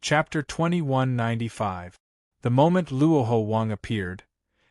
Chapter 2195. The moment Luoho Wang appeared,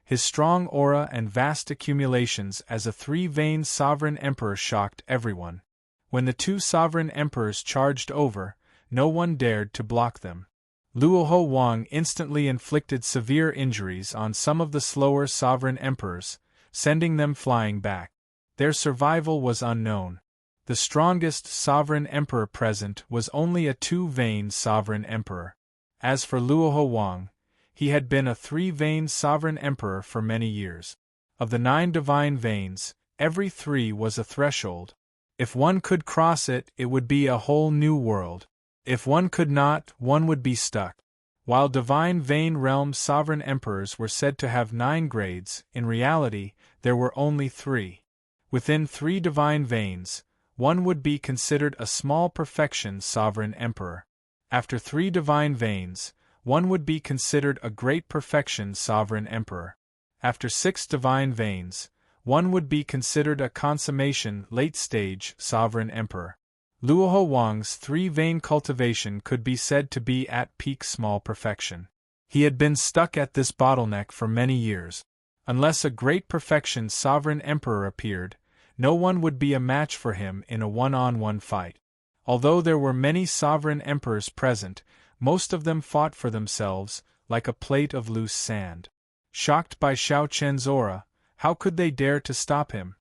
his strong aura and vast accumulations as a three-veined sovereign emperor shocked everyone. When the two sovereign emperors charged over, no one dared to block them. Luoho Wang instantly inflicted severe injuries on some of the slower sovereign emperors, sending them flying back. Their survival was unknown. The strongest sovereign emperor present was only a two-veined sovereign emperor. As for Luoho Wang, he had been a three-veined sovereign emperor for many years. Of the 9 divine veins, every 3 was a threshold. If one could cross it, it would be a whole new world. If one could not, one would be stuck. While divine vein realm sovereign emperors were said to have 9 grades, in reality, there were only 3. Within 3 divine veins, one would be considered a small perfection sovereign emperor. After 3 divine veins, one would be considered a great perfection sovereign emperor. After 6 divine veins, one would be considered a consummation late-stage sovereign emperor. Luoho Wang's 3-vein cultivation could be said to be at peak small perfection. He had been stuck at this bottleneck for many years. Unless a great perfection sovereign emperor appeared, no one would be a match for him in a one-on-one fight. Although there were many sovereign emperors present, most of them fought for themselves, like a plate of loose sand. Shocked by Xiao Chen's aura, how could they dare to stop him?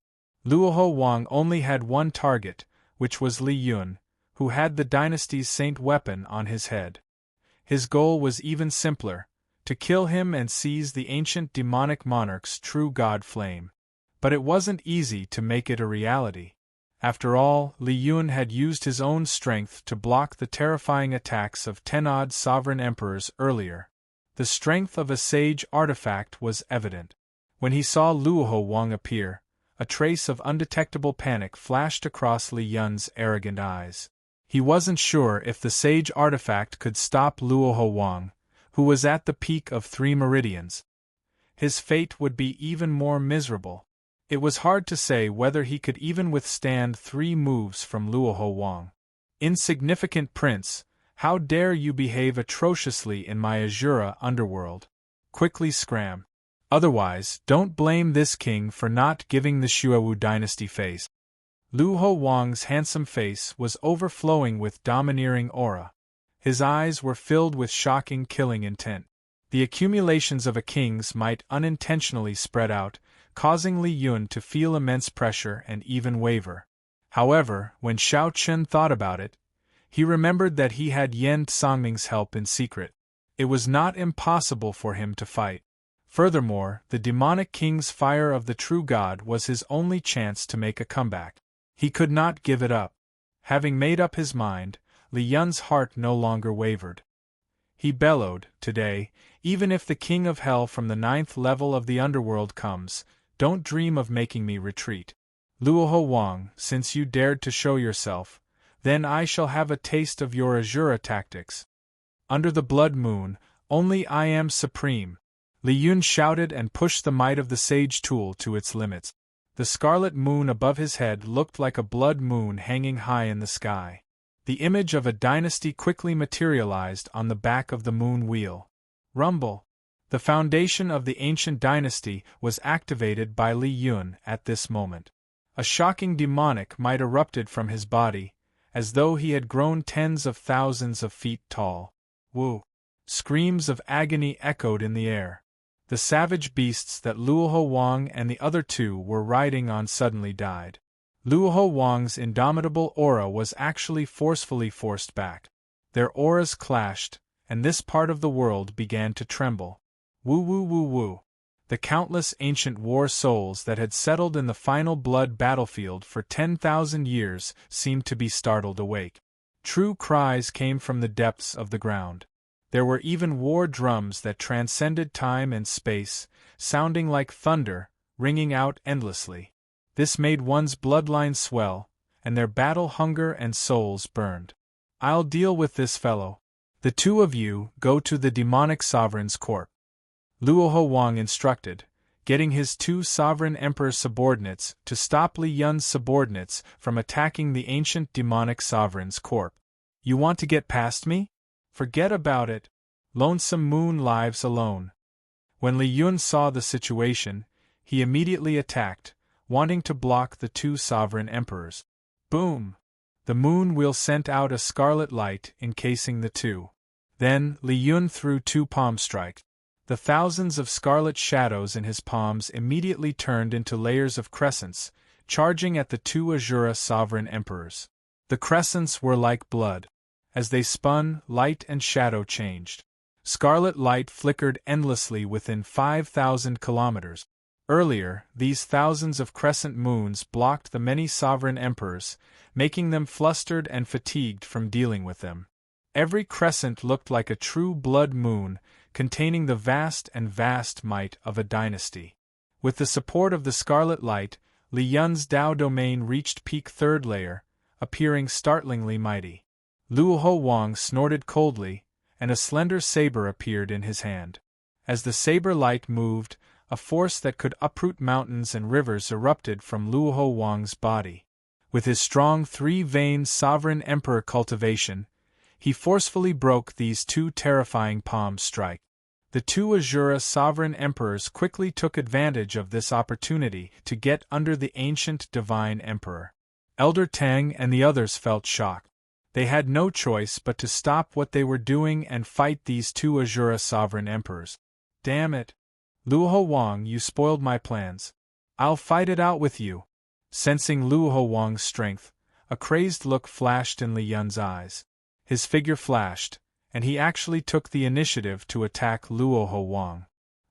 Luoho Wang only had one target, which was Li Yun, who had the dynasty's saint weapon on his head. His goal was even simpler, to kill him and seize the ancient demonic monarch's true god flame. But it wasn't easy to make it a reality. After all, Li Yun had used his own strength to block the terrifying attacks of 10-odd sovereign emperors earlier. The strength of a sage artifact was evident. When he saw Luoho Wang appear, a trace of undetectable panic flashed across Li Yun's arrogant eyes. He wasn't sure if the sage artifact could stop Luoho Wang, who was at the peak of 3 meridians. His fate would be even more miserable. It was hard to say whether he could even withstand 3 moves from Luoho Wang. Insignificant prince, how dare you behave atrociously in my Azura underworld? Quickly scram. Otherwise, don't blame this king for not giving the Xuewu dynasty face. Luoho Wang's handsome face was overflowing with domineering aura. His eyes were filled with shocking killing intent. The accumulations of a king's might unintentionally spread out, causing Li Yun to feel immense pressure and even waver. However, when Xiao Chen thought about it, he remembered that he had Yan Songming's help in secret. It was not impossible for him to fight. Furthermore, the demonic king's fire of the true god was his only chance to make a comeback. He could not give it up. Having made up his mind, Li Yun's heart no longer wavered. He bellowed, "Today, even if the king of hell from the 9th level of the underworld comes, don't dream of making me retreat. Luoho Wang, since you dared to show yourself, then I shall have a taste of your Azura tactics. Under the blood moon, only I am supreme." Li Yun shouted and pushed the might of the sage tool to its limits. The scarlet moon above his head looked like a blood moon hanging high in the sky. The image of a dynasty quickly materialized on the back of the moon wheel. Rumble! The foundation of the ancient dynasty was activated by Li Yun at this moment. A shocking demonic might erupted from his body, as though he had grown tens of thousands of feet tall. Woo! Screams of agony echoed in the air. The savage beasts that Luoho Wang and the other 2 were riding on suddenly died. Luoho Wang's indomitable aura was actually forcefully forced back. Their auras clashed, and this part of the world began to tremble. Woo woo woo woo. The countless ancient war souls that had settled in the final blood battlefield for 10,000 years seemed to be startled awake. True cries came from the depths of the ground. There were even war drums that transcended time and space, sounding like thunder, ringing out endlessly. This made one's bloodline swell, and their battle hunger and souls burned. "I'll deal with this fellow. The 2 of you go to the demonic sovereign's court," Luoho Wang instructed, getting his 2 sovereign emperor subordinates to stop Li Yun's subordinates from attacking the ancient demonic sovereign's court. "You want to get past me?" Forget about it. Lonesome moon lives alone. When Li Yun saw the situation, he immediately attacked, wanting to block the two sovereign emperors. Boom! The moon wheel sent out a scarlet light encasing the two. Then Li Yun threw two palm strikes. The thousands of scarlet shadows in his palms immediately turned into layers of crescents, charging at the two Azura sovereign emperors. The crescents were like blood. As they spun, light and shadow changed. Scarlet light flickered endlessly within 5,000 kilometers. Earlier, these thousands of crescent moons blocked the many sovereign emperors, making them flustered and fatigued from dealing with them. Every crescent looked like a true blood moon, containing the vast might of a dynasty. With the support of the scarlet light, Li Yun's Dao domain reached peak third layer, appearing startlingly mighty. Luoho Wang snorted coldly, and a slender saber appeared in his hand. As the saber light moved, a force that could uproot mountains and rivers erupted from Luoho Wang's body. With his strong three-vein sovereign emperor cultivation, he forcefully broke these two terrifying palm strikes. The two Azura sovereign emperors quickly took advantage of this opportunity to get under the ancient divine emperor. Elder Tang and the others felt shocked. They had no choice but to stop what they were doing and fight these two Azura sovereign emperors. Damn it! Luoho Wang, you spoiled my plans. I'll fight it out with you. Sensing Luoho Wang's strength, a crazed look flashed in Li Yun's eyes. His figure flashed, and he actually took the initiative to attack Luoho Wang.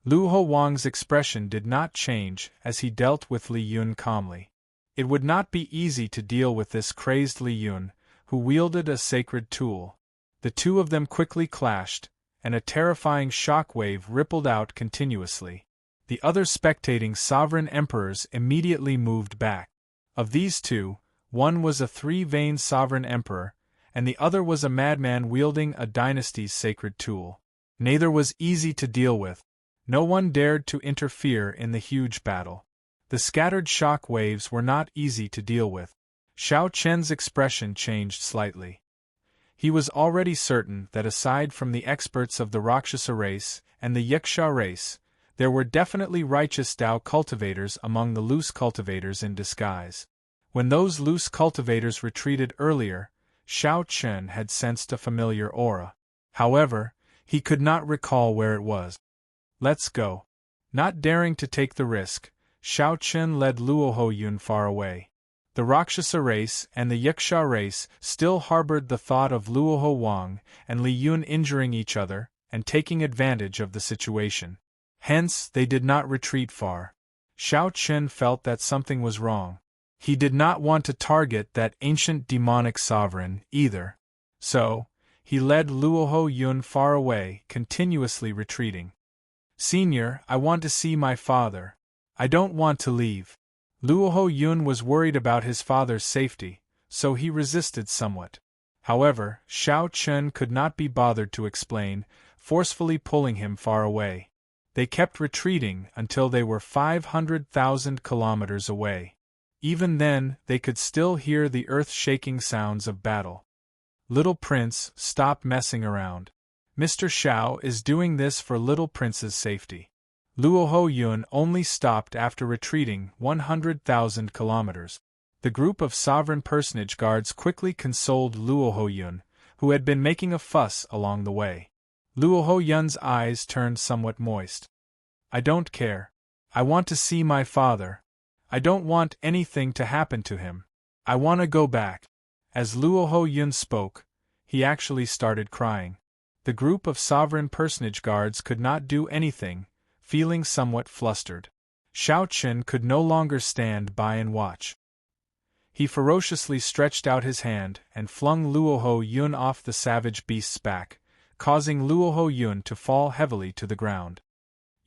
Luoho Wang's expression did not change as he dealt with Li Yun calmly. It would not be easy to deal with this crazed Li Yun, who wielded a sacred tool. The two of them quickly clashed, and a terrifying shockwave rippled out continuously. The other spectating sovereign emperors immediately moved back. Of these two, one was a three-vein sovereign emperor, and the other was a madman wielding a dynasty's sacred tool. Neither was easy to deal with. No one dared to interfere in the huge battle. The scattered shock waves were not easy to deal with. Xiao Chen's expression changed slightly. He was already certain that aside from the experts of the Rakshasa race and the Yiksha race, there were definitely righteous Dao cultivators among the loose cultivators in disguise. When those loose cultivators retreated earlier, Xiao Chen had sensed a familiar aura. However, he could not recall where it was. Let's go. Not daring to take the risk, Xiao Chen led Luoho Yun far away. The Rakshasa race and the Yiksha race still harbored the thought of Luoho Wang and Li Yun injuring each other and taking advantage of the situation. Hence, they did not retreat far. Xiao Chen felt that something was wrong. He did not want to target that ancient demonic sovereign, either. So, he led Luoho Yun far away, continuously retreating. Senior, I want to see my father. I don't want to leave. Luoho Yun was worried about his father's safety, so he resisted somewhat. However, Xiao Chen could not be bothered to explain, forcefully pulling him far away. They kept retreating until they were 500,000 kilometers away. Even then, they could still hear the earth-shaking sounds of battle. Little Prince, stop messing around. Mr. Xiao is doing this for Little Prince's safety. Luoho Yun only stopped after retreating 100,000 kilometers. The group of sovereign personage guards quickly consoled Luoho Yun, who had been making a fuss along the way. Luoho Yun's eyes turned somewhat moist. I don't care. I want to see my father. I don't want anything to happen to him. I want to go back. As Luoho Yun spoke, he actually started crying. The group of sovereign personage guards could not do anything, feeling somewhat flustered. Xiao Chen could no longer stand by and watch. He ferociously stretched out his hand and flung Luoho Yun off the savage beast's back, causing Luoho Yun to fall heavily to the ground.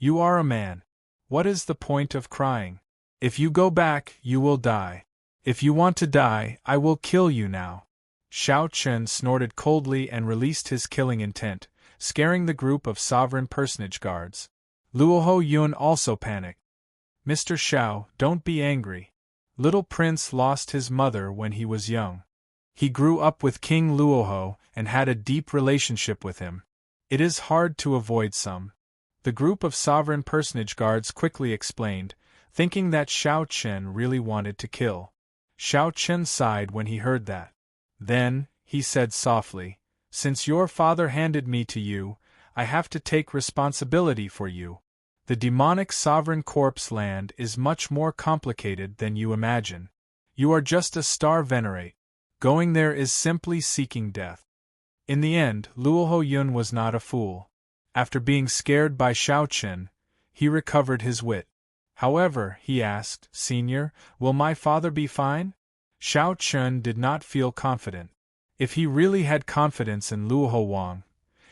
You are a man. What is the point of crying? If you go back, you will die. If you want to die, I will kill you now. Xiao Chen snorted coldly and released his killing intent, scaring the group of sovereign personage guards. Luoho Yun also panicked. Mr. Xiao, don't be angry. Little Prince lost his mother when he was young. He grew up with King Luoho and had a deep relationship with him. It is hard to avoid some. The group of sovereign personage guards quickly explained, thinking that Xiao Chen really wanted to kill. Xiao Chen sighed when he heard that. Then, he said softly, "Since your father handed me to you, I have to take responsibility for you. The demonic sovereign corpse land is much more complicated than you imagine. You are just a star venerate. Going there is simply seeking death." In the end, Luoho Yun was not a fool. After being scared by Xiao Chen, he recovered his wit. "However," he asked, "Senior, will my father be fine?" Xiao Chen did not feel confident. If he really had confidence in Luoho Wang,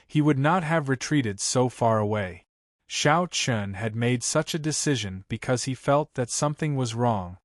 he would not have retreated so far away. Xiao Chen had made such a decision because he felt that something was wrong.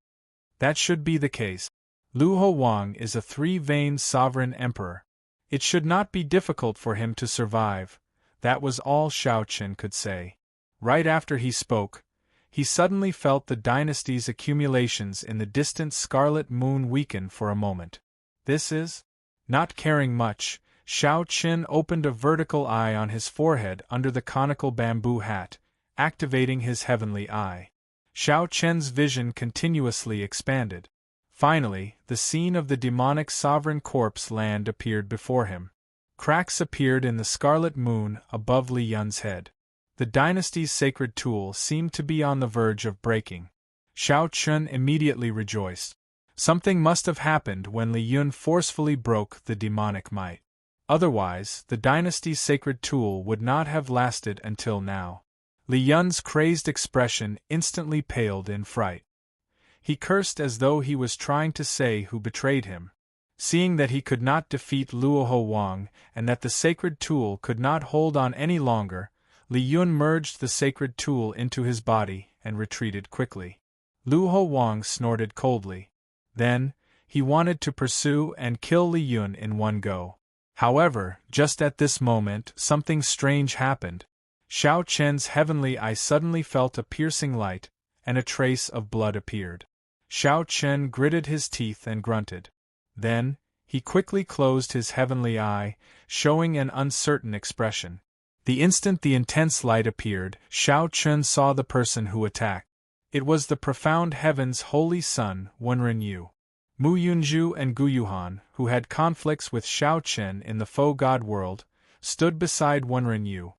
That should be the case. Luoho Wang is a three-veined sovereign emperor. It should not be difficult for him to survive. That was all Xiao Chen could say. Right after he spoke, he suddenly felt the dynasty's accumulations in the distant scarlet moon weaken for a moment. This is? Not caring much, Xiao Chen opened a vertical eye on his forehead under the conical bamboo hat, activating his heavenly eye. Xiao Chen's vision continuously expanded. Finally, the scene of the demonic sovereign corpse land appeared before him. Cracks appeared in the scarlet moon above Li Yun's head. The dynasty's sacred tool seemed to be on the verge of breaking. Xiao Chen immediately rejoiced. Something must have happened when Li Yun forcefully broke the demonic might. Otherwise, the dynasty's sacred tool would not have lasted until now. Li Yun's crazed expression instantly paled in fright. He cursed as though he was trying to say who betrayed him. Seeing that he could not defeat Luoho Wang and that the sacred tool could not hold on any longer, Li Yun merged the sacred tool into his body and retreated quickly. Luoho Wang snorted coldly. Then, he wanted to pursue and kill Li Yun in one go. However, just at this moment, something strange happened. Xiao Chen's heavenly eye suddenly felt a piercing light, and a trace of blood appeared. Xiao Chen gritted his teeth and grunted. Then, he quickly closed his heavenly eye, showing an uncertain expression. The instant the intense light appeared, Xiao Chen saw the person who attacked. It was the profound heaven's holy son, Wenren Yu. Mu Yunju and Gu Yuhan, who had conflicts with Xiao Chen in the faux god world, stood beside Wenren Yu.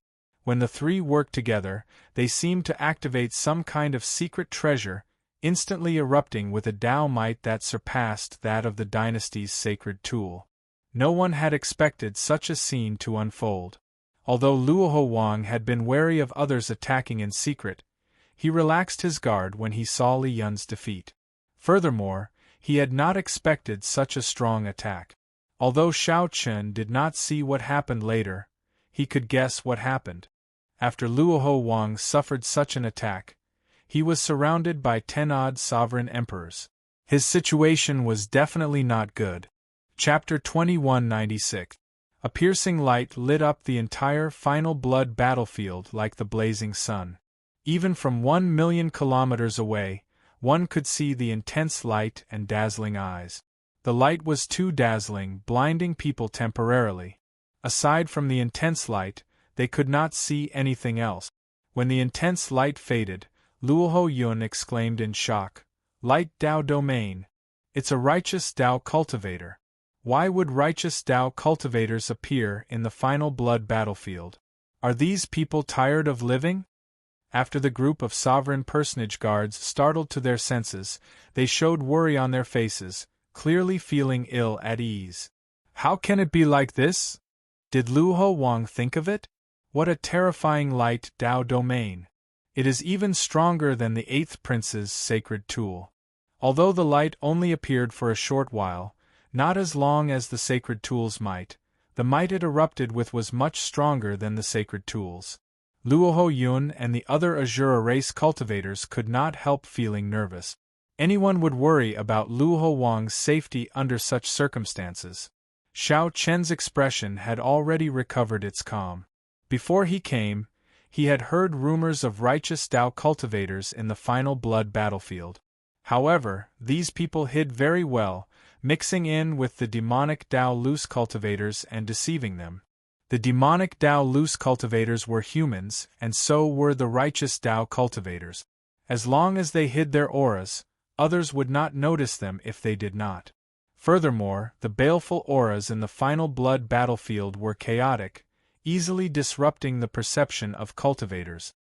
When the three worked together, they seemed to activate some kind of secret treasure, instantly erupting with a Tao might that surpassed that of the dynasty's sacred tool. No one had expected such a scene to unfold. Although Luoho Wang had been wary of others attacking in secret, he relaxed his guard when he saw Li Yun's defeat. Furthermore, he had not expected such a strong attack. Although Xiao Chen did not see what happened later, he could guess what happened. After Luoho Wang suffered such an attack, he was surrounded by 10 odd sovereign emperors. His situation was definitely not good. Chapter 2196. A piercing light lit up the entire final blood battlefield like the blazing sun. Even from 1,000,000 kilometers away, one could see the intense light and dazzling eyes. The light was too dazzling, blinding people temporarily. Aside from the intense light, they could not see anything else. When the intense light faded, Luoho Yun exclaimed in shock, "Light Tao domain! It's a righteous Tao cultivator. Why would righteous Tao cultivators appear in the final blood battlefield? Are these people tired of living?" After the group of sovereign personage guards startled to their senses, they showed worry on their faces, clearly feeling ill at ease. How can it be like this? Did Luoho Wang think of it? What a terrifying light Tao domain! It is even stronger than the 8th Prince's sacred tool. Although the light only appeared for a short while, not as long as the sacred tool's might, the might it erupted with was much stronger than the sacred tools. Luoho Yun and the other Azura race cultivators could not help feeling nervous. Anyone would worry about Luoho Wang's safety under such circumstances. Xiao Chen's expression had already recovered its calm. Before he came, he had heard rumors of righteous Tao cultivators in the final blood battlefield. However, these people hid very well, mixing in with the demonic Dao Loose cultivators and deceiving them. The demonic Dao Loose cultivators were humans, and so were the righteous Dao cultivators. As long as they hid their auras, others would not notice them if they did not. Furthermore, the baleful auras in the final blood battlefield were chaotic, easily disrupting the perception of cultivators.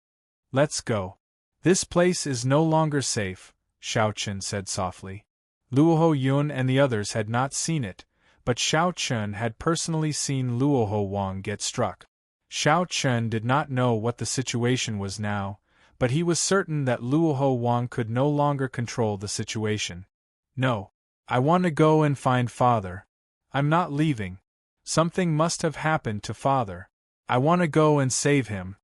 Let's go. This place is no longer safe, Xiao Chen said softly. Luoho Yun and the others had not seen it, but Xiao Chen had personally seen Luoho Wang get struck. Xiao Chen did not know what the situation was now, but he was certain that Luoho Wang could no longer control the situation. No. I want to go and find Father. I'm not leaving. Something must have happened to Father. I want to go and save him.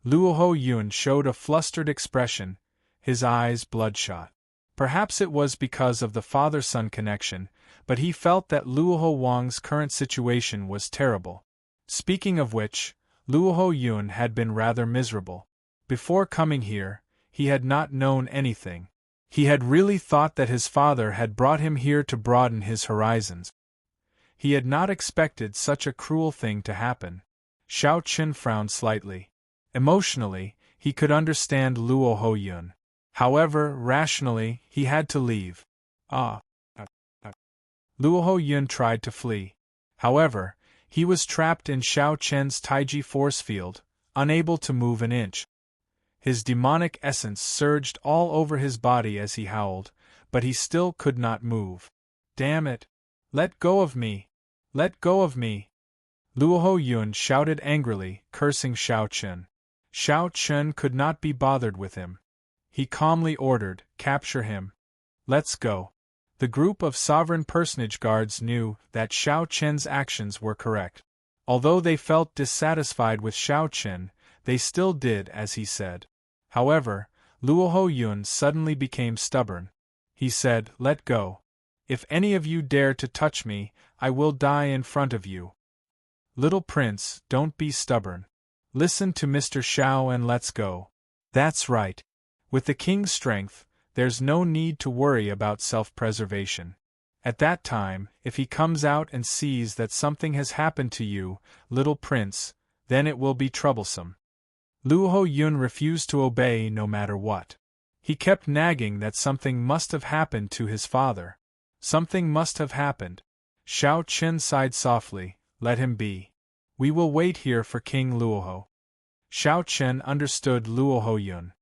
Luoho Yun showed a flustered expression, his eyes bloodshot. Perhaps it was because of the father-son connection, but he felt that Luoho Wang's current situation was terrible. Speaking of which, Luoho Yun had been rather miserable. Before coming here, he had not known anything. He had really thought that his father had brought him here to broaden his horizons. He had not expected such a cruel thing to happen. Xiao Chen frowned slightly. Emotionally, he could understand Luoho Yun. However, rationally, he had to leave. Luoho Yun tried to flee. However, he was trapped in Xiao Chen's Taiji force field, unable to move an inch. His demonic essence surged all over his body as he howled, but he still could not move. Damn it! Let go of me! Let go of me! Luoho Yun shouted angrily, cursing Xiao Chen. Xiao Chen could not be bothered with him. He calmly ordered, "Capture him. Let's go." The group of sovereign personage guards knew that Xiao Chen's actions were correct. Although they felt dissatisfied with Xiao Chen, they still did as he said. However, Luoho Yun suddenly became stubborn. He said, "Let go. If any of you dare to touch me, I will die in front of you. Little prince, don't be stubborn. Listen to Mr. Xiao and let's go." That's right. With the king's strength, there's no need to worry about self-preservation. At that time, if he comes out and sees that something has happened to you, little prince, then it will be troublesome. Luoho Yun refused to obey no matter what. He kept nagging that something must have happened to his father. Something must have happened. Xiao Chen sighed softly, "Let him be. We will wait here for King Luoho." Xiao Chen understood Luoho Yun.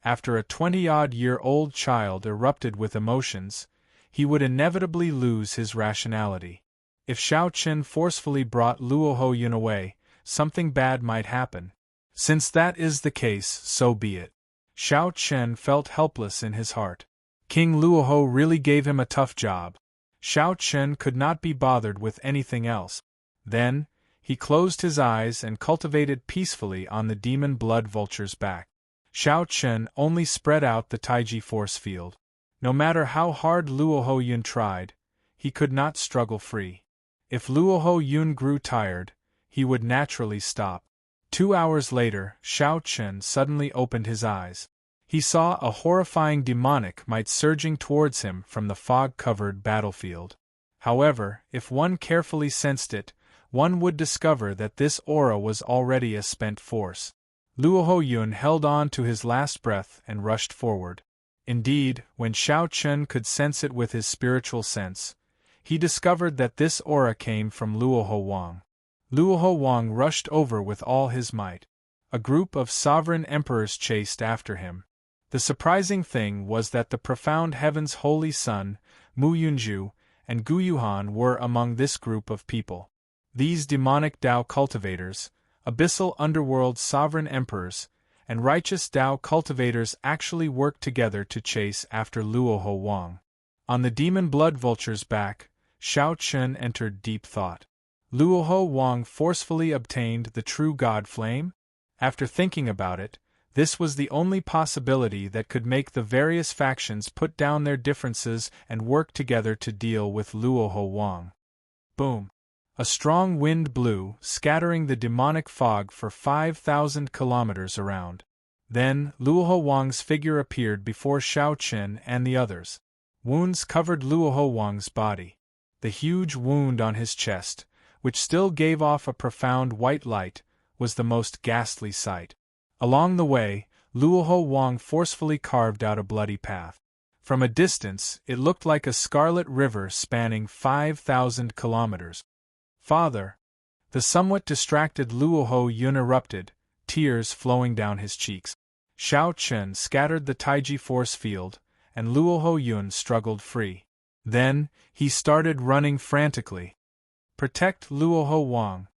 After a 20-odd-year-old child erupted with emotions, he would inevitably lose his rationality. If Xiao Chen forcefully brought Luoho Yun away, something bad might happen. Since that is the case, so be it. Xiao Chen felt helpless in his heart. King Luoho really gave him a tough job. Xiao Chen could not be bothered with anything else. Then, he closed his eyes and cultivated peacefully on the demon blood vulture's back. Xiao Chen only spread out the Taiji force field. No matter how hard Luoho Yun tried, he could not struggle free. If Luoho Yun grew tired, he would naturally stop. 2 hours later, Xiao Chen suddenly opened his eyes. He saw a horrifying demonic might surging towards him from the fog-covered battlefield. However, if one carefully sensed it, one would discover that this aura was already a spent force. Luoho Yun held on to his last breath and rushed forward. Indeed, when Xiao Chen could sense it with his spiritual sense, he discovered that this aura came from Luoho Wang. Luoho Wang rushed over with all his might. A group of sovereign emperors chased after him. The surprising thing was that the profound heaven's holy son, Mu Yunju, and Gu Yuhan were among this group of people. These demonic Dao cultivators, abyssal underworld sovereign emperors, and righteous Dao cultivators actually worked together to chase after Luoho Wang. On the demon blood vulture's back, Xiao Chen entered deep thought. Luoho Wang forcefully obtained the true God flame? After thinking about it, this was the only possibility that could make the various factions put down their differences and work together to deal with Luoho Wang. Boom! A strong wind blew, scattering the demonic fog for 5,000 kilometers around. Then, Luoho Wang's figure appeared before Xiao Chen and the others. Wounds covered Luoho Wang's body. The huge wound on his chest, which still gave off a profound white light, was the most ghastly sight. Along the way, Luoho Wang forcefully carved out a bloody path. From a distance, it looked like a scarlet river spanning 5,000 kilometers. "Father!" The somewhat distracted Luoho Yun erupted, tears flowing down his cheeks. Shao Chen scattered the Taiji force field, and Luoho Yun struggled free. Then, he started running frantically. Protect Luoho Wang.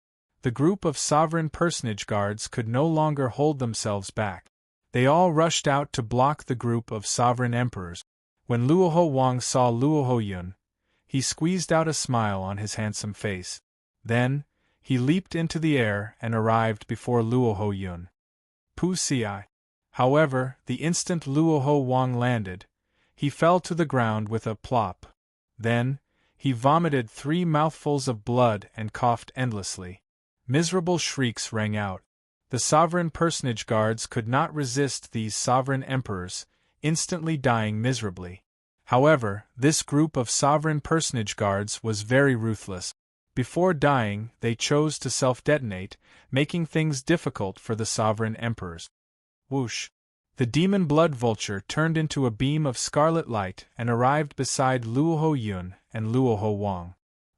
The group of sovereign personage guards could no longer hold themselves back. They all rushed out to block the group of sovereign emperors. When Luoho Wang saw Luoho Yun, he squeezed out a smile on his handsome face. Then, he leaped into the air and arrived before Luoho Yun. Pusi. However, the instant Luoho Wang landed, he fell to the ground with a plop. Then, he vomited 3 mouthfuls of blood and coughed endlessly. Miserable shrieks rang out. The sovereign personage guards could not resist these sovereign emperors, instantly dying miserably. However, this group of sovereign personage guards was very ruthless. Before dying, they chose to self-detonate, making things difficult for the sovereign emperors. Whoosh! The demon blood vulture turned into a beam of scarlet light and arrived beside Luoho Yun and Luoho Wang.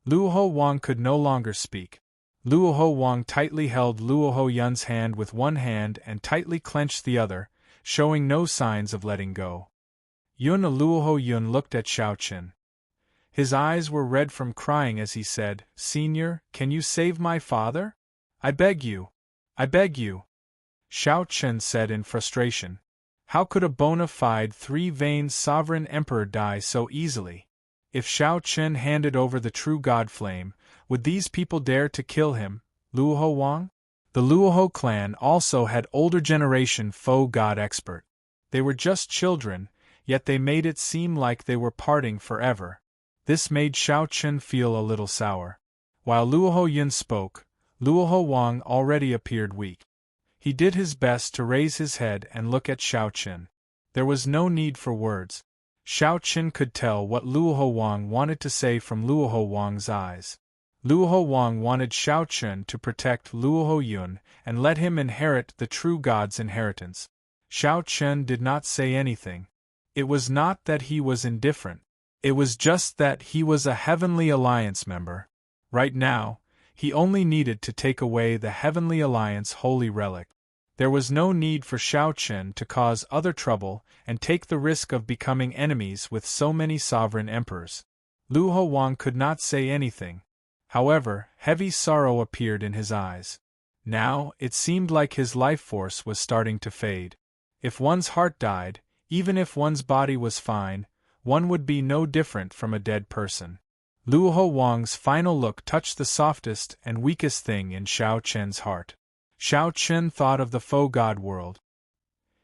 Luoho Wang could no longer speak. Luoho Wang tightly held Luoho Yun's hand with one hand and tightly clenched the other, showing no signs of letting go. Luoho Yun looked at Shao Chen. His eyes were red from crying as he said, "Senior, can you save my father? I beg you. I beg you." Shao Chen said in frustration, "How could a bona fide 3-veined sovereign emperor die so easily? If Shao Chen handed over the true god flame, would these people dare to kill him, Luoho Wang?" The Luoho clan also had older generation faux god expert. They were just children, yet they made it seem like they were parting forever. This made Shao Chen feel a little sour. While Luoho Yun spoke, Luoho Wang already appeared weak. He did his best to raise his head and look at Shao Chen. There was no need for words. Shao Chen could tell what Luoho Wang wanted to say from Luoho Wang's eyes. Luoho Wang wanted Shao Chen to protect Luoho Yun and let him inherit the true god's inheritance. Shao Chen did not say anything. It was not that he was indifferent. It was just that he was a Heavenly Alliance member. Right now, he only needed to take away the Heavenly Alliance holy relic. There was no need for Shao Chen to cause other trouble and take the risk of becoming enemies with so many sovereign emperors. Luoho Wang could not say anything. However, heavy sorrow appeared in his eyes. Now, it seemed like his life force was starting to fade. If one's heart died, even if one's body was fine, one would be no different from a dead person. Luoho Wang's final look touched the softest and weakest thing in Shao Chen's heart. Shao Chen thought of the faux god world.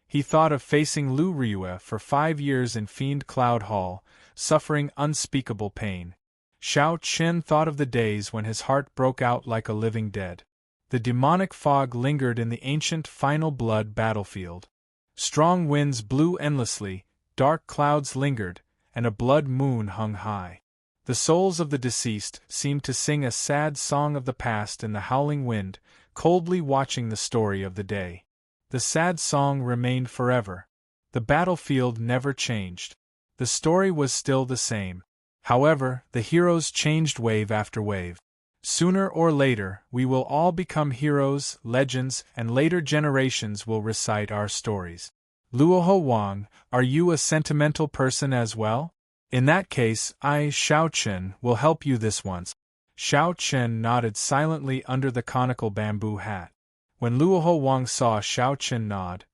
He thought of facing Lu Ryue for 5 years in Fiend Cloud Hall, suffering unspeakable pain. Shao Chen thought of the days when his heart broke out like a living dead. The demonic fog lingered in the ancient final blood battlefield. Strong winds blew endlessly, dark clouds lingered, and a blood moon hung high. The souls of the deceased seemed to sing a sad song of the past in the howling wind, coldly watching the story of the day. The sad song remained forever. The battlefield never changed. The story was still the same. However, the heroes changed wave after wave. Sooner or later, we will all become heroes, legends, and later generations will recite our stories. Luoho Wang, are you a sentimental person as well? In that case, I, Shao Chen, will help you this once. Shao Chen nodded silently under the conical bamboo hat. When Luoho Wang saw Shao Chen nod,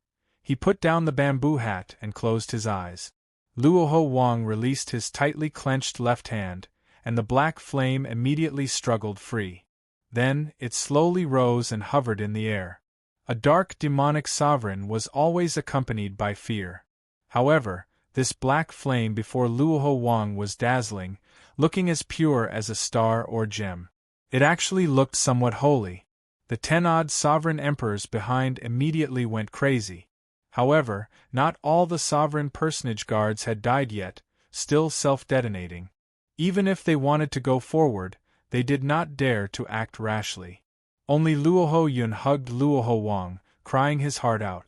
he put down the bamboo hat and closed his eyes. Luoho Wang released his tightly clenched left hand, and the black flame immediately struggled free. Then, it slowly rose and hovered in the air. A dark demonic sovereign was always accompanied by fear. However, this black flame before Luoho Wang was dazzling, looking as pure as a star or gem. It actually looked somewhat holy. The 10-odd sovereign emperors behind immediately went crazy. However, not all the sovereign personage guards had died yet, still self-detonating. Even if they wanted to go forward, they did not dare to act rashly. Only Luoho Yun hugged Luoho Wang, crying his heart out.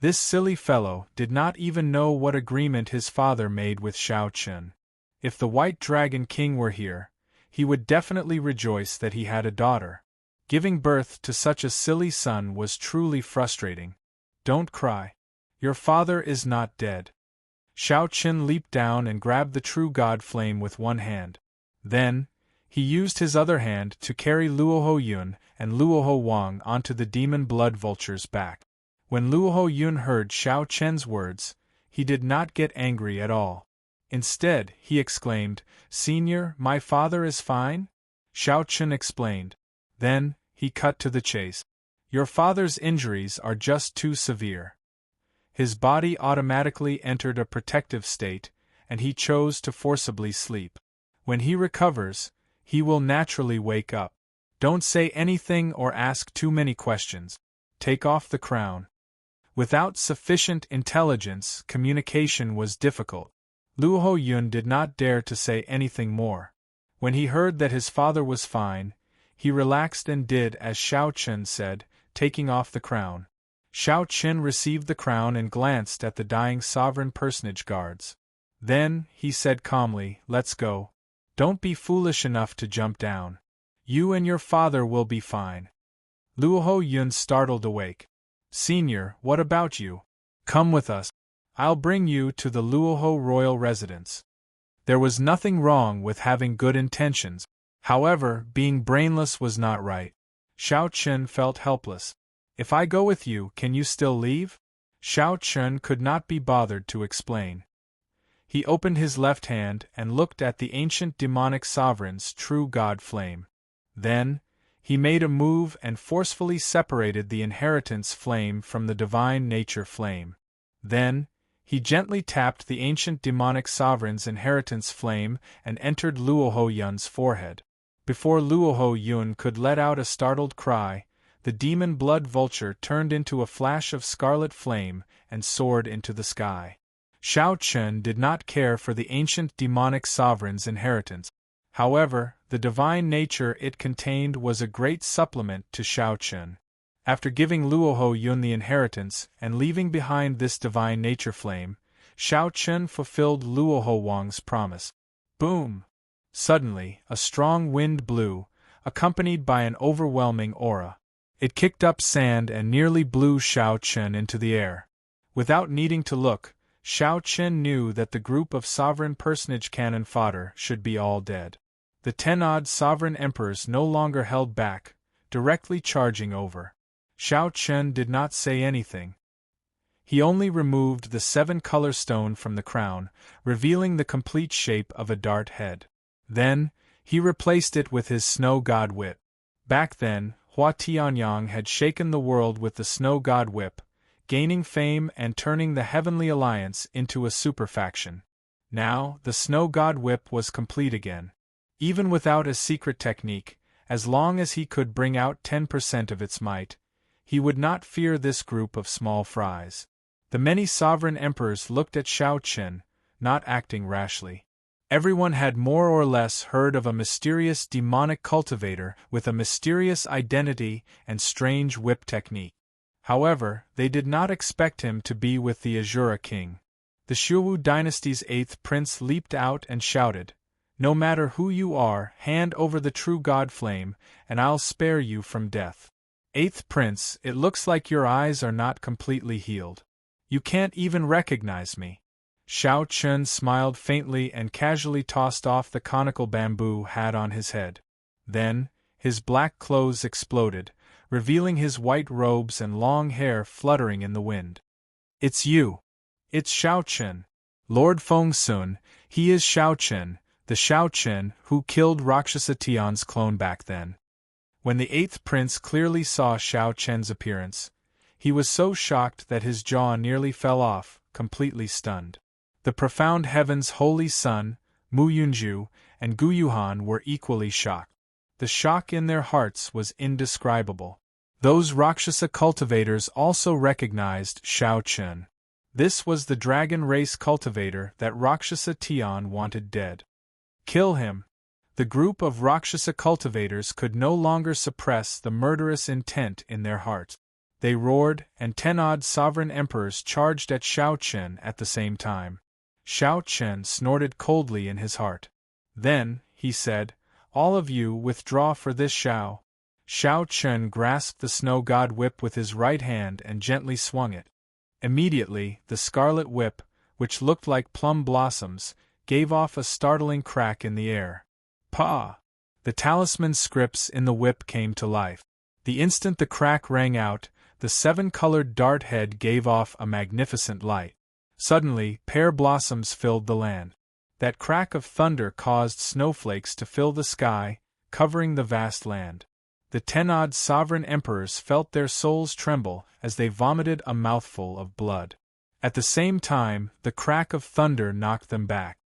This silly fellow did not even know what agreement his father made with Shao Chun. If the White Dragon King were here, he would definitely rejoice that he had a daughter. Giving birth to such a silly son was truly frustrating. Don't cry. Your father is not dead. Shao Chun leaped down and grabbed the true god flame with one hand. Then, he used his other hand to carry Luoho Yun and Luoho Wang onto the demon blood vulture's back. When Luoho Yun heard Shao Chun's words, he did not get angry at all. Instead, he exclaimed, "Senior, my father is fine?" Shao Chun explained. Then, he cut to the chase. "Your father's injuries are just too severe. His body automatically entered a protective state, and he chose to forcibly sleep. When he recovers, he will naturally wake up. Don't say anything or ask too many questions. Take off the crown." Without sufficient intelligence, communication was difficult. Luoho Yun did not dare to say anything more. When he heard that his father was fine, he relaxed and did as Shao Chun said, taking off the crown. Shao Chun received the crown and glanced at the dying sovereign personage guards. Then, he said calmly, "Let's go. Don't be foolish enough to jump down. You and your father will be fine." Luoho Yun startled awake. "Senior, what about you? Come with us. I'll bring you to the Luoho royal residence." There was nothing wrong with having good intentions. However, being brainless was not right. Shao Chun felt helpless. "If I go with you, can you still leave?" Shao Chun could not be bothered to explain. He opened his left hand and looked at the ancient demonic sovereign's true god flame. Then, he made a move and forcefully separated the inheritance flame from the divine nature flame. Then, he gently tapped the ancient demonic sovereign's inheritance flame and entered Luoho Yun's forehead. Before Luoho Yun could let out a startled cry, the demon blood vulture turned into a flash of scarlet flame and soared into the sky. Shao Chun did not care for the ancient demonic sovereign's inheritance. However, the divine nature it contained was a great supplement to Shao Chun. After giving Luoho Yun the inheritance and leaving behind this divine nature flame, Shao Chun fulfilled Luoho Wang's promise. Boom! Suddenly, a strong wind blew, accompanied by an overwhelming aura. It kicked up sand and nearly blew Shao Chun into the air. Without needing to look, Shao Chun knew that the group of sovereign personage cannon fodder should be all dead. The 10-odd sovereign emperors no longer held back, directly charging over. Shao Chun did not say anything. He only removed the 7-color stone from the crown, revealing the complete shape of a dart head. Then, he replaced it with his snow god whip. Back then, Hua Tianyang had shaken the world with the snow god whip, gaining fame and turning the Heavenly Alliance into a superfaction. Now, the snow god whip was complete again. Even without a secret technique, as long as he could bring out 10% of its might, he would not fear this group of small fries. The many sovereign emperors looked at Shao Chun, not acting rashly. Everyone had more or less heard of a mysterious demonic cultivator with a mysterious identity and strange whip technique. However, they did not expect him to be with the Azura king. The Shuwu dynasty's 8th prince leaped out and shouted, "No matter who you are, hand over the true god flame, and I'll spare you from death." 8th prince, it looks like your eyes are not completely healed. You can't even recognize me. Shao Chun smiled faintly and casually tossed off the conical bamboo hat on his head. Then, his black clothes exploded, revealing his white robes and long hair fluttering in the wind. "It's you. It's Shao Chun. Lord Feng Sun, he is Shao Chun, the Shao Chun who killed Rakshasa Tian's clone back then." When the 8th prince clearly saw Shao Chun's appearance, he was so shocked that his jaw nearly fell off, completely stunned. The profound heaven's holy son, Mu Yunju, and Gu Yuhan were equally shocked. The shock in their hearts was indescribable. Those Rakshasa cultivators also recognized Shao Chun. This was the dragon race cultivator that Rakshasa Tian wanted dead. Kill him! The group of Rakshasa cultivators could no longer suppress the murderous intent in their hearts. They roared, and 10 odd sovereign emperors charged at Xiao Chen at the same time. Xiao Chen snorted coldly in his heart. Then, he said, "All of you withdraw for this Xiao." Xiao Chen grasped the snow god whip with his right hand and gently swung it. Immediately, the scarlet whip, which looked like plum blossoms, gave off a startling crack in the air. "Pah!" The talisman scripts in the whip came to life. The instant the crack rang out, the 7-colored dart head gave off a magnificent light. Suddenly, pear blossoms filled the land. That crack of thunder caused snowflakes to fill the sky, covering the vast land. The 10 odd sovereign emperors felt their souls tremble as they vomited a mouthful of blood. At the same time, the crack of thunder knocked them back.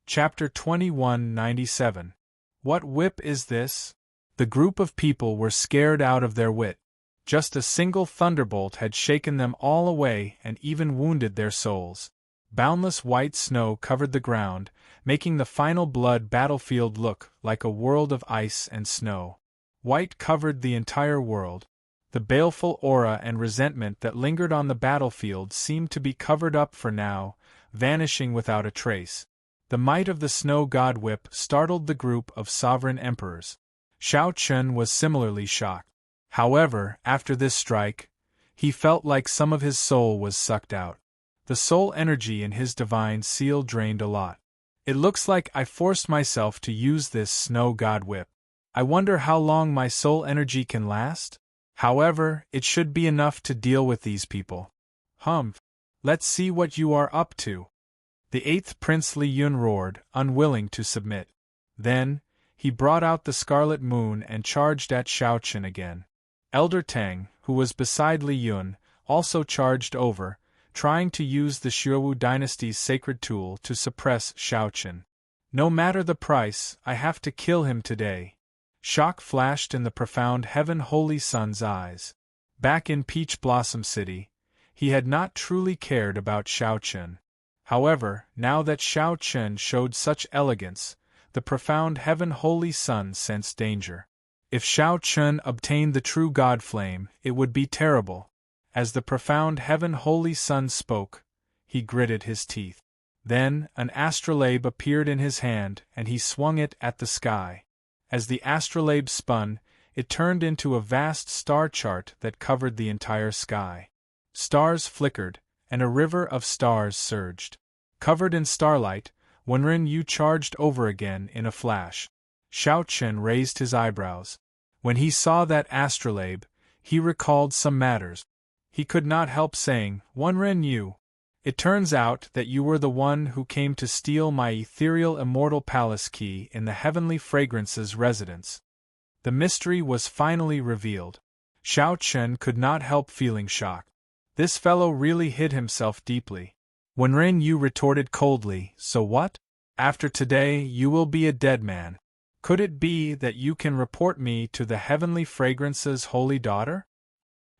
Chapter 2197. What whip is this? The group of people were scared out of their wit. Just a single thunderbolt had shaken them all away and even wounded their souls. Boundless white snow covered the ground, making the final blood battlefield look like a world of ice and snow. White covered the entire world. The baleful aura and resentment that lingered on the battlefield seemed to be covered up for now, vanishing without a trace. The might of the snow god whip startled the group of sovereign emperors. Xiao Chen was similarly shocked. However, after this strike, he felt like some of his soul was sucked out. The soul energy in his divine seal drained a lot. It looks like I forced myself to use this snow god whip. I wonder how long my soul energy can last? However, it should be enough to deal with these people. Humph! Let's see what you are up to. The 8th Prince Li Yun roared, unwilling to submit. Then, he brought out the scarlet moon and charged at Xiao Chen again. Elder Tang, who was beside Li Yun, also charged over, trying to use the Xuewu dynasty's sacred tool to suppress Xiao Chen. No matter the price, I have to kill him today. Shock flashed in the profound Heaven Holy Sun's eyes. Back in Peach Blossom City, he had not truly cared about Xiao Chen. However, now that Xiao Chen showed such elegance, the profound Heaven Holy Sun sensed danger. If Xiao Chen obtained the true God Flame, it would be terrible. As the profound Heaven Holy Sun spoke, he gritted his teeth. Then, an astrolabe appeared in his hand and he swung it at the sky. As the astrolabe spun, it turned into a vast star chart that covered the entire sky. Stars flickered, and a river of stars surged. Covered in starlight, Wenren Yu charged over again in a flash. Xiao Chen raised his eyebrows. When he saw that astrolabe, he recalled some matters. He could not help saying, "Wenren Yu, it turns out that you were the one who came to steal my ethereal immortal palace key in the Heavenly Fragrance's residence." The mystery was finally revealed. Xiao Chen could not help feeling shocked. This fellow really hid himself deeply. Wenren Yu retorted coldly, "So what? After today you will be a dead man. Could it be that you can report me to the Heavenly Fragrance's holy daughter?"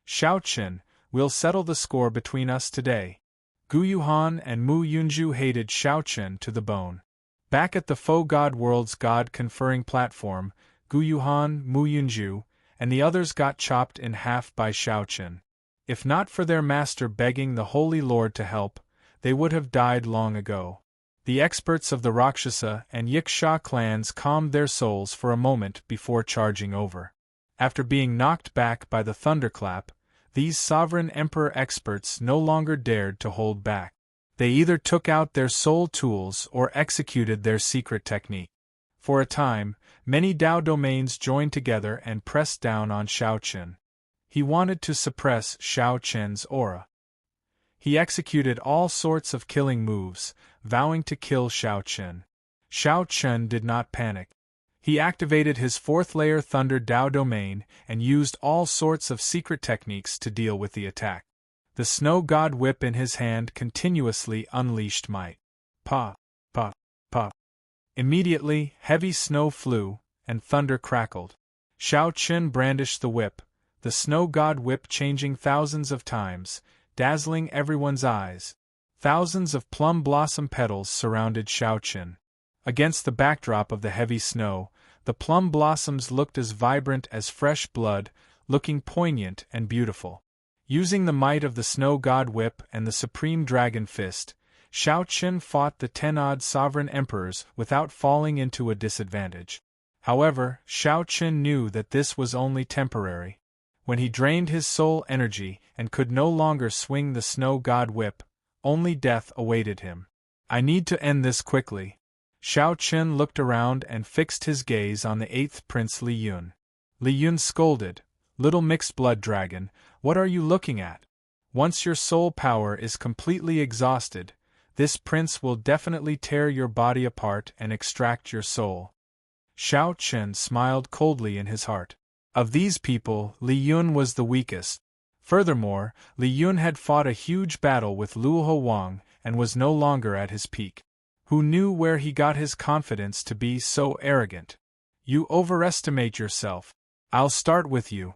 "Xiao Chen, we'll settle the score between us today." Gu Yuhan and Mu Yunju hated Xiao Chen to the bone. Back at the Faux God World's God-conferring platform, Gu Yuhan, Mu Yunju, and the others got chopped in half by Xiao Chen. If not for their master begging the Holy Lord to help, they would have died long ago. The experts of the Rakshasa and Yiksha clans calmed their souls for a moment before charging over. After being knocked back by the thunderclap, these sovereign emperor experts no longer dared to hold back. They either took out their soul tools or executed their secret technique. For a time, many Dao domains joined together and pressed down on Xiao Chen. He wanted to suppress Xiao Chen's aura. He executed all sorts of killing moves, vowing to kill Xiao Chen. Xiao Chen did not panic. He activated his 4th-layer Thunder Dao domain and used all sorts of secret techniques to deal with the attack. The snow god whip in his hand continuously unleashed might. Pa, pa, pa. Immediately, heavy snow flew, and thunder crackled. Xiao Chen brandished the whip, the snow god whip changing thousands of times, dazzling everyone's eyes. Thousands of plum blossom petals surrounded Xiao Chen. Against the backdrop of the heavy snow, the plum blossoms looked as vibrant as fresh blood, looking poignant and beautiful. Using the might of the snow god whip and the supreme dragon fist, Shao Qin fought the 10-odd sovereign emperors without falling into a disadvantage. However, Shao Qin knew that this was only temporary. When he drained his soul energy and could no longer swing the snow god whip, only death awaited him. I need to end this quickly. Shao Qin looked around and fixed his gaze on the 8th Prince Li Yun. Li Yun scolded, "Little mixed-blood dragon, what are you looking at? Once your soul power is completely exhausted, this prince will definitely tear your body apart and extract your soul." Shao Qin smiled coldly in his heart. Of these people, Li Yun was the weakest. Furthermore, Li Yun had fought a huge battle with Luohu Wang and was no longer at his peak. Who knew where he got his confidence to be so arrogant? You overestimate yourself. I'll start with you.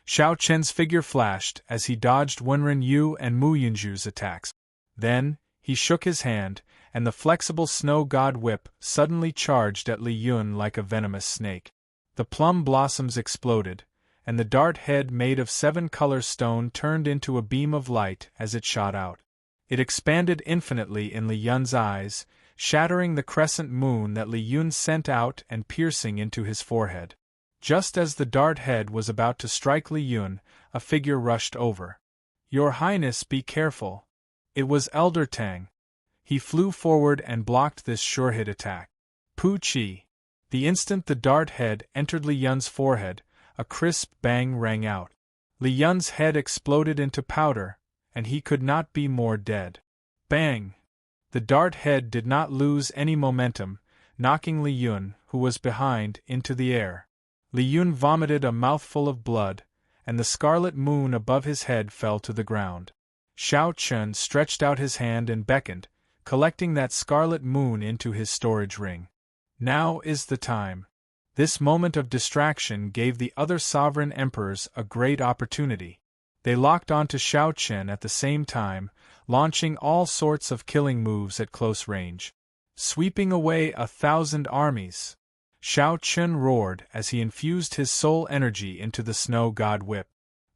Shao Qin's figure flashed as he dodged Wenren Yu and Mu Yunju's attacks. Then, he shook his hand, and the flexible snow god whip suddenly charged at Li Yun like a venomous snake. The plum blossoms exploded, and the dart head made of 7-color stone turned into a beam of light as it shot out. It expanded infinitely in Li Yun's eyes, shattering the crescent moon that Li Yun sent out and piercing into his forehead. Just as the dart head was about to strike Li Yun, a figure rushed over. "Your Highness, be careful." It was Elder Tang. He flew forward and blocked this sure-hit attack. Pu Qi. The instant the dart head entered Li Yun's forehead, a crisp bang rang out. Li Yun's head exploded into powder, and he could not be more dead. Bang! The dart head did not lose any momentum, knocking Li Yun, who was behind, into the air. Li Yun vomited a mouthful of blood, and the scarlet moon above his head fell to the ground. Shao Qin stretched out his hand and beckoned, collecting that scarlet moon into his storage ring. Now is the time. This moment of distraction gave the other sovereign emperors a great opportunity. They locked onto Shao Qin at the same time, launching all sorts of killing moves at close range. Sweeping away 1,000 armies. Shao Qin roared as he infused his soul energy into the snow god whip.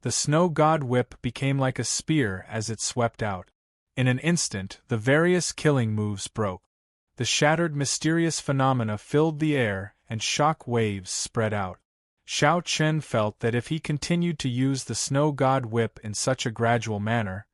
The snow god whip became like a spear as it swept out. In an instant, the various killing moves broke. The shattered mysterious phenomena filled the air, and shock waves spread out. Shao Qin felt that if he continued to use the snow god whip in such a gradual manner,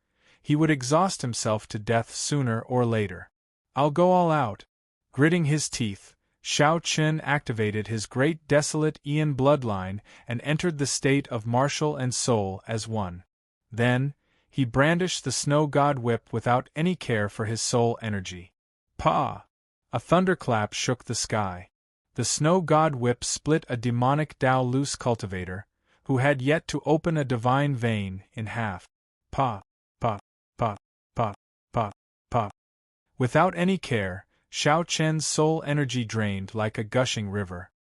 he would exhaust himself to death sooner or later. "I'll go all out." Gritting his teeth, Shao Qin activated his great desolate Ian bloodline and entered the state of martial and soul as one. Then, he brandished the snow god whip without any care for his soul energy. Pa! A thunderclap shook the sky. The snow god whip split a demonic Dao loose cultivator, who had yet to open a divine vein, in half. Pa! Pa! Pa! Pa! Pa! Pa! Without any care, Shao Qin's soul energy drained like a gushing river.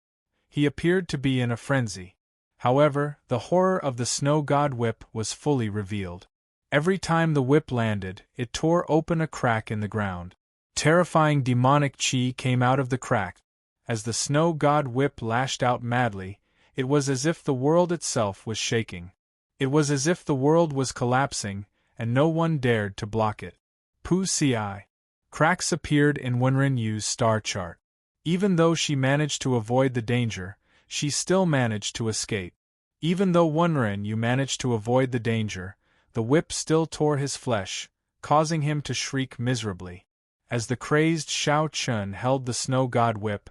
He appeared to be in a frenzy. However, the horror of the snow god whip was fully revealed. Every time the whip landed, it tore open a crack in the ground. Terrifying demonic chi came out of the crack. As the snow god whip lashed out madly, it was as if the world itself was shaking. It was as if the world was collapsing, and no one dared to block it. Pu Ci. Cracks appeared in Wenren Yu's star chart. Even though she managed to avoid the danger, she still managed to escape. Even though Wenren Yu managed to avoid the danger, the whip still tore his flesh, causing him to shriek miserably. As the crazed Shao Qin held the snow god whip,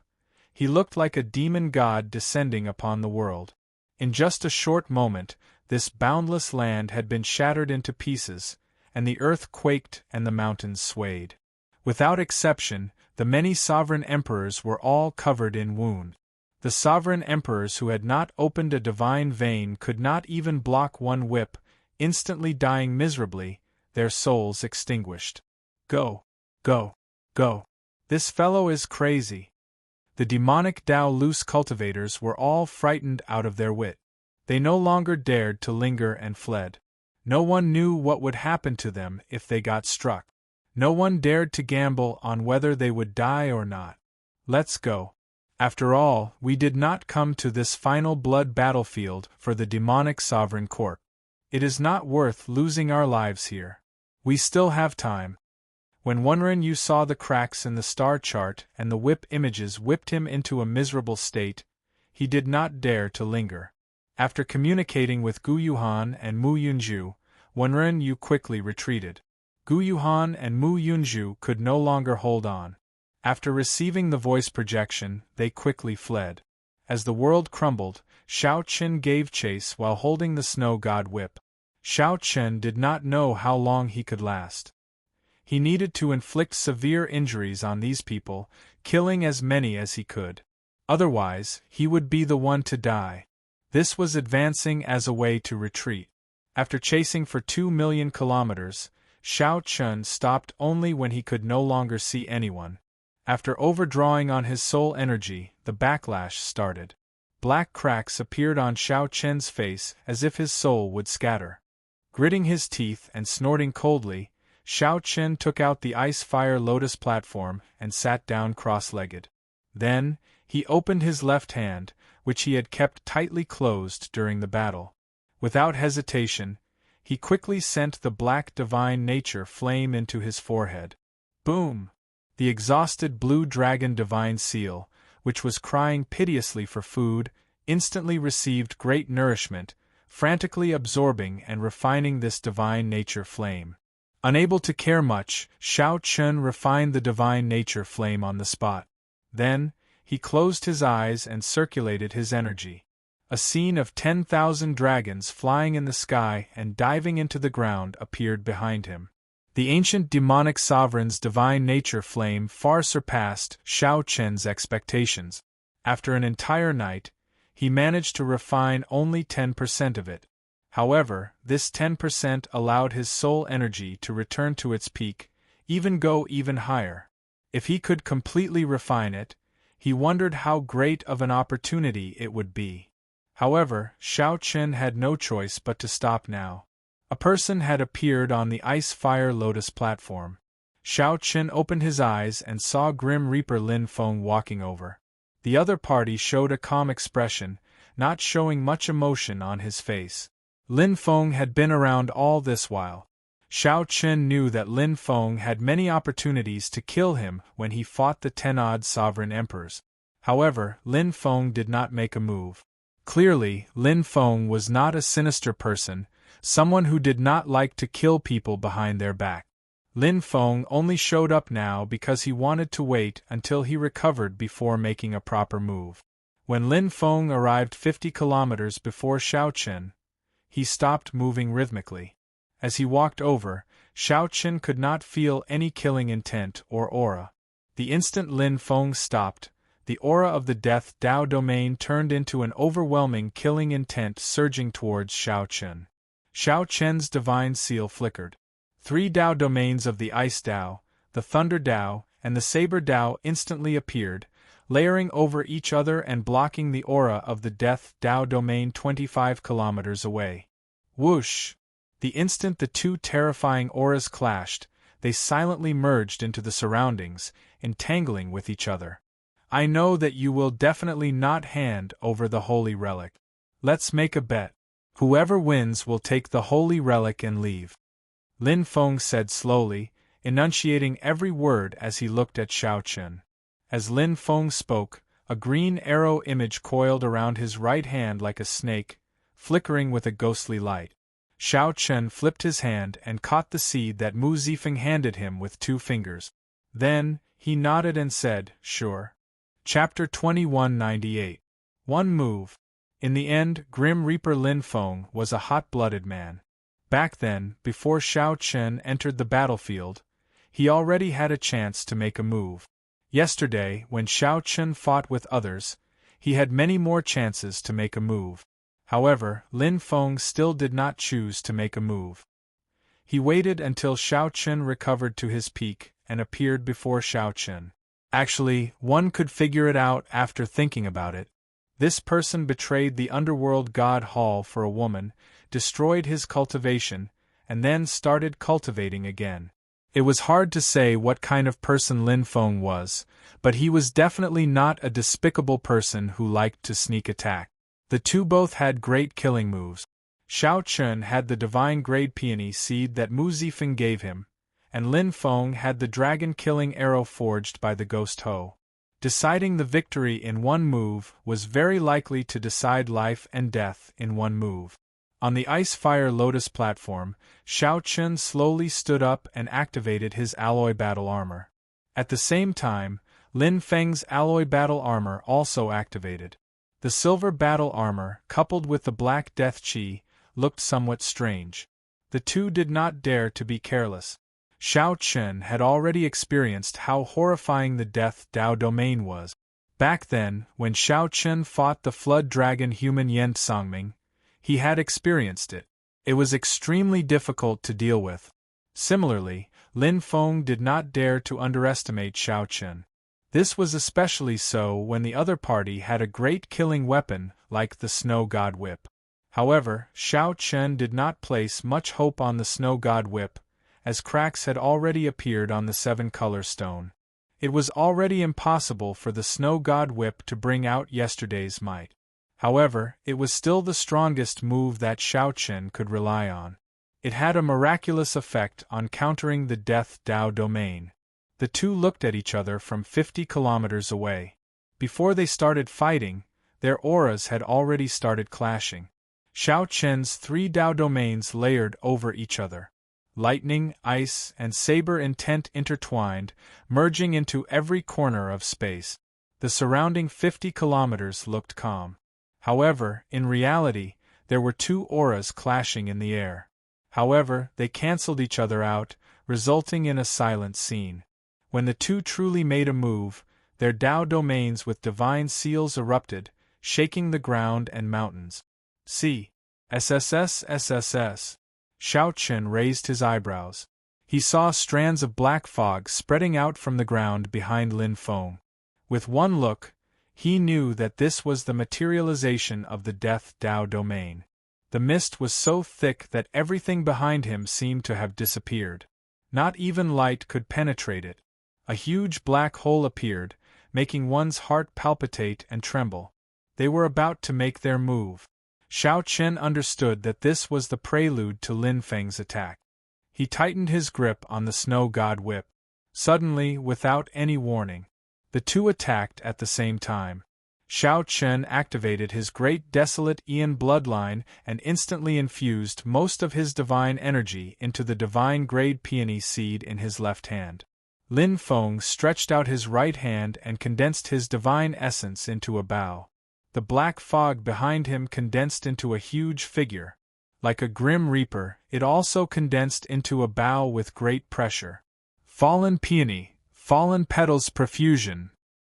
he looked like a demon god descending upon the world. In just a short moment, this boundless land had been shattered into pieces, and the earth quaked and the mountains swayed. Without exception, the many sovereign emperors were all covered in wound. The sovereign emperors who had not opened a divine vein could not even block one whip, instantly dying miserably, their souls extinguished. Go! Go! Go! This fellow is crazy. The demonic Dao loose cultivators were all frightened out of their wit. They no longer dared to linger and fled. No one knew what would happen to them if they got struck. No one dared to gamble on whether they would die or not. Let's go. After all, we did not come to this final blood battlefield for the demonic sovereign court. It is not worth losing our lives here. We still have time. When Wonren Yu saw the cracks in the star chart and the whip images whipped him into a miserable state, he did not dare to linger. After communicating with Gu Yuhan and Mu Yunju, Wonren Yu quickly retreated. Gu Yuhan and Mu Yunju could no longer hold on. After receiving the voice projection, they quickly fled. As the world crumbled, Shao Chen gave chase while holding the snow god whip. Shao Chen did not know how long he could last. He needed to inflict severe injuries on these people, killing as many as he could. Otherwise, he would be the one to die. This was advancing as a way to retreat. After chasing for 2 million kilometers, Shao Chen stopped only when he could no longer see anyone. After overdrawing on his soul energy, the backlash started. Black cracks appeared on Shao Chen's face as if his soul would scatter. Gritting his teeth and snorting coldly, Shao Chen took out the ice-fire lotus platform and sat down cross-legged. Then, he opened his left hand, which he had kept tightly closed during the battle. Without hesitation, he quickly sent the black divine nature flame into his forehead. Boom! The exhausted blue dragon divine seal, which was crying piteously for food, instantly received great nourishment, frantically absorbing and refining this divine nature flame. Unable to care much, Shao Chen refined the divine nature flame on the spot. Then, he closed his eyes and circulated his energy. A scene of 10,000 dragons flying in the sky and diving into the ground appeared behind him. The ancient demonic sovereign's divine nature flame far surpassed Shao Chen's expectations. After an entire night, he managed to refine only 10% of it. However, this 10% allowed his soul energy to return to its peak, even go even higher. If he could completely refine it, he wondered how great of an opportunity it would be. However, Shao Chen had no choice but to stop now. A person had appeared on the ice-fire lotus platform. Shao Chen opened his eyes and saw Grim Reaper Lin Feng walking over. The other party showed a calm expression, not showing much emotion on his face. Lin Feng had been around all this while. Shao Chen knew that Lin Feng had many opportunities to kill him when he fought the 10-odd sovereign emperors. However, Lin Feng did not make a move. Clearly, Lin Feng was not a sinister person, someone who did not like to kill people behind their back. Lin Feng only showed up now because he wanted to wait until he recovered before making a proper move. When Lin Feng arrived 50 kilometers before Shao Chen, he stopped moving rhythmically. As he walked over, Shao Chen could not feel any killing intent or aura. The instant Lin Feng stopped, the aura of the Death Dao domain turned into an overwhelming killing intent surging towards Shao Chen. Shao Chen's divine seal flickered. 3 Dao domains of the Ice Dao, the Thunder Dao, and the Saber Dao instantly appeared, layering over each other and blocking the aura of the Death Dao domain 25 kilometers away. Whoosh! The instant the two terrifying auras clashed, they silently merged into the surroundings, entangling with each other. I know that you will definitely not hand over the holy relic. Let's make a bet. Whoever wins will take the holy relic and leave. Lin Feng said slowly, enunciating every word as he looked at Shao Chen. As Lin Feng spoke, a green arrow image coiled around his right hand like a snake, flickering with a ghostly light. Shao Chen flipped his hand and caught the seed that Mu Zifeng handed him with 2 fingers. Then, he nodded and said, "Sure." Chapter 2198. One move. In the end, Grim Reaper Lin Feng was a hot-blooded man. Back then, before Shao Chen entered the battlefield, he already had a chance to make a move. Yesterday, when Shao Chen fought with others, he had many more chances to make a move. However, Lin Feng still did not choose to make a move. He waited until Shao Chen recovered to his peak and appeared before Shao Chen. Actually, one could figure it out after thinking about it. This person betrayed the underworld god Hall for a woman, destroyed his cultivation, and then started cultivating again. It was hard to say what kind of person Lin Feng was, but he was definitely not a despicable person who liked to sneak attack. The two both had great killing moves. Xiao Chun had the divine grade peony seed that Mu Zifeng gave him, and Lin Feng had the dragon-killing arrow forged by the Ghost Ho. Deciding the victory in one move was very likely to decide life and death in one move. On the Ice-Fire Lotus platform, Xiao Chun slowly stood up and activated his alloy battle armor. At the same time, Lin Feng's alloy battle armor also activated. The silver battle armor, coupled with the black death chi, looked somewhat strange. The two did not dare to be careless. Xiao Chun had already experienced how horrifying the Death Dao domain was. Back then, when Xiao Chun fought the flood dragon human Yen Songming, he had experienced it. It was extremely difficult to deal with. Similarly, Lin Feng did not dare to underestimate Xiao Chun. This was especially so when the other party had a great killing weapon like the Snow God Whip. However, Xiao Chun did not place much hope on the Snow God Whip, as cracks had already appeared on the seven-color stone. It was already impossible for the Snow God Whip to bring out yesterday's might. However, it was still the strongest move that Xiao Chun could rely on. It had a miraculous effect on countering the Death Dao domain. The two looked at each other from 50 kilometers away. Before they started fighting, their auras had already started clashing. Xiao Chun's three Dao domains layered over each other. Lightning, ice, and saber intent intertwined, merging into every corner of space. The surrounding 50 kilometers looked calm. However, in reality, there were two auras clashing in the air. However, they cancelled each other out, resulting in a silent scene. When the two truly made a move, their Dao domains with divine seals erupted, shaking the ground and mountains. See. SSS. Xiao Chun raised his eyebrows. He saw strands of black fog spreading out from the ground behind Lin Feng. With one look, he knew that this was the materialization of the Death Dao domain. The mist was so thick that everything behind him seemed to have disappeared. Not even light could penetrate it. A huge black hole appeared, making one's heart palpitate and tremble. They were about to make their move. Xiao Chun understood that this was the prelude to Lin Feng's attack. He tightened his grip on the Snow God Whip. Suddenly, without any warning, the two attacked at the same time. Xiao Chun activated his great desolate Aeon bloodline and instantly infused most of his divine energy into the divine grade peony seed in his left hand. Lin Feng stretched out his right hand and condensed his divine essence into a bow. The black fog behind him condensed into a huge figure. Like a grim reaper, it also condensed into a bow with great pressure. Fallen peony, fallen petals profusion.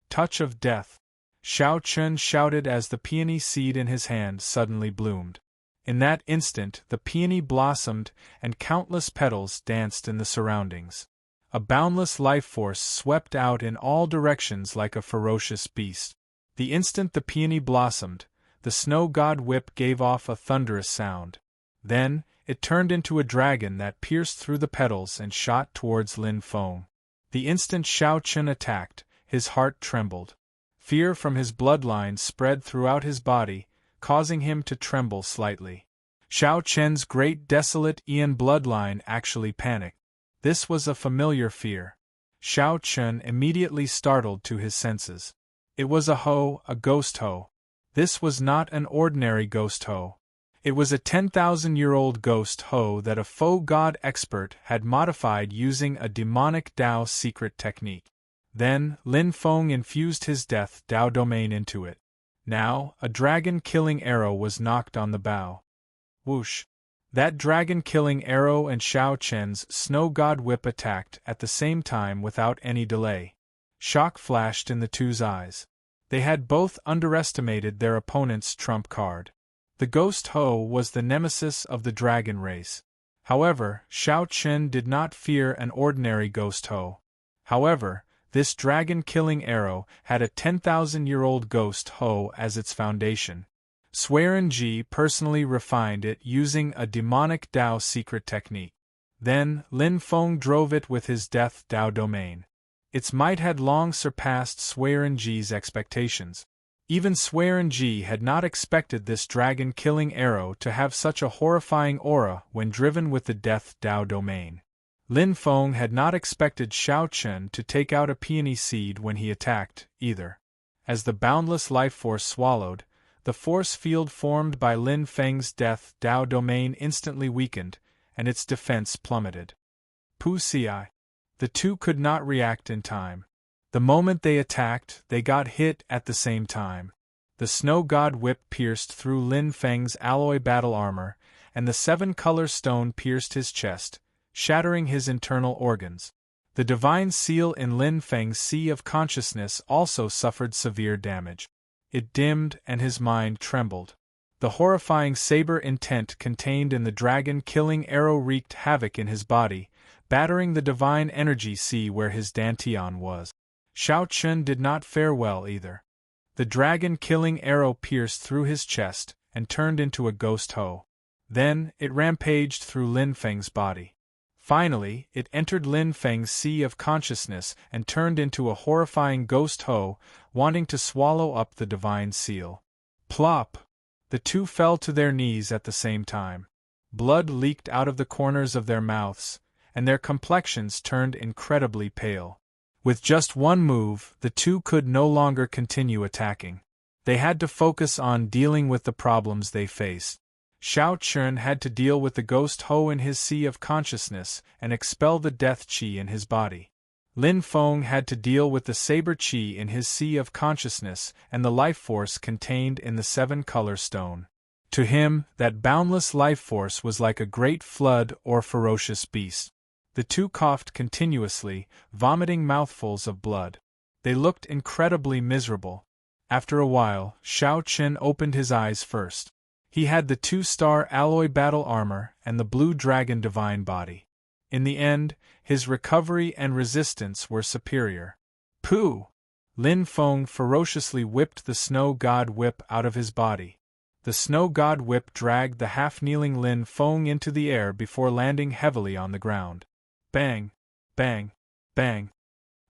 Touch of death. Xiao Chun shouted as the peony seed in his hand suddenly bloomed. In that instant the peony blossomed and countless petals danced in the surroundings. A boundless life force swept out in all directions like a ferocious beast. The instant the peony blossomed, the Snow God Whip gave off a thunderous sound. Then, it turned into a dragon that pierced through the petals and shot towards Lin Feng. The instant Xiao Chun attacked, his heart trembled. Fear from his bloodline spread throughout his body, causing him to tremble slightly. Xiao Chun's great desolate Aeon bloodline actually panicked. This was a familiar fear. Xiao Chun immediately startled to his senses. It was a ghost Ho. This was not an ordinary ghost Ho. It was a 10,000-year-old ghost Ho that a faux god expert had modified using a demonic Dao secret technique. Then, Lin Feng infused his Death Dao domain into it. Now, a dragon-killing arrow was knocked on the bow. Whoosh! That dragon-killing arrow and Xiao Chun's Snow God Whip attacked at the same time without any delay. Shock flashed in the two's eyes. They had both underestimated their opponent's trump card. The Ghost Ho was the nemesis of the dragon race. However, Xiao Chun did not fear an ordinary Ghost Ho. However, this dragon-killing arrow had a 10,000-year-old Ghost Ho as its foundation. Swearenji personally refined it using a demonic Dao secret technique. Then, Lin Feng drove it with his Death Dao domain. Its might had long surpassed Swearenji's expectations. Even Swearenji had not expected this dragon-killing arrow to have such a horrifying aura when driven with the Death Dao domain. Lin Feng had not expected Xiao Chen to take out a peony seed when he attacked, either. As the boundless life force swallowed, the force field formed by Lin Feng's Death Dao domain instantly weakened, and its defense plummeted. Pu Ci. The two could not react in time. The moment they attacked, they got hit at the same time. The Snow God Whip pierced through Lin Feng's alloy battle armor, and the seven-color stone pierced his chest, shattering his internal organs. The divine seal in Lin Feng's Sea of Consciousness also suffered severe damage. It dimmed and his mind trembled. The horrifying saber intent contained in the dragon-killing arrow wreaked havoc in his body, battering the divine energy sea where his dantian was. Xiao Chen did not fare well either. The dragon-killing arrow pierced through his chest and turned into a ghost hoe. Then, it rampaged through Lin Feng's body. Finally, it entered Lin Feng's Sea of Consciousness and turned into a horrifying ghost hoe, wanting to swallow up the divine seal. Plop! The two fell to their knees at the same time. Blood leaked out of the corners of their mouths, and their complexions turned incredibly pale. With just one move, the two could no longer continue attacking. They had to focus on dealing with the problems they faced. Xiao Chen had to deal with the ghost hoe in his Sea of Consciousness and expel the death qi in his body. Lin Feng had to deal with the saber qi in his Sea of Consciousness and the life force contained in the seven-color stone. To him, that boundless life force was like a great flood or ferocious beast. The two coughed continuously, vomiting mouthfuls of blood. They looked incredibly miserable. After a while, Xiao Chen opened his eyes first. He had the two-star alloy battle armor and the blue dragon divine body. In the end, his recovery and resistance were superior. Pooh! Lin Feng ferociously whipped the Snow God Whip out of his body. The Snow God Whip dragged the half-kneeling Lin Feng into the air before landing heavily on the ground. Bang! Bang! Bang!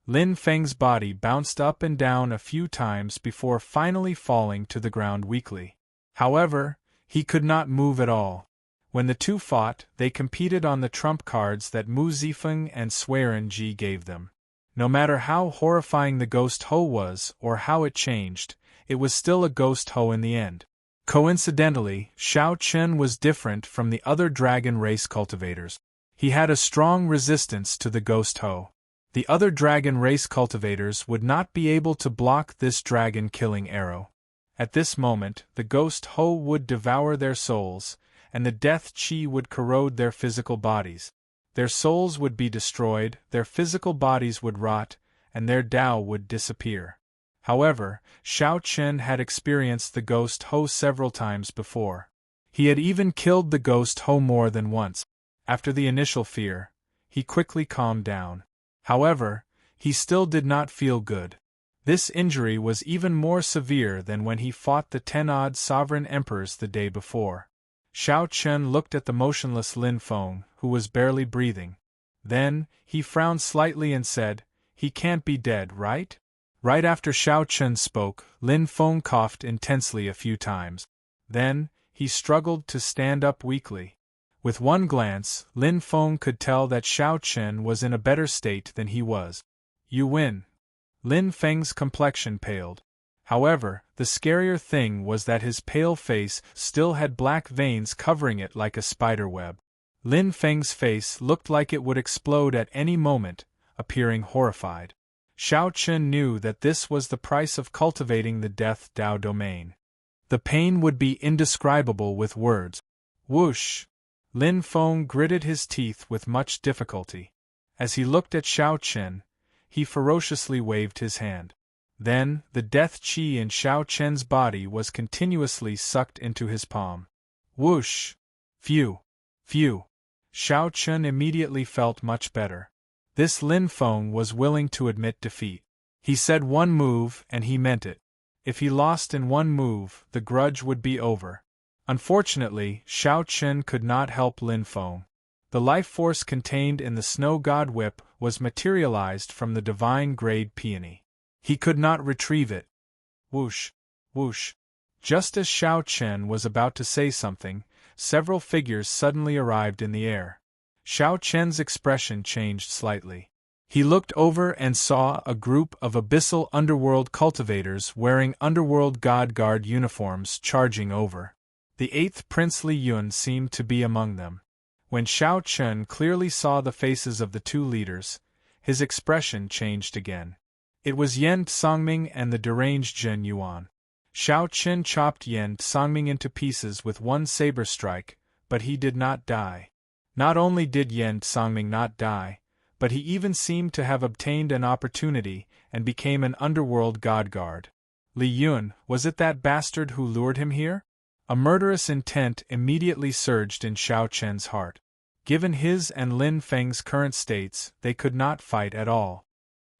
Lin Feng's body bounced up and down a few times before finally falling to the ground weakly. However, he could not move at all. When the two fought, they competed on the trump cards that Mu Zifeng and Swearenji gave them. No matter how horrifying the ghost hoe was or how it changed, it was still a ghost hoe in the end. Coincidentally, Xiao Chen was different from the other dragon race cultivators. He had a strong resistance to the ghost hoe. The other dragon race cultivators would not be able to block this dragon-killing arrow. At this moment, the ghost hoe would devour their souls, and the death qi would corrode their physical bodies. Their souls would be destroyed, their physical bodies would rot, and their Dao would disappear. However, Xiao Chen had experienced the ghost hoe several times before. He had even killed the ghost hoe more than once. After the initial fear, he quickly calmed down. However, he still did not feel good. This injury was even more severe than when he fought the 10-odd sovereign emperors the day before. Xiao Chen looked at the motionless Lin Feng, who was barely breathing. Then, he frowned slightly and said, "He can't be dead, right?" Right after Xiao Chen spoke, Lin Feng coughed intensely a few times. Then, he struggled to stand up weakly. With one glance, Lin Feng could tell that Xiao Chen was in a better state than he was. "You win." Lin Feng's complexion paled. However, the scarier thing was that his pale face still had black veins covering it like a spider web. Lin Feng's face looked like it would explode at any moment, appearing horrified. Xiao Chen knew that this was the price of cultivating the Death Dao domain. The pain would be indescribable with words. Whoosh! Lin Feng gritted his teeth with much difficulty. As he looked at Xiao Chen, he ferociously waved his hand. Then, the death qi in Xiao Chen's body was continuously sucked into his palm. Whoosh! Phew! Phew! Xiao Chen immediately felt much better. This Lin Feng was willing to admit defeat. He said one move and he meant it. If he lost in one move, the grudge would be over. Unfortunately, Xiao Chen could not help Lin Feng. The life force contained in the snow god whip was materialized from the divine grade peony. He could not retrieve it. Whoosh, whoosh. Just as Xiao Chen was about to say something, several figures suddenly arrived in the air. Xiao Chen's expression changed slightly. He looked over and saw a group of abyssal underworld cultivators wearing underworld god guard uniforms charging over. The 8th Prince Li Yun seemed to be among them. When Xiao Chen clearly saw the faces of the two leaders, his expression changed again. It was Yen Songming and the deranged Zhen Yuan. Xiao Chen chopped Yen Songming into pieces with one saber strike, but he did not die. Not only did Yen Songming not die, but he even seemed to have obtained an opportunity and became an underworld god guard. Li Yun, was it that bastard who lured him here? A murderous intent immediately surged in Xiao Chen's heart. Given his and Lin Feng's current states, they could not fight at all.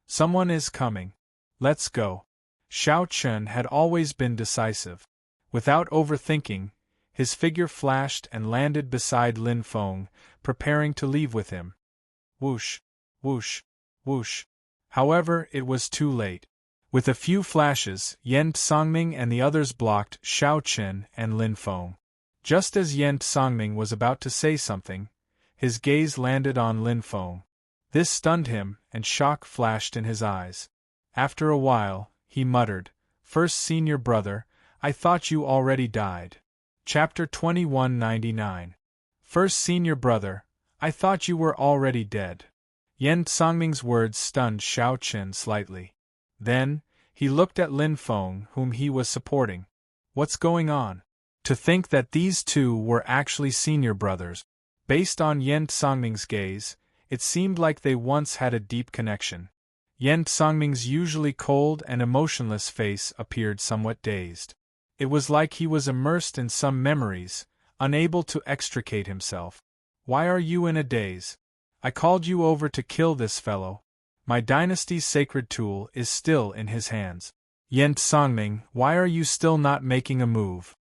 Someone is coming. Let's go. Xiao Chen had always been decisive. Without overthinking, his figure flashed and landed beside Lin Feng, preparing to leave with him. Whoosh, whoosh, whoosh. However, it was too late. With a few flashes, Yen Songming and the others blocked Xiao Chen and Lin Feng. Just as Yen Songming was about to say something, his gaze landed on Lin Feng. This stunned him, and shock flashed in his eyes. After a while, he muttered, "First senior brother, I thought you already died." Chapter 2199. First senior brother, I thought you were already dead. Yen Songming's words stunned Xiao Chen slightly. Then, he looked at Lin Feng, whom he was supporting. What's going on? To think that these two were actually senior brothers. Based on Yen Songming's gaze, it seemed like they once had a deep connection. Yen Songming's usually cold and emotionless face appeared somewhat dazed. It was like he was immersed in some memories, unable to extricate himself. Why are you in a daze? I called you over to kill this fellow. My dynasty's sacred tool is still in his hands. Yen Songming, why are you still not making a move?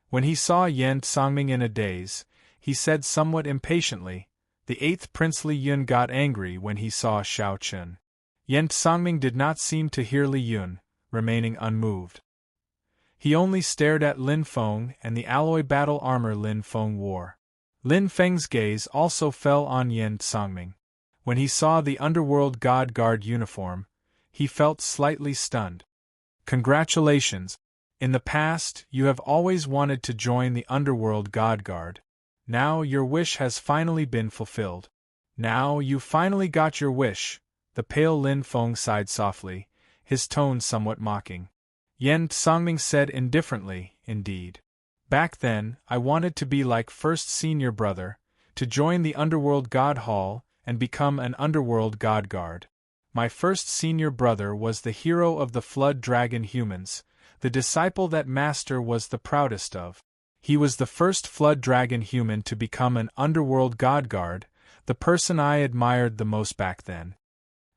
When he saw Yen Songming in a daze, he said somewhat impatiently. The 8th Prince Li Yun got angry when he saw Xiao Chen. Yen Songming did not seem to hear Li Yun, remaining unmoved. He only stared at Lin Feng and the alloy battle armor Lin Feng wore. Lin Feng's gaze also fell on Yen Songming. When he saw the underworld god guard uniform, he felt slightly stunned. Congratulations! In the past, you have always wanted to join the underworld god guard. Now your wish has finally been fulfilled. Now you finally got your wish, the pale Lin Feng sighed softly, his tone somewhat mocking. Yen Songming said indifferently, indeed. Back then, I wanted to be like first senior brother, to join the underworld god hall and become an underworld god guard. My first senior brother was the hero of the flood dragon humans, the disciple that master was the proudest of. He was the first flood dragon human to become an underworld god guard, the person I admired the most back then.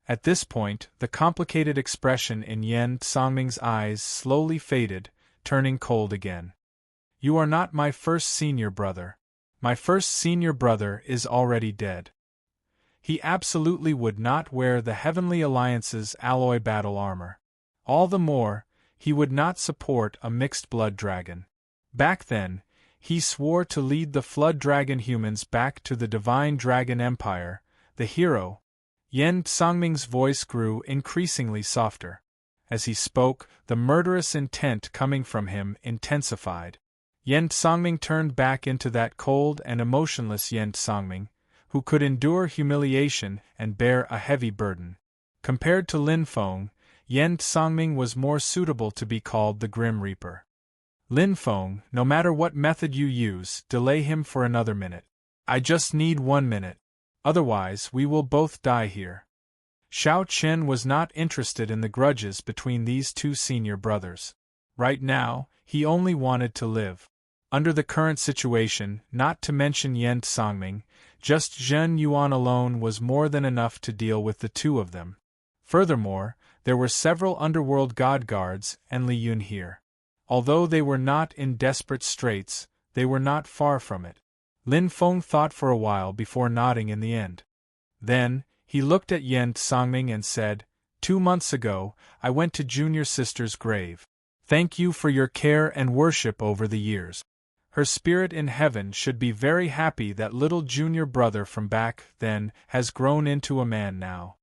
At this point, the complicated expression in Yen Songming's eyes slowly faded, turning cold again. You are not my first senior brother. My first senior brother is already dead. He absolutely would not wear the Heavenly Alliance's alloy battle armor. All the more, he would not support a mixed-blood dragon. Back then, he swore to lead the flood dragon humans back to the Divine Dragon Empire, the hero. Yen Songming's voice grew increasingly softer. As he spoke, the murderous intent coming from him intensified. Yen Songming turned back into that cold and emotionless Yen Songming, who could endure humiliation and bear a heavy burden. Compared to Lin Feng, Yen Songming was more suitable to be called the Grim Reaper. Lin Feng, no matter what method you use, delay him for another minute. I just need 1 minute. Otherwise, we will both die here. Xiao Chen was not interested in the grudges between these two senior brothers. Right now, he only wanted to live. Under the current situation, not to mention Yen Songming, just Zhen Yuan alone was more than enough to deal with the two of them. Furthermore, there were several underworld god guards and Li Yun here. Although they were not in desperate straits, they were not far from it. Lin Feng thought for a while before nodding in the end. Then, he looked at Yen Songming and said, 2 months ago, I went to junior sister's grave. Thank you for your care and worship over the years. Her spirit in heaven should be very happy that little junior brother from back then has grown into a man now.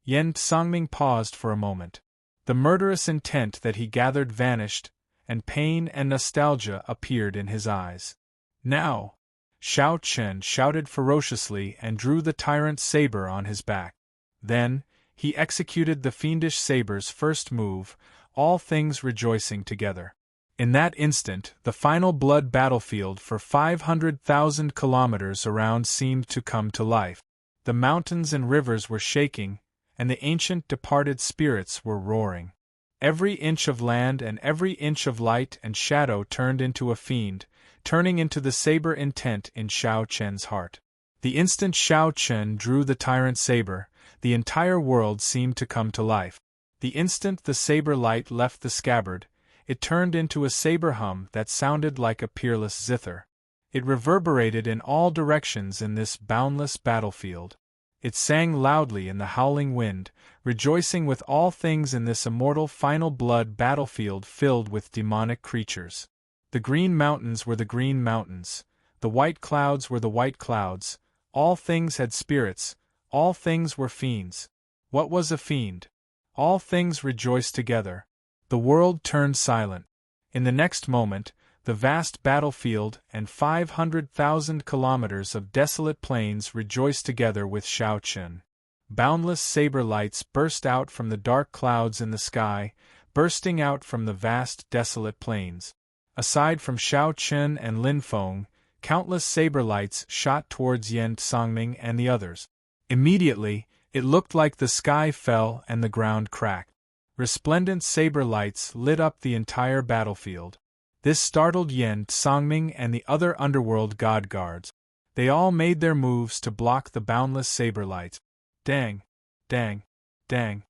Yen Songming paused for a moment. The murderous intent that he gathered vanished, and pain and nostalgia appeared in his eyes. Now! Xiao Chen shouted ferociously and drew the tyrant's saber on his back. Then, he executed the fiendish saber's first move, all things rejoicing together. In that instant, the final blood battlefield for 500,000 kilometers around seemed to come to life. The mountains and rivers were shaking, and the ancient departed spirits were roaring. Every inch of land and every inch of light and shadow turned into a fiend, turning into the saber intent in Xiao Chen's heart. The instant Xiao Chen drew the tyrant's saber, the entire world seemed to come to life. The instant the saber light left the scabbard, it turned into a saber hum that sounded like a peerless zither. It reverberated in all directions in this boundless battlefield. It sang loudly in the howling wind, rejoicing with all things in this immortal final blood battlefield filled with demonic creatures. The green mountains were the green mountains, the white clouds were the white clouds, all things had spirits, all things were fiends. What was a fiend? All things rejoiced together. The world turned silent. In the next moment, the vast battlefield and 500,000 kilometers of desolate plains rejoiced together with Xiao Chen. Boundless saber lights burst out from the dark clouds in the sky, bursting out from the vast desolate plains. Aside from Xiao Chen and Lin Feng, countless saber lights shot towards Yen Songming and the others. Immediately, it looked like the sky fell and the ground cracked. Resplendent saber lights lit up the entire battlefield. This startled Yen Songming and the other underworld god guards. They all made their moves to block the boundless saber lights. Dang! Dang! Dang!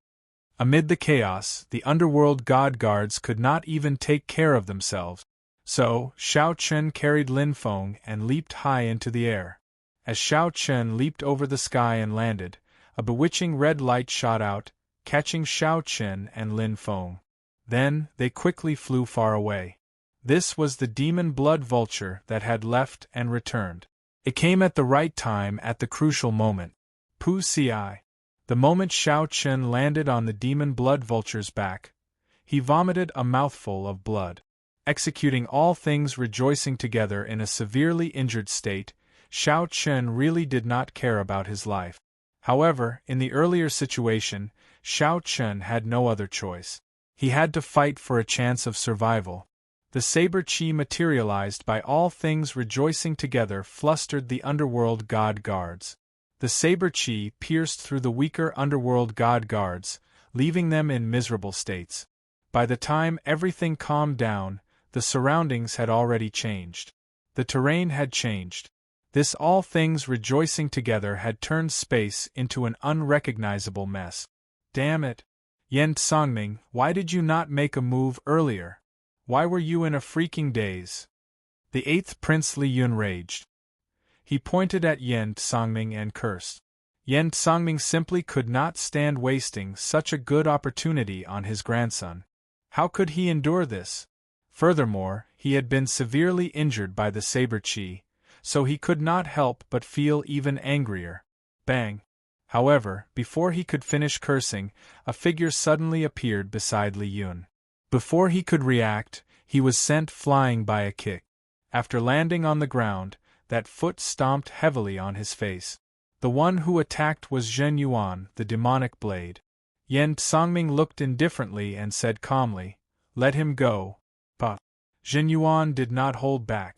Amid the chaos, the underworld god guards could not even take care of themselves. So, Xiao Chen carried Lin Feng and leaped high into the air. As Xiao Chen leaped over the sky and landed, a bewitching red light shot out, catching Xiao Chen and Lin Feng. Then, they quickly flew far away. This was the demon blood vulture that had left and returned. It came at the right time at the crucial moment. Pu ci. The moment Xiao Chen landed on the demon blood vulture's back, he vomited a mouthful of blood. Executing all things rejoicing together in a severely injured state, Xiao Chen really did not care about his life. However, in the earlier situation, Xiao Chen had no other choice. He had to fight for a chance of survival. The saber chi materialized by all things rejoicing together flustered the underworld god guards. The saber chi pierced through the weaker underworld god guards, leaving them in miserable states. By the time everything calmed down, the surroundings had already changed. The terrain had changed. This all things rejoicing together had turned space into an unrecognizable mess. Damn it! Yen Songming, why did you not make a move earlier? Why were you in a freaking daze? The 8th Prince Li Yun raged. He pointed at Yen Songming and cursed. Yen Songming simply could not stand wasting such a good opportunity on his grandson. How could he endure this? Furthermore, he had been severely injured by the saber chi, so he could not help but feel even angrier. Bang! However, before he could finish cursing, a figure suddenly appeared beside Li Yun. Before he could react, he was sent flying by a kick. After landing on the ground, that foot stomped heavily on his face. The one who attacked was Zhen Yuan, the demonic blade. Yen Songming looked indifferently and said calmly, "Let him go." But Zhen Yuan did not hold back.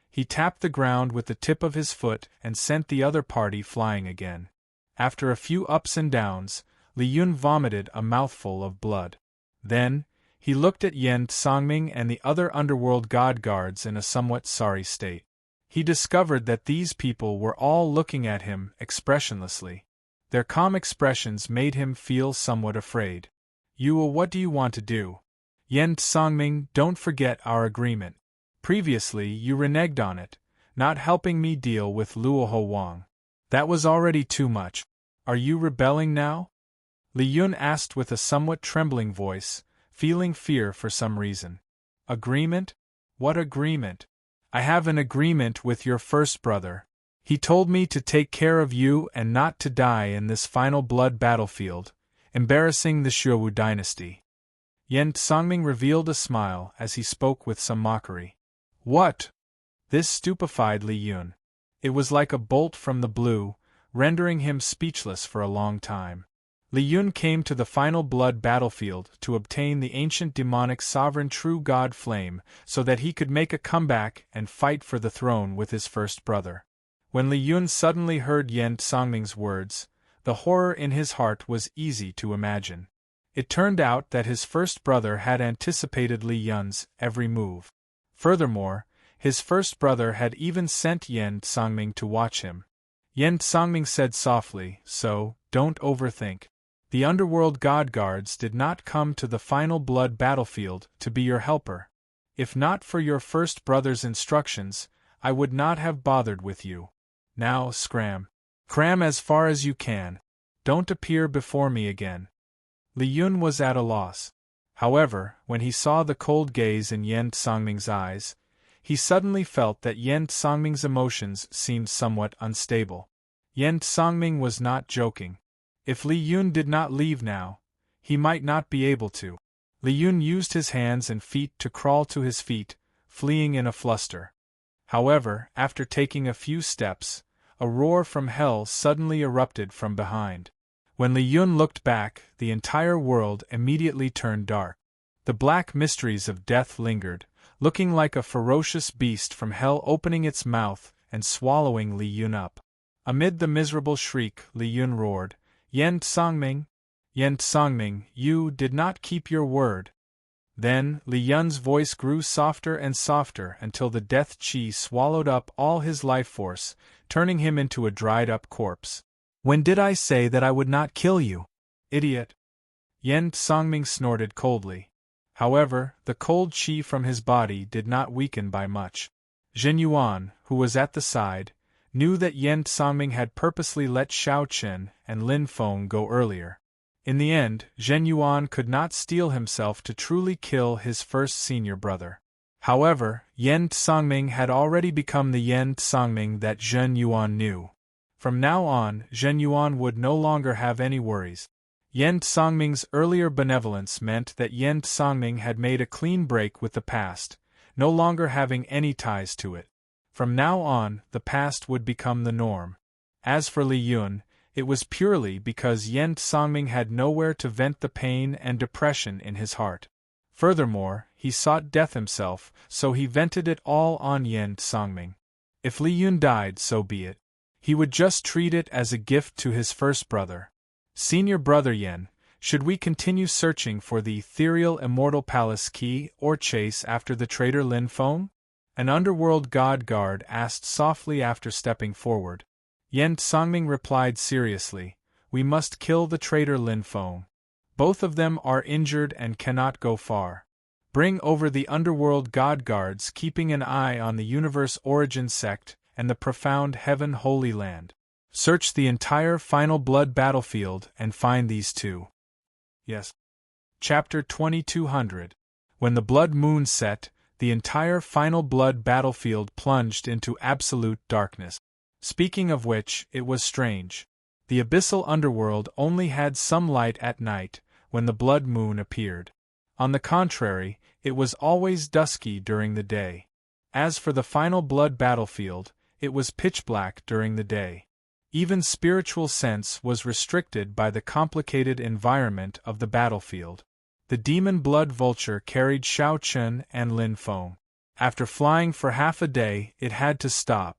He tapped the ground with the tip of his foot and sent the other party flying again. After a few ups and downs, Li Yun vomited a mouthful of blood. Then, he looked at Yen Songming and the other underworld god guards in a somewhat sorry state. He discovered that these people were all looking at him expressionlessly. Their calm expressions made him feel somewhat afraid. What do you want to do? Yen Songming, don't forget our agreement. Previously you reneged on it, not helping me deal with Luoho Wang. That was already too much. Are you rebelling now? Li Yun asked with a somewhat trembling voice, feeling fear for some reason. Agreement? What agreement? I have an agreement with your first brother. He told me to take care of you and not to die in this final blood battlefield, embarrassing the Xuewu dynasty. Yen Songming revealed a smile as he spoke with some mockery. What? This stupefied Li Yun. It was like a bolt from the blue, rendering him speechless for a long time. Li Yun came to the final blood battlefield to obtain the ancient demonic sovereign true god flame so that he could make a comeback and fight for the throne with his first brother. When Li Yun suddenly heard Yen Songming's words, the horror in his heart was easy to imagine. It turned out that his first brother had anticipated Li Yun's every move. Furthermore, his first brother had even sent Yen Songming to watch him. Yen Songming said softly, "So, don't overthink. The underworld god guards did not come to the final blood battlefield to be your helper. If not for your first brother's instructions, I would not have bothered with you. Now, scram. Cram as far as you can. Don't appear before me again." Li Yun was at a loss. However, when he saw the cold gaze in Yen Songming's eyes, he suddenly felt that Yen Songming's emotions seemed somewhat unstable. Yen Songming was not joking. If Li Yun did not leave now, he might not be able to. Li Yun used his hands and feet to crawl to his feet, fleeing in a fluster. However, after taking a few steps, a roar from hell suddenly erupted from behind. When Li Yun looked back, the entire world immediately turned dark. The black mysteries of death lingered, looking like a ferocious beast from hell opening its mouth and swallowing Li Yun up. Amid the miserable shriek, Li Yun roared, Yen Songming! Yen Songming, you did not keep your word. Then, Li Yun's voice grew softer and softer until the death chi swallowed up all his life force, turning him into a dried-up corpse. When did I say that I would not kill you? Idiot! Yen Songming snorted coldly. However, the cold chi from his body did not weaken by much. Zhen Yuan, who was at the side, knew that Yen Songming had purposely let Xiao Chen and Lin Feng go earlier. In the end, Zhen Yuan could not steel himself to truly kill his first senior brother. However, Yen Songming had already become the Yen Songming that Zhen Yuan knew. From now on, Zhen Yuan would no longer have any worries. Yen Songming's earlier benevolence meant that Yen Songming had made a clean break with the past, no longer having any ties to it. From now on, the past would become the norm. As for Li Yun, it was purely because Yen Songming had nowhere to vent the pain and depression in his heart. Furthermore, he sought death himself, so he vented it all on Yen Songming. If Li Yun died, so be it. He would just treat it as a gift to his first brother. Senior brother Yen, should we continue searching for the ethereal Immortal Palace key or chase after the traitor Lin Feng? An underworld god guard asked softly after stepping forward. Yen Songming replied seriously, "We must kill the traitor Lin Feng. Both of them are injured and cannot go far. Bring over the underworld god guards keeping an eye on the universe origin sect and the profound heaven holy land. Search the entire final blood battlefield and find these two." Yes. Chapter 2200. When the blood moon set, the entire final blood battlefield plunged into absolute darkness. Speaking of which, it was strange. The abyssal underworld only had some light at night, when the blood moon appeared. On the contrary, it was always dusky during the day. As for the final blood battlefield, it was pitch black during the day. Even spiritual sense was restricted by the complicated environment of the battlefield. The demon blood vulture carried Xiao Chen and Lin Feng. After flying for half a day, it had to stop.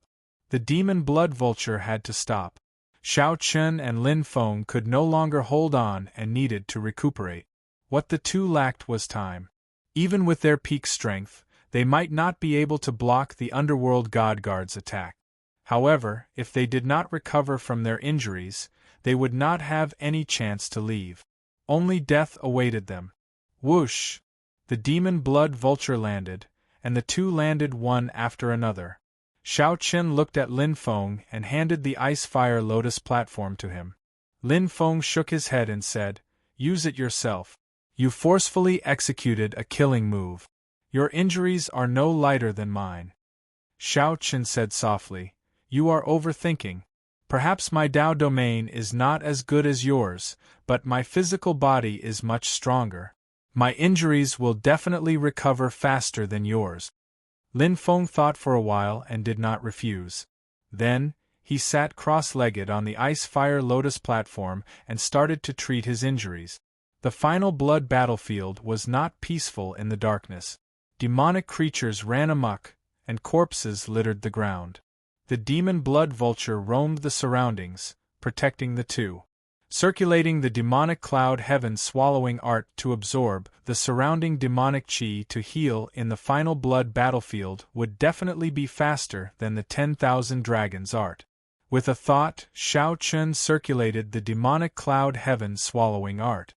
The demon blood vulture had to stop. Xiao Chen and Lin Feng could no longer hold on and needed to recuperate. What the two lacked was time. Even with their peak strength, they might not be able to block the underworld god guard's attack. However, if they did not recover from their injuries, they would not have any chance to leave. Only death awaited them. Whoosh! The demon blood vulture landed, and the two landed one after another. Xiao Chen looked at Lin Feng and handed the ice-fire lotus platform to him. Lin Feng shook his head and said, "Use it yourself. You forcefully executed a killing move. Your injuries are no lighter than mine." Xiao Chen said softly, "You are overthinking. Perhaps my Dao domain is not as good as yours, but my physical body is much stronger. My injuries will definitely recover faster than yours." Lin Feng thought for a while and did not refuse. Then, he sat cross-legged on the ice-fire lotus platform and started to treat his injuries. The final blood battlefield was not peaceful in the darkness. Demonic creatures ran amok, and corpses littered the ground. The demon blood vulture roamed the surroundings, protecting the two. Circulating the demonic cloud heaven swallowing art to absorb the surrounding demonic chi to heal in the final blood battlefield would definitely be faster than the 10,000 dragons art. With a thought, Xiao Chen circulated the demonic cloud heaven swallowing art.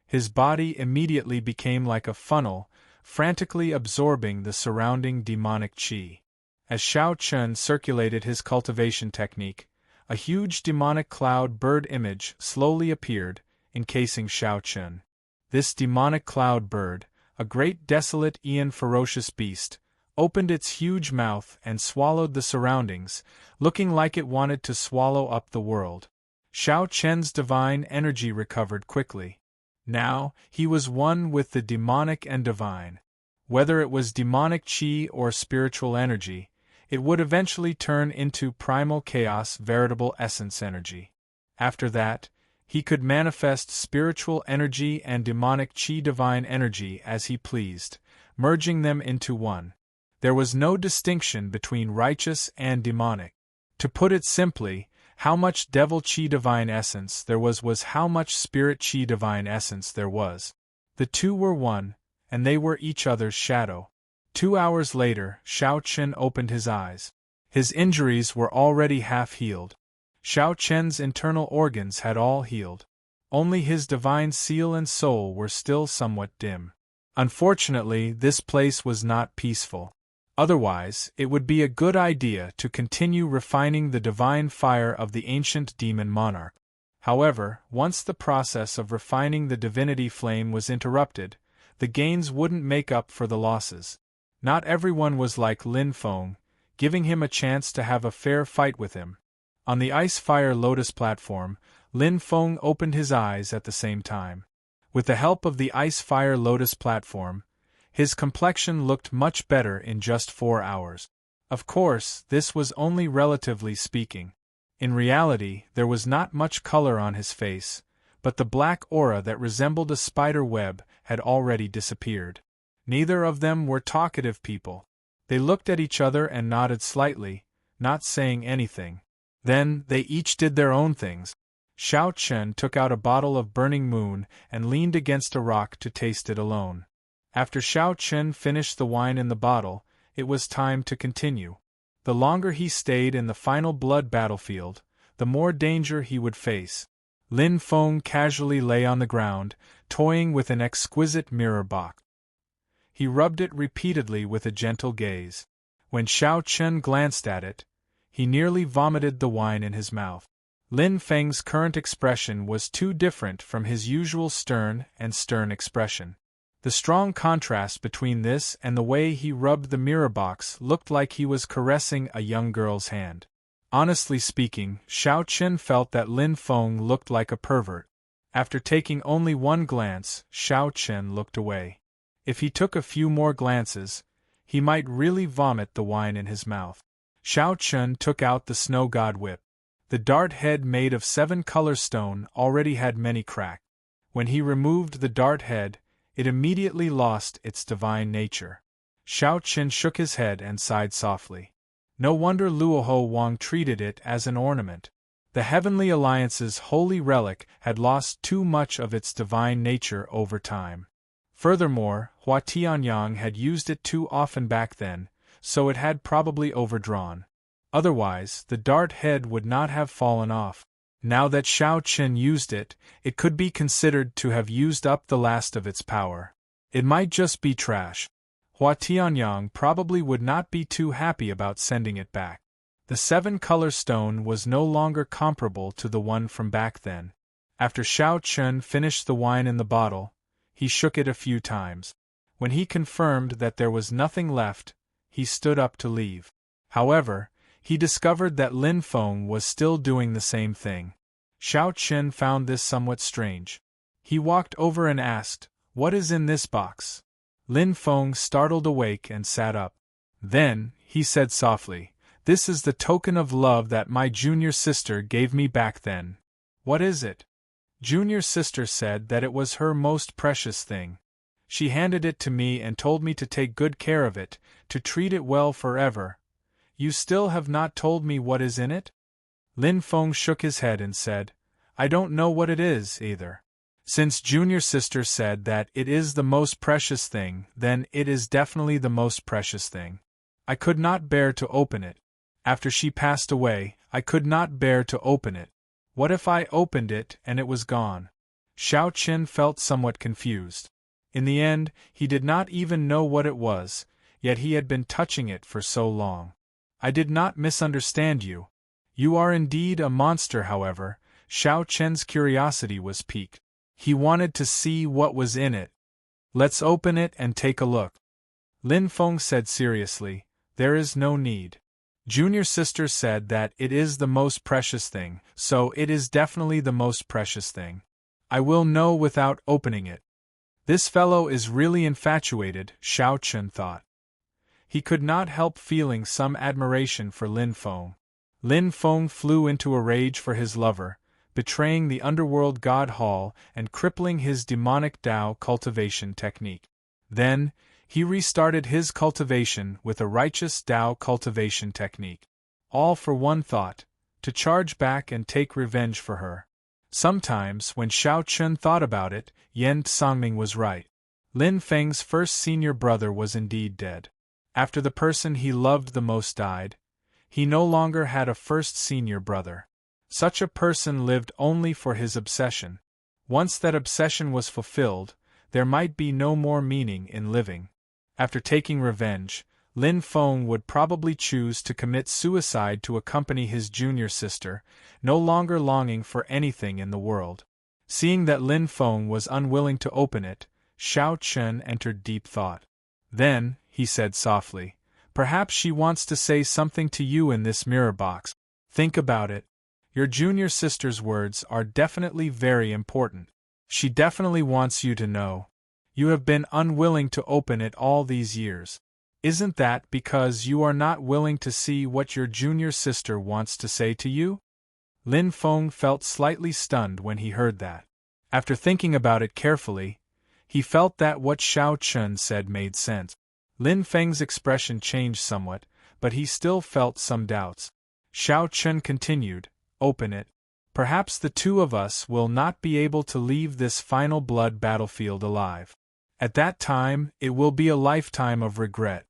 His body immediately became like a funnel, frantically absorbing the surrounding demonic chi. As Xiao Chen circulated his cultivation technique, a huge demonic cloud bird image slowly appeared, encasing Xiao Chen. This demonic cloud bird, a great desolate aeon ferocious beast, opened its huge mouth and swallowed the surroundings, looking like it wanted to swallow up the world. Xiao Chen's divine energy recovered quickly. Now, he was one with the demonic and divine. Whether it was demonic chi or spiritual energy, it would eventually turn into primal chaos veritable essence energy. After that, he could manifest spiritual energy and demonic chi divine energy as he pleased, merging them into one. There was no distinction between righteous and demonic. To put it simply, how much devil chi divine essence there was how much spirit chi divine essence there was. The two were one, and they were each other's shadow. 2 hours later, Xiao Chen opened his eyes. His injuries were already half healed. Xiao Chen's internal organs had all healed. Only his divine seal and soul were still somewhat dim. Unfortunately, this place was not peaceful. Otherwise, it would be a good idea to continue refining the divine fire of the ancient demon monarch. However, once the process of refining the divinity flame was interrupted, the gains wouldn't make up for the losses. Not everyone was like Lin Feng, giving him a chance to have a fair fight with him. On the ice-fire lotus platform, Lin Feng opened his eyes at the same time. With the help of the ice-fire lotus platform, his complexion looked much better in just 4 hours. Of course, this was only relatively speaking. In reality, there was not much color on his face, but the black aura that resembled a spider web had already disappeared. Neither of them were talkative people. They looked at each other and nodded slightly, not saying anything. Then, they each did their own things. Xiao Chen took out a bottle of burning moon and leaned against a rock to taste it alone. After Xiao Chen finished the wine in the bottle, it was time to continue. The longer he stayed in the final blood battlefield, the more danger he would face. Lin Feng casually lay on the ground, toying with an exquisite mirror box. He rubbed it repeatedly with a gentle gaze. When Xiao Chen glanced at it, he nearly vomited the wine in his mouth. Lin Feng's current expression was too different from his usual stern expression. The strong contrast between this and the way he rubbed the mirror box looked like he was caressing a young girl's hand. Honestly speaking, Xiao Chen felt that Lin Feng looked like a pervert. After taking only one glance, Xiao Chen looked away. If he took a few more glances, he might really vomit the wine in his mouth. Xiao Chen took out the snow god whip. The dart head made of 7-color stone already had many cracks. When he removed the dart head, it immediately lost its divine nature. Xiao Chen shook his head and sighed softly. No wonder Luoho Wang treated it as an ornament. The Heavenly Alliance's holy relic had lost too much of its divine nature over time. Furthermore, Hua Tianyang had used it too often back then, so it had probably overdrawn. Otherwise, the dart head would not have fallen off. Now that Xiao Chen used it, it could be considered to have used up the last of its power. It might just be trash. Hua Tianyang probably would not be too happy about sending it back. The 7-color stone was no longer comparable to the one from back then. After Xiao Chun finished the wine in the bottle, he shook it a few times. When he confirmed that there was nothing left, he stood up to leave. However, he discovered that Lin Feng was still doing the same thing. Xiao Chen found this somewhat strange. He walked over and asked, "What is in this box?" Lin Feng startled awake and sat up. Then, he said softly, "This is the token of love that my junior sister gave me back then." "What is it?" Junior sister said that it was her most precious thing. She handed it to me and told me to take good care of it, to treat it well forever. You still have not told me what is in it? Lin Feng shook his head and said, "I don't know what it is, either. Since junior sister said that it is the most precious thing, then it is definitely the most precious thing. I could not bear to open it. After she passed away, I could not bear to open it. What if I opened it and it was gone?" Xiao Qin felt somewhat confused. In the end, he did not even know what it was, yet he had been touching it for so long. "I did not misunderstand you. You are indeed a monster." However, Xiao Chen's curiosity was piqued. He wanted to see what was in it. "Let's open it and take a look." Lin Feng said seriously, "There is no need. Junior sister said that it is the most precious thing, so it is definitely the most precious thing. I will know without opening it." This fellow is really infatuated, Xiao Chen thought. He could not help feeling some admiration for Lin Feng. Lin Feng flew into a rage for his lover, betraying the underworld god hall and crippling his demonic Dao cultivation technique. Then, he restarted his cultivation with a righteous Dao cultivation technique. All for one thought, to charge back and take revenge for her. Sometimes, when Xiao Chun thought about it, Yen Songming was right. Lin Feng's first senior brother was indeed dead. After the person he loved the most died, he no longer had a first senior brother. Such a person lived only for his obsession. Once that obsession was fulfilled, there might be no more meaning in living. After taking revenge, Lin Feng would probably choose to commit suicide to accompany his junior sister, no longer longing for anything in the world. Seeing that Lin Feng was unwilling to open it, Xiao Chen entered deep thought. Then, he said softly, "Perhaps she wants to say something to you in this mirror box. Think about it. Your junior sister's words are definitely very important. She definitely wants you to know. You have been unwilling to open it all these years. Isn't that because you are not willing to see what your junior sister wants to say to you?" Lin Feng felt slightly stunned when he heard that. After thinking about it carefully, he felt that what Xiao Chun said made sense. Lin Feng's expression changed somewhat, but he still felt some doubts. Xiao Chun continued, "Open it. Perhaps the two of us will not be able to leave this final blood battlefield alive. At that time, it will be a lifetime of regret."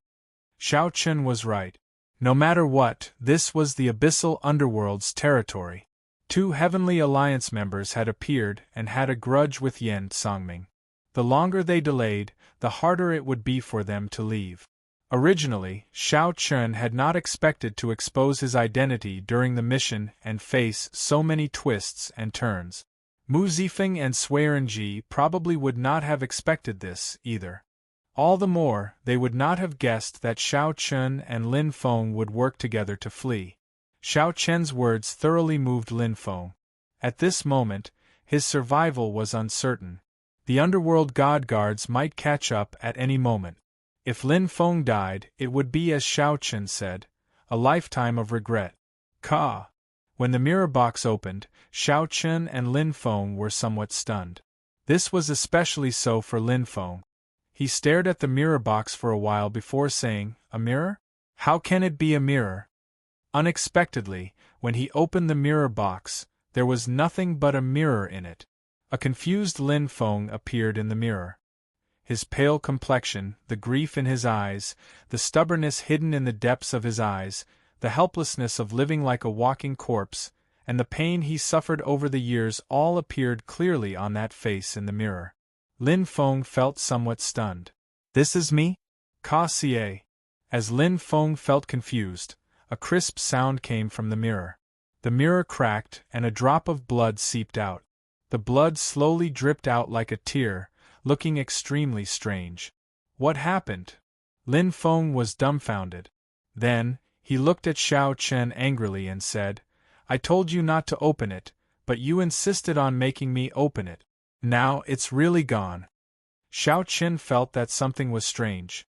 Xiao Chun was right. No matter what, this was the abyssal underworld's territory. 2 Heavenly Alliance members had appeared and had a grudge with Yen Songming. The longer they delayed, the harder it would be for them to leave. Originally, Xiao Chun had not expected to expose his identity during the mission and face so many twists and turns. Mu Zifeng and Suirenji probably would not have expected this, either. All the more, they would not have guessed that Xiao Chun and Lin Feng would work together to flee. Xiao Chen's words thoroughly moved Lin Feng. At this moment, his survival was uncertain. The underworld god guards might catch up at any moment. If Lin Feng died, it would be as Xiao Chen said, a lifetime of regret. Ka! When the mirror box opened, Xiao Chen and Lin Feng were somewhat stunned. This was especially so for Lin Feng. He stared at the mirror box for a while before saying, "A mirror? How can it be a mirror?" Unexpectedly, when he opened the mirror box, there was nothing but a mirror in it. A confused Lin Feng appeared in the mirror. His pale complexion, the grief in his eyes, the stubbornness hidden in the depths of his eyes, the helplessness of living like a walking corpse, and the pain he suffered over the years all appeared clearly on that face in the mirror. Lin Feng felt somewhat stunned. "This is me? Ka Xie. As Lin Feng felt confused, a crisp sound came from the mirror. The mirror cracked and a drop of blood seeped out. The blood slowly dripped out like a tear, looking extremely strange. What happened? Lin Feng was dumbfounded. Then, he looked at Xiao Chen angrily and said, I told you not to open it, but you insisted on making me open it. Now it's really gone. Xiao Chen felt that something was strange.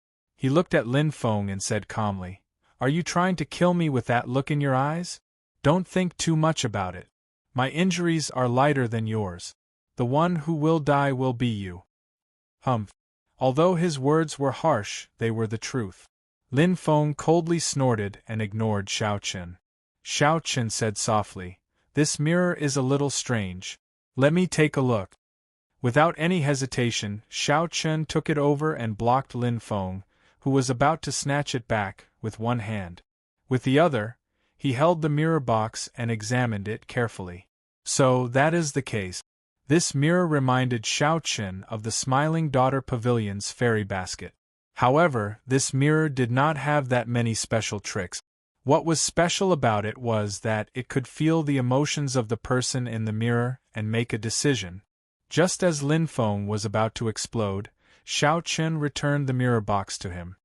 He looked at Lin Feng and said calmly, Are you trying to kill me with that look in your eyes? Don't think too much about it. My injuries are lighter than yours. The one who will die will be you. Humph. Although his words were harsh, they were the truth. Lin Feng coldly snorted and ignored Xiao Chen. Xiao Chen said softly, This mirror is a little strange. Let me take a look. Without any hesitation, Xiao Chen took it over and blocked Lin Feng, who was about to snatch it back, with one hand. With the other, he held the mirror box and examined it carefully. So, that is the case. This mirror reminded Xiao Chen of the Smiling Daughter Pavilion's fairy basket. However, this mirror did not have that many special tricks. What was special about it was that it could feel the emotions of the person in the mirror and make a decision. Just as Lin Feng was about to explode, Xiao Chen returned the mirror box to him.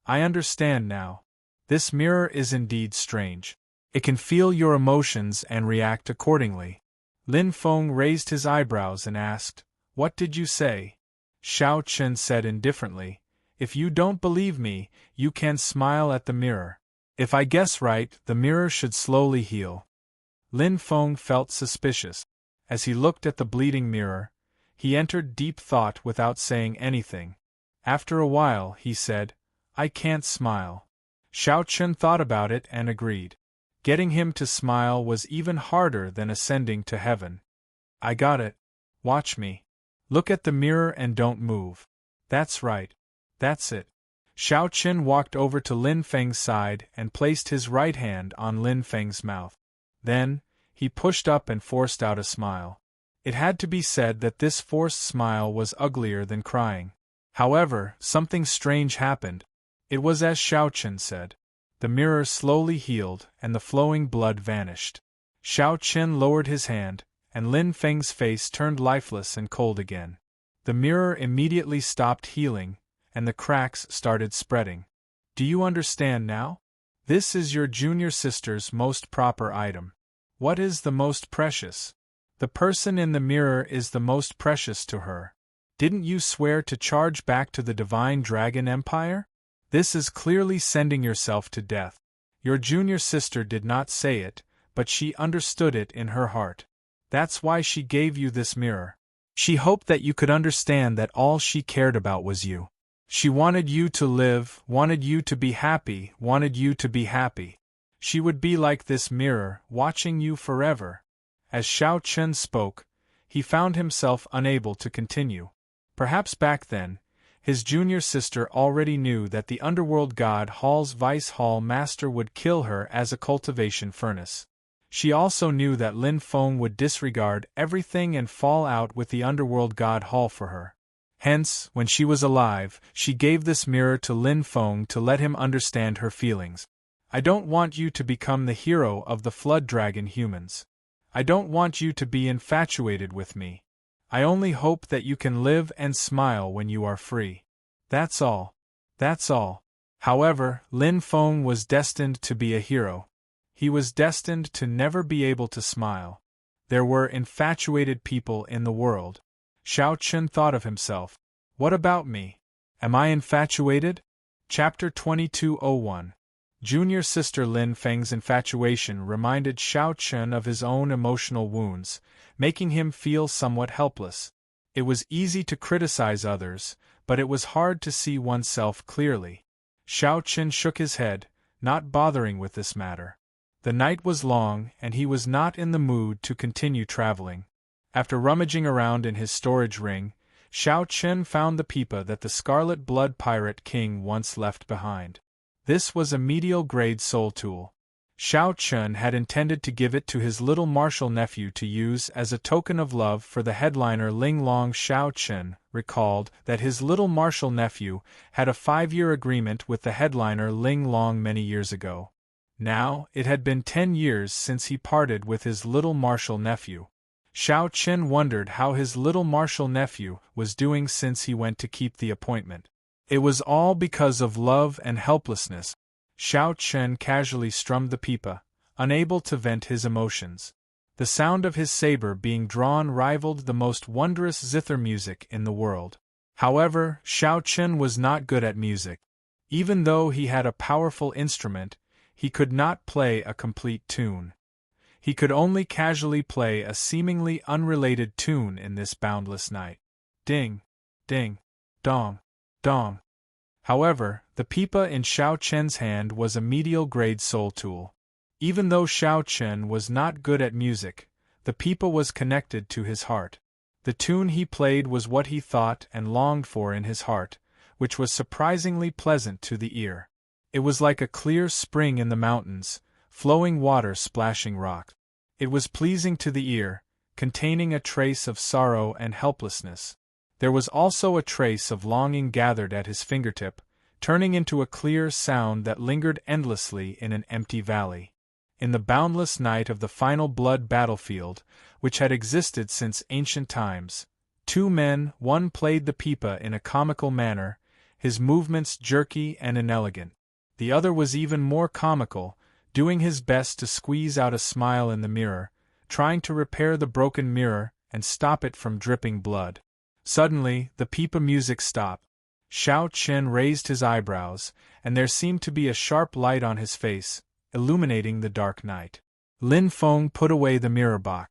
I understand now. This mirror is indeed strange. It can feel your emotions and react accordingly. Lin Feng raised his eyebrows and asked, What did you say? Xiao Chen said indifferently, If you don't believe me, you can smile at the mirror. If I guess right, the mirror should slowly heal. Lin Feng felt suspicious. As he looked at the bleeding mirror, he entered deep thought without saying anything. After a while, he said, I can't smile. Xiao Chen thought about it and agreed. Getting him to smile was even harder than ascending to heaven. I got it. Watch me. Look at the mirror and don't move. That's right. That's it. Xiao Chen walked over to Lin Feng's side and placed his right hand on Lin Feng's mouth. Then, he pushed up and forced out a smile. It had to be said that this forced smile was uglier than crying. However, something strange happened. It was as Xiao Chen said. The mirror slowly healed and the flowing blood vanished. Xiao Chen lowered his hand, and Lin Feng's face turned lifeless and cold again. The mirror immediately stopped healing, and the cracks started spreading. Do you understand now? This is your junior sister's most proper item. What is the most precious? The person in the mirror is the most precious to her. Didn't you swear to charge back to the Divine Dragon Empire? This is clearly sending yourself to death. Your junior sister did not say it, but she understood it in her heart. That's why she gave you this mirror. She hoped that you could understand that all she cared about was you. She wanted you to live, wanted you to be happy, wanted you to be happy. She would be like this mirror, watching you forever. As Xiao Chen spoke, he found himself unable to continue. Perhaps back then, his junior sister already knew that the underworld god Hall's Vice Hall Master would kill her as a cultivation furnace. She also knew that Lin Feng would disregard everything and fall out with the underworld god Hall for her. Hence, when she was alive, she gave this mirror to Lin Feng to let him understand her feelings. I don't want you to become the hero of the Flood Dragon humans. I don't want you to be infatuated with me. I only hope that you can live and smile when you are free. That's all. That's all. However, Lin Feng was destined to be a hero. He was destined to never be able to smile. There were infatuated people in the world. Xiao Chen thought of himself. What about me? Am I infatuated? Chapter 2201. Junior sister Lin Feng's infatuation reminded Xiao Chen of his own emotional wounds, making him feel somewhat helpless. It was easy to criticize others, but it was hard to see oneself clearly. Xiao Chen shook his head, not bothering with this matter. The night was long and he was not in the mood to continue traveling. After rummaging around in his storage ring, Xiao Chen found the pipa that the Scarlet Blood Pirate King once left behind. This was a medial-grade soul tool. Xiao Chun had intended to give it to his little martial nephew to use as a token of love for the headliner Ling Long. Xiao Chun recalled that his little martial nephew had a 5-year agreement with the headliner Ling Long many years ago. Now, it had been 10 years since he parted with his little martial nephew. Xiao Chun wondered how his little martial nephew was doing since he went to keep the appointment. It was all because of love and helplessness. Xiao Chun casually strummed the pipa, unable to vent his emotions. The sound of his saber being drawn rivaled the most wondrous zither music in the world. However, Xiao Chun was not good at music. Even though he had a powerful instrument, he could not play a complete tune. He could only casually play a seemingly unrelated tune in this boundless night. Ding, ding, dong, dong. However, the pipa in Xiao Chun's hand was a medial-grade soul tool. Even though Xiao Chun was not good at music, the pipa was connected to his heart. The tune he played was what he thought and longed for in his heart, which was surprisingly pleasant to the ear. It was like a clear spring in the mountains, flowing water splashing rock. It was pleasing to the ear, containing a trace of sorrow and helplessness. There was also a trace of longing gathered at his fingertip, turning into a clear sound that lingered endlessly in an empty valley. In the boundless night of the final blood battlefield, which had existed since ancient times, 2 men, one played the pipa in a comical manner, his movements jerky and inelegant. The other was even more comical, doing his best to squeeze out a smile in the mirror, trying to repair the broken mirror and stop it from dripping blood. Suddenly, the pipa music stopped. Xiao Chun raised his eyebrows, and there seemed to be a sharp light on his face, illuminating the dark night. Lin Feng put away the mirror box.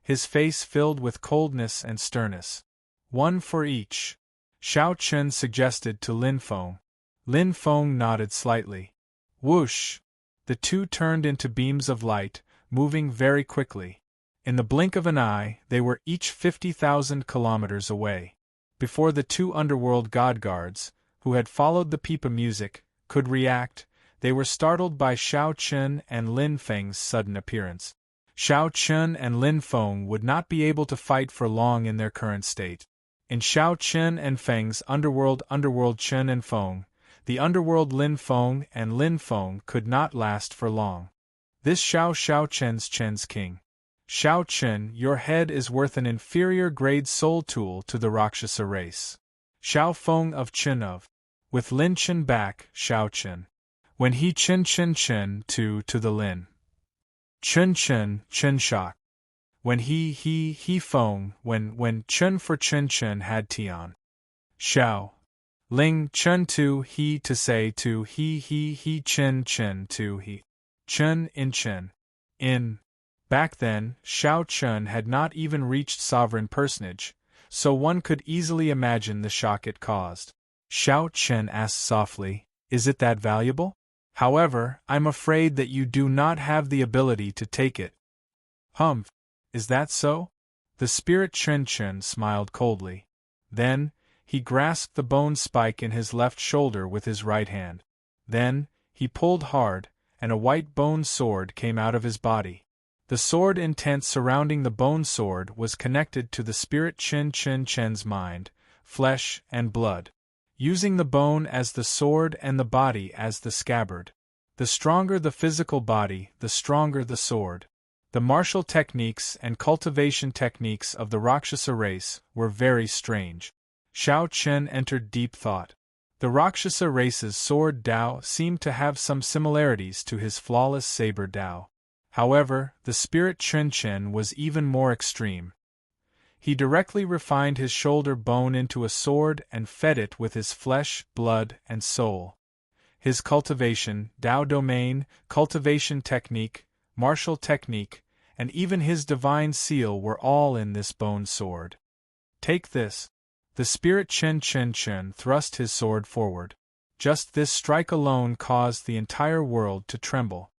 His face filled with coldness and sternness. "One for each," Xiao Chun suggested to Lin Feng. Lin Feng nodded slightly. Whoosh! The two turned into beams of light, moving very quickly. In the blink of an eye, they were each 50,000 kilometers away. Before the 2 underworld god guards, who had followed the pipa music, could react, they were startled by Xiao Chun and Lin Feng's sudden appearance. Xiao Chun and Lin Feng would not be able to fight for long in their current state. In Xiao Chun and Feng's underworld Chun and Feng, the underworld Lin Feng and Lin Feng could not last for long. This Xiao Chen's king. Xiao Chun, your head is worth an inferior grade soul tool to the Rakshasa race. Xiao Feng of Chun of. With Lin Chun back, Xiao Chun. When he Chun to the Lin. Chun shock. When he Feng, when Chun for Chun had Tian. Xiao. Ling Chun to he to say to he Chun to he. Chun in Chun. In. Back then, Xiao Chun had not even reached sovereign personage, so one could easily imagine the shock it caused. Xiao Chun asked softly, "Is it that valuable? However, I'm afraid that you do not have the ability to take it." "Humph! Is that so?" The spirit Chun smiled coldly. Then, he grasped the bone spike in his left shoulder with his right hand. Then, he pulled hard, and a white bone sword came out of his body. The sword intent surrounding the bone sword was connected to the spirit Chen's mind, flesh and blood. Using the bone as the sword and the body as the scabbard. The stronger the physical body, the stronger the sword. The martial techniques and cultivation techniques of the Rakshasa race were very strange. Xiao Chun entered deep thought. The Rakshasa race's sword Dao seemed to have some similarities to his flawless saber Dao. However, the spirit Chen was even more extreme. He directly refined his shoulder bone into a sword and fed it with his flesh, blood, and soul. His cultivation, Dao domain, cultivation technique, martial technique, and even his divine seal were all in this bone sword. "Take this." The spirit Chen thrust his sword forward. Just this strike alone caused the entire world to tremble.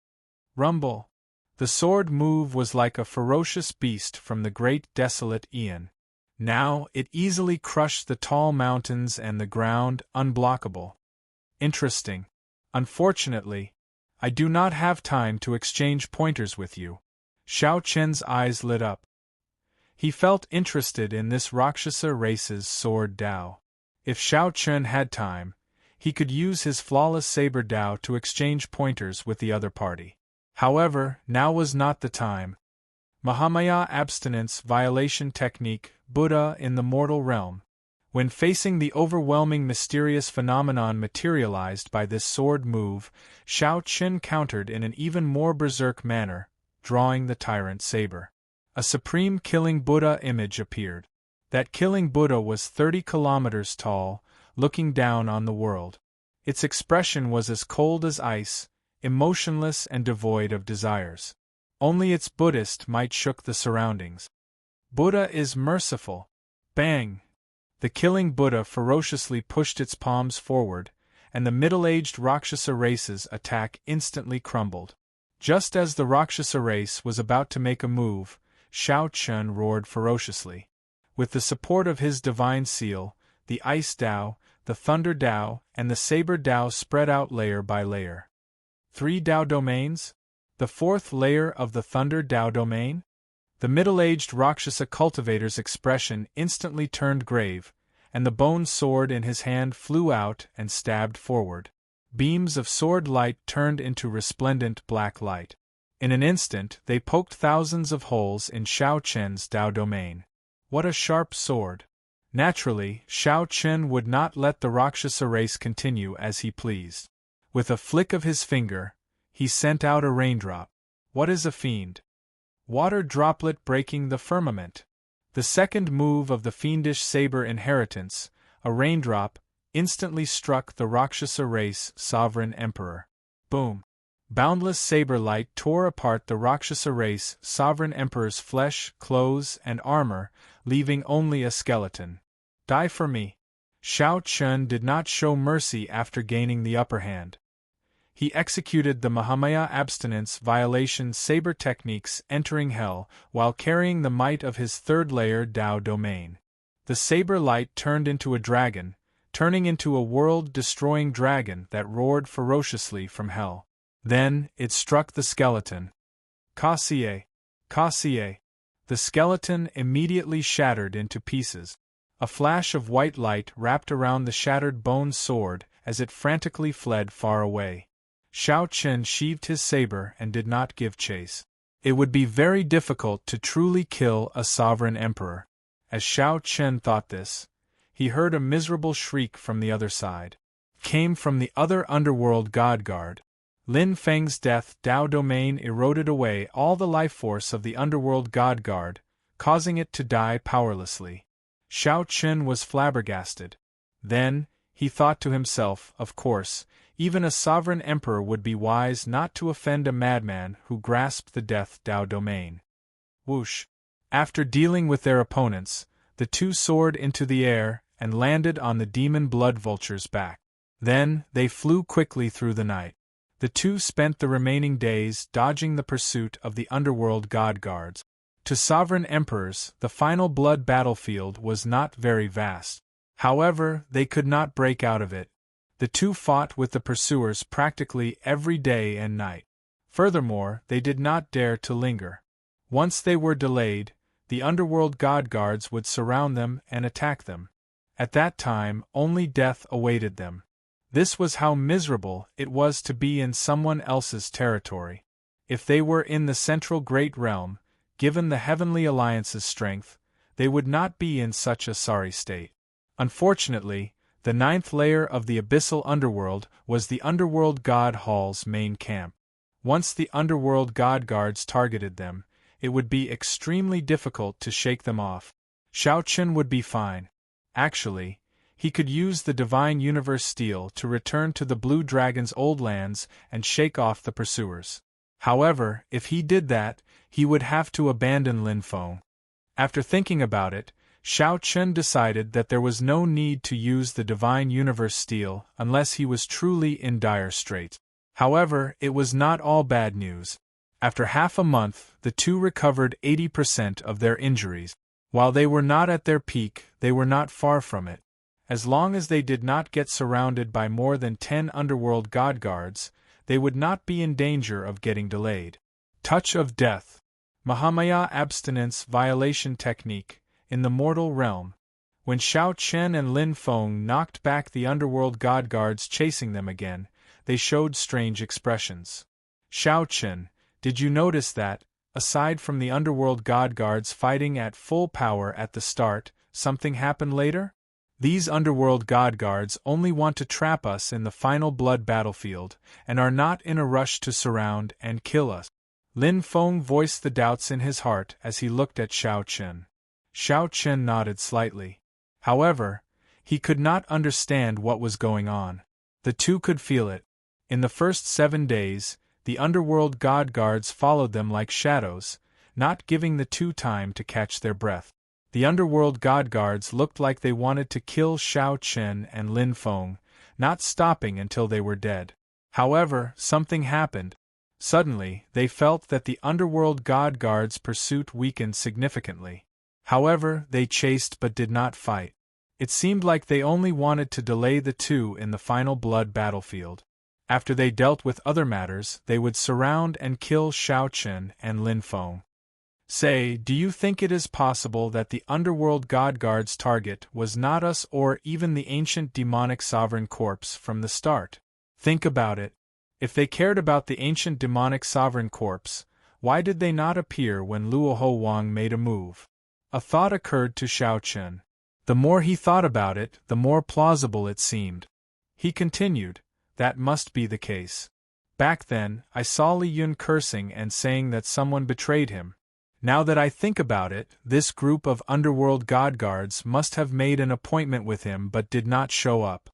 Rumble. The sword move was like a ferocious beast from the great desolate Aeon. Now it easily crushed the tall mountains and the ground, unblockable. Interesting. Unfortunately, I do not have time to exchange pointers with you. Xiao Chen's eyes lit up. He felt interested in this Rakshasa race's sword Dao. If Xiao Chen had time, he could use his flawless saber Dao to exchange pointers with the other party. However, now was not the time. Mahamaya abstinence violation technique, Buddha in the mortal realm. When facing the overwhelming mysterious phenomenon materialized by this sword move, Xiao Chen countered in an even more berserk manner, drawing the tyrant saber. A supreme killing Buddha image appeared. That killing Buddha was 30 kilometers tall, looking down on the world. Its expression was as cold as ice, emotionless and devoid of desires. Only its Buddhist might shook the surroundings. Buddha is merciful. Bang! The killing Buddha ferociously pushed its palms forward, and the middle-aged Rakshasa race's attack instantly crumbled. Just as the Rakshasa race was about to make a move, Xiao Chen roared ferociously. With the support of his divine seal, the Ice Dao, the Thunder Dao, and the Saber Dao spread out layer by layer. 3 Dao domains? The 4th layer of the Thunder Dao domain? The middle-aged Rakshasa cultivator's expression instantly turned grave, and the bone sword in his hand flew out and stabbed forward. Beams of sword light turned into resplendent black light. In an instant they poked thousands of holes in Xiao Chen's Dao domain. What a sharp sword! Naturally, Xiao Chen would not let the Rakshasa race continue as he pleased. With a flick of his finger, he sent out a raindrop. What is a fiend? Water droplet breaking the firmament. The second move of the fiendish saber inheritance, a raindrop, instantly struck the Rakshasa race sovereign emperor. Boom! Boundless saber light tore apart the Rakshasa race sovereign emperor's flesh, clothes, and armor, leaving only a skeleton. Die for me! Xiao Chen did not show mercy after gaining the upper hand. He executed the Mahamaya abstinence violation saber techniques entering hell while carrying the might of his 3rd layer Dao domain. The saber light turned into a dragon, turning into a world-destroying dragon that roared ferociously from hell. Then, it struck the skeleton. Kasie! Kasie! The skeleton immediately shattered into pieces. A flash of white light wrapped around the shattered bone sword as it frantically fled far away. Xiao Chen sheathed his saber and did not give chase. It would be very difficult to truly kill a sovereign emperor. As Xiao Chen thought this, he heard a miserable shriek from the other side. It came from the other underworld god guard. Lin Feng's death Dao domain eroded away all the life force of the underworld god guard, causing it to die powerlessly. Xiao Chen was flabbergasted. Then, he thought to himself, of course, even a sovereign emperor would be wise not to offend a madman who grasped the death Dao domain. Whoosh! After dealing with their opponents, the two soared into the air and landed on the demon blood vulture's back. Then, they flew quickly through the night. The two spent the remaining days dodging the pursuit of the underworld god guards. To sovereign emperors, the final blood battlefield was not very vast. However, they could not break out of it. The two fought with the pursuers practically every day and night. Furthermore, they did not dare to linger. Once they were delayed, the underworld god guards would surround them and attack them. At that time, only death awaited them. This was how miserable it was to be in someone else's territory. If they were in the central great realm, given the Heavenly Alliance's strength, they would not be in such a sorry state. Unfortunately, the 9th layer of the abyssal underworld was the underworld god hall's main camp. Once the underworld god guards targeted them, it would be extremely difficult to shake them off. Xiao Chen would be fine. Actually, he could use the Divine Universe Steel to return to the Blue Dragon's old lands and shake off the pursuers. However, if he did that, he would have to abandon Lin Feng. After thinking about it, Xiao Chen decided that there was no need to use the Divine Universe Steel unless he was truly in dire straits. However, it was not all bad news. After half a month, the two recovered 80% of their injuries. While they were not at their peak, they were not far from it. As long as they did not get surrounded by more than 10 underworld god guards, they would not be in danger of getting delayed. Touch of Death. Mahamaya Abstinence Violation Technique, in the mortal realm. When Xiao Chen and Lin Feng knocked back the underworld god guards chasing them again, they showed strange expressions. Xiao Chen, did you notice that, aside from the underworld god guards fighting at full power at the start, something happened later? These underworld god guards only want to trap us in the final blood battlefield, and are not in a rush to surround and kill us. Lin Feng voiced the doubts in his heart as he looked at Xiao Chen. Xiao Chen nodded slightly. However, he could not understand what was going on. The two could feel it. In the first 7 days, the underworld god guards followed them like shadows, not giving the two time to catch their breath. The underworld god guards looked like they wanted to kill Xiao Chen and Lin Feng, not stopping until they were dead. However, something happened. Suddenly, they felt that the underworld god guards' pursuit weakened significantly. However, they chased but did not fight. It seemed like they only wanted to delay the two in the final blood battlefield. After they dealt with other matters, they would surround and kill Xiao Chen and Lin Feng. Say, do you think it is possible that the underworld god guard's target was not us or even the ancient demonic sovereign corpse from the start? Think about it. If they cared about the ancient demonic sovereign corpse, why did they not appear when Luoho Wang made a move? A thought occurred to Xiao Chen. The more he thought about it, the more plausible it seemed. He continued, that must be the case. Back then, I saw Li Yun cursing and saying that someone betrayed him. Now that I think about it, this group of underworld god guards must have made an appointment with him but did not show up.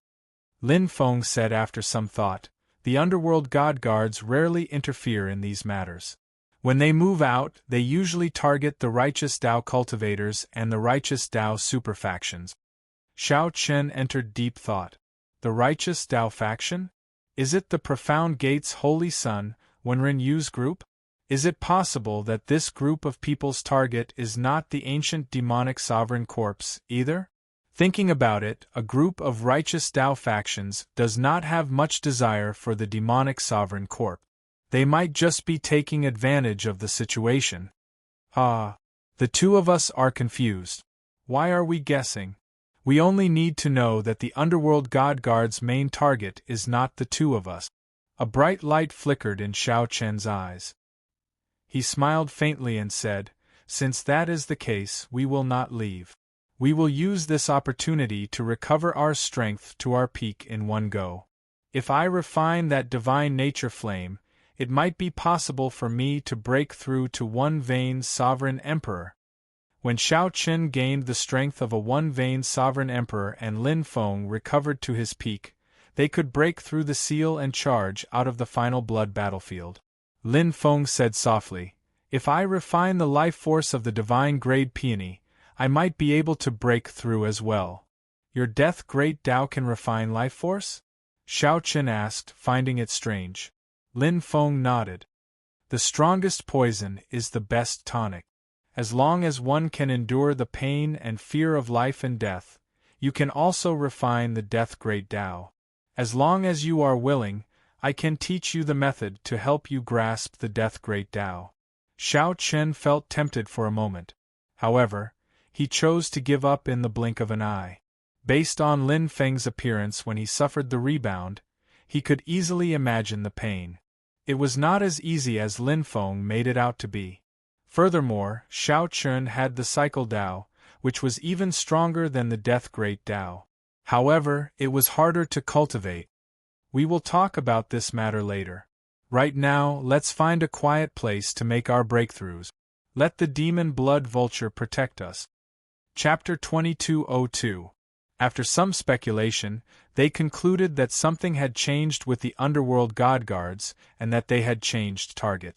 Lin Feng said after some thought, the underworld god guards rarely interfere in these matters. When they move out, they usually target the righteous Dao cultivators and the righteous Dao superfactions. Xiao Chen entered deep thought. The righteous Dao faction? Is it the Profound Gate's Holy Son, Wenren Yu's group? Is it possible that this group of people's target is not the ancient demonic sovereign corpse, either? Thinking about it, a group of righteous Dao factions does not have much desire for the demonic sovereign corpse. They might just be taking advantage of the situation. The two of us are confused. Why are we guessing? We only need to know that the underworld god guard's main target is not the two of us. A bright light flickered in Xiao Chen's eyes. He smiled faintly and said, since that is the case, we will not leave. We will use this opportunity to recover our strength to our peak in one go. If I refine that divine nature flame, it might be possible for me to break through to one-vein sovereign emperor. When Xiao Chen gained the strength of a one-vein sovereign emperor and Lin Feng recovered to his peak, they could break through the seal and charge out of the final blood battlefield. Lin Feng said softly, if I refine the life force of the divine grade peony, I might be able to break through as well. Your death great Dao can refine life force? Xiao Chen asked, finding it strange. Lin Feng nodded. The strongest poison is the best tonic. As long as one can endure the pain and fear of life and death, you can also refine the death great Dao. As long as you are willing, I can teach you the method to help you grasp the death great Dao. Xiao Chen felt tempted for a moment. However, he chose to give up in the blink of an eye. Based on Lin Feng's appearance when he suffered the rebound, he could easily imagine the pain. It was not as easy as Lin Feng made it out to be. Furthermore, Xiao Chen had the cycle Dao, which was even stronger than the death great Dao. However, it was harder to cultivate. We will talk about this matter later. Right now, let's find a quiet place to make our breakthroughs. Let the demon blood vulture protect us. Chapter 2202. After some speculation, they concluded that something had changed with the underworld god guards, and that they had changed target.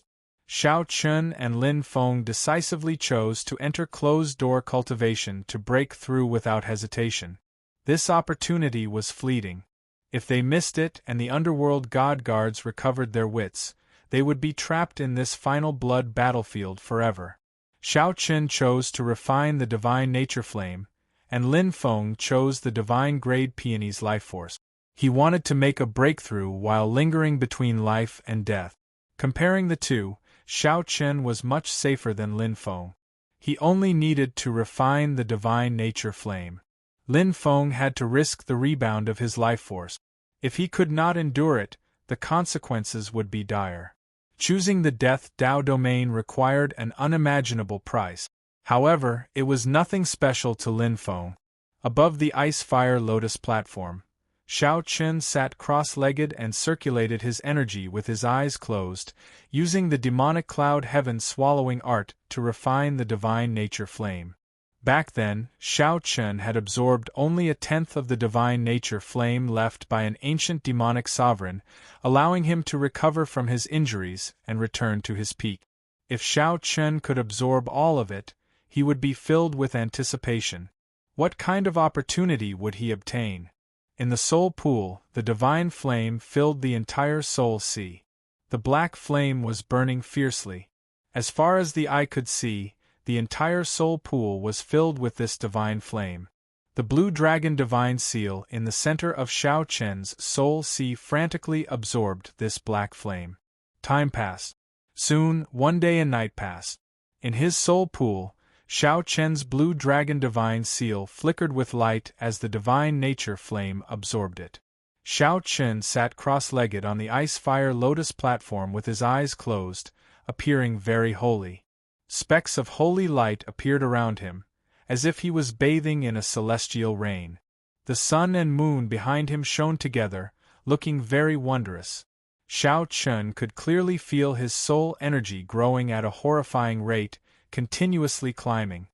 Xiao Chen and Lin Feng decisively chose to enter closed-door cultivation to break through without hesitation. This opportunity was fleeting. If they missed it and the underworld god guards recovered their wits, they would be trapped in this final blood battlefield forever. Xiao Chen chose to refine the divine nature flame, and Lin Feng chose the divine grade peony's life force. He wanted to make a breakthrough while lingering between life and death. Comparing the two, Xiao Chen was much safer than Lin Feng. He only needed to refine the divine nature flame. Lin Feng had to risk the rebound of his life force. If he could not endure it, the consequences would be dire. Choosing the Death Dao domain required an unimaginable price. However, it was nothing special to Lin Feng. Above the ice-fire lotus platform, Xiao Chen sat cross-legged and circulated his energy with his eyes closed, using the demonic cloud heaven swallowing art to refine the divine nature flame. Back then, Xiao Chen had absorbed only a tenth of the divine nature flame left by an ancient demonic sovereign, allowing him to recover from his injuries and return to his peak. If Xiao Chen could absorb all of it, he would be filled with anticipation. What kind of opportunity would he obtain? In the soul pool, the divine flame filled the entire soul sea. The black flame was burning fiercely. As far as the eye could see, the entire soul pool was filled with this divine flame. The blue dragon divine seal in the center of Xiao Chen's soul sea frantically absorbed this black flame. Time passed. Soon, one day and night passed. In his soul pool, Xiao Chen's blue dragon divine seal flickered with light as the divine nature flame absorbed it. Xiao Chen sat cross-legged on the ice-fire lotus platform with his eyes closed, appearing very holy. Specks of holy light appeared around him, as if he was bathing in a celestial rain. The sun and moon behind him shone together, looking very wondrous. Xiao Chen could clearly feel his soul energy growing at a horrifying rate, continuously climbing.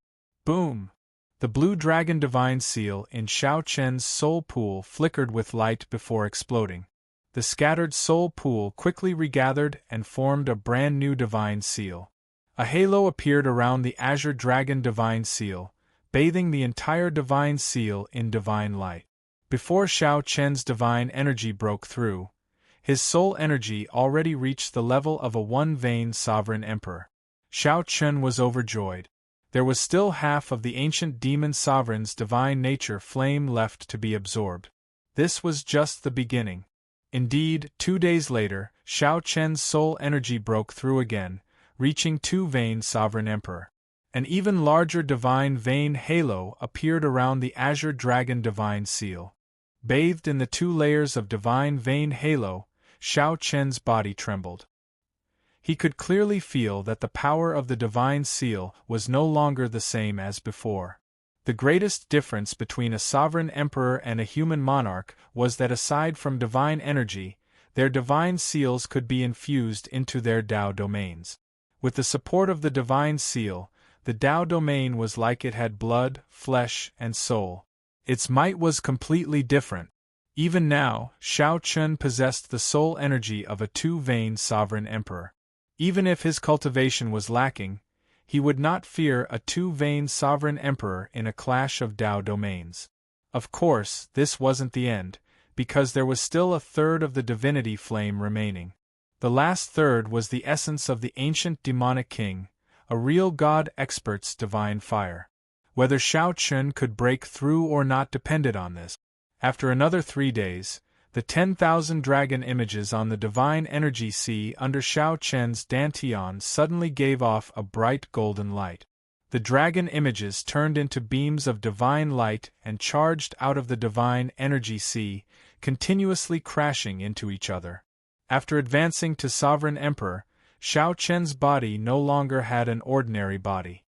Boom! The blue dragon divine seal in Xiao Chen's soul pool flickered with light before exploding. The scattered soul pool quickly regathered and formed a brand new divine seal. A halo appeared around the azure dragon divine seal, bathing the entire divine seal in divine light. Before Xiao Chen's divine energy broke through, his soul energy already reached the level of a one-vein sovereign emperor. Xiao Chen was overjoyed. There was still half of the ancient demon sovereign's divine nature flame left to be absorbed. This was just the beginning. Indeed, 2 days later, Xiao Chen's soul energy broke through again, reaching two-vein sovereign emperor. An even larger divine vein halo appeared around the azure dragon divine seal. Bathed in the 2 layers of divine vein halo, Xiao Chen's body trembled. He could clearly feel that the power of the divine seal was no longer the same as before. The greatest difference between a sovereign emperor and a human monarch was that aside from divine energy, their divine seals could be infused into their Dao domains. With the support of the divine seal, the Dao domain was like it had blood, flesh, and soul. Its might was completely different. Even now, Xiao Chen possessed the soul energy of a two-vein sovereign emperor. Even if his cultivation was lacking, he would not fear a two-vein sovereign emperor in a clash of Dao domains. Of course, this wasn't the end, because there was still a third of the divinity flame remaining. The last third was the essence of the ancient demonic king, a real god expert's divine fire. Whether Xiao Chen could break through or not depended on this. After another 3 days, the 10,000 dragon images on the divine energy sea under Xiao Chen's dantian suddenly gave off a bright golden light. The dragon images turned into beams of divine light and charged out of the divine energy sea, continuously crashing into each other. After advancing to Sovereign Emperor, Xiao Chen's body no longer had an ordinary body.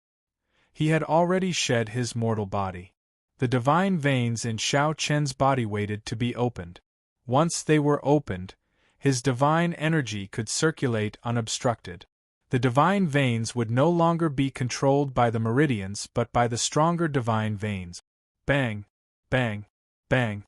He had already shed his mortal body. The divine veins in Xiao Chen's body waited to be opened. Once they were opened, his divine energy could circulate unobstructed. The divine veins would no longer be controlled by the meridians but by the stronger divine veins. Bang! Bang! Bang!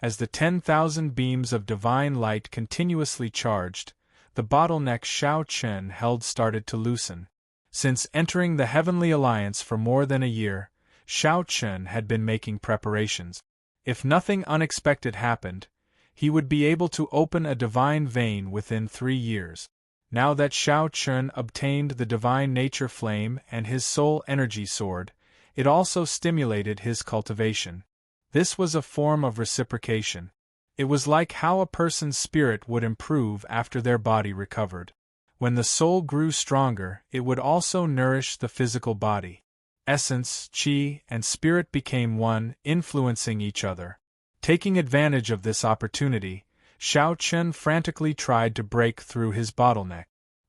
As the 10,000 beams of divine light continuously charged, the bottleneck Xiao Chen held started to loosen. Since entering the Heavenly Alliance for more than a year, Xiao Chen had been making preparations. If nothing unexpected happened, he would be able to open a divine vein within 3 years. Now that Xiao Chen obtained the divine nature flame and his soul energy sword, it also stimulated his cultivation. This was a form of reciprocation. It was like how a person's spirit would improve after their body recovered. When the soul grew stronger, it would also nourish the physical body. Essence, chi, and spirit became one, influencing each other. Taking advantage of this opportunity, Xiao Chen frantically tried to break through his bottleneck.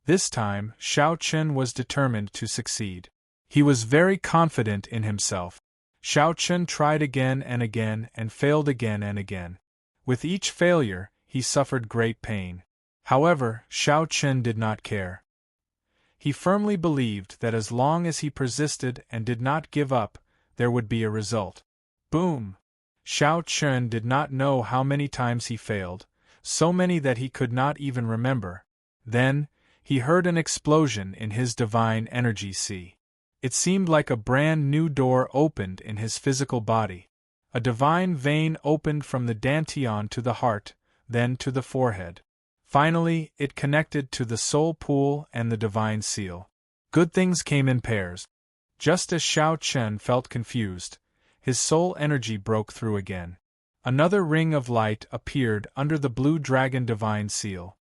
This time, Xiao Chen was determined to succeed. He was very confident in himself. Xiao Chen tried again and failed again and again. With each failure, he suffered great pain. However, Xiao Chen did not care. He firmly believed that as long as he persisted and did not give up, there would be a result. Boom! Xiao Chen did not know how many times he failed, so many that he could not even remember. Then, he heard an explosion in his divine energy sea. It seemed like a brand new door opened in his physical body. A divine vein opened from the dantian to the heart, then to the forehead. Finally, it connected to the soul pool and the divine seal. Good things came in pairs. Just as Xiao Chen felt confused, his soul energy broke through again. Another ring of light appeared under the blue dragon divine seal.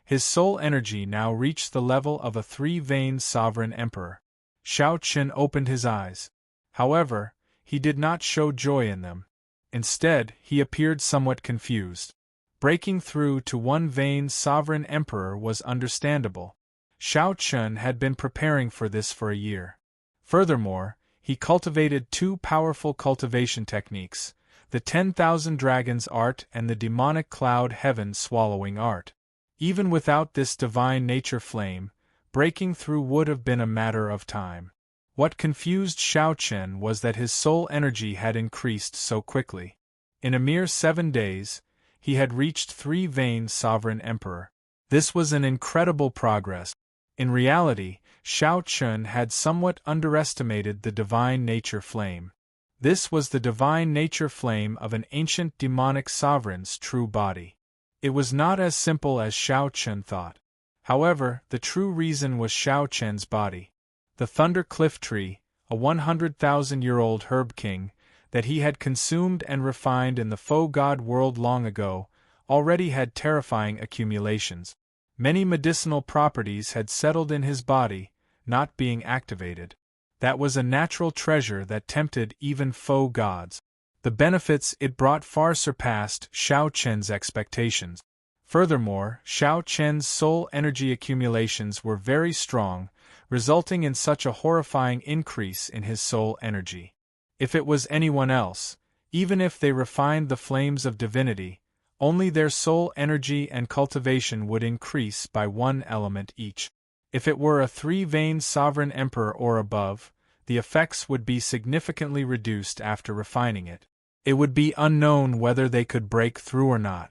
His soul energy now reached the level of a three-veined sovereign emperor. Xiao Chen opened his eyes. However, he did not show joy in them. Instead, he appeared somewhat confused. Breaking through to one-veined sovereign emperor was understandable. Xiao Chen had been preparing for this for a year. Furthermore, he cultivated two powerful cultivation techniques, the 10,000 Dragons art and the demonic cloud heaven swallowing art. Even without this divine nature flame, breaking through would have been a matter of time. What confused Xiao Chen was that his soul energy had increased so quickly. In a mere 7 days, he had reached three-veined sovereign emperor. This was an incredible progress. In reality, Xiao Chen had somewhat underestimated the divine nature flame. This was the divine nature flame of an ancient demonic sovereign's true body. It was not as simple as Xiao Chen thought. However, the true reason was Xiao Chen's body. The Thunder Cliff Tree, a 100,000-year-old herb king, that he had consumed and refined in the faux god world long ago, already had terrifying accumulations. Many medicinal properties had settled in his body, not being activated. That was a natural treasure that tempted even faux gods. The benefits it brought far surpassed Xiao Chen's expectations. Furthermore, Xiao Chen's soul energy accumulations were very strong, resulting in such a horrifying increase in his soul energy. If it was anyone else, even if they refined the flames of divinity, only their soul energy and cultivation would increase by 1 element each. If it were a three-veined sovereign emperor or above, the effects would be significantly reduced after refining it. It would be unknown whether they could break through or not.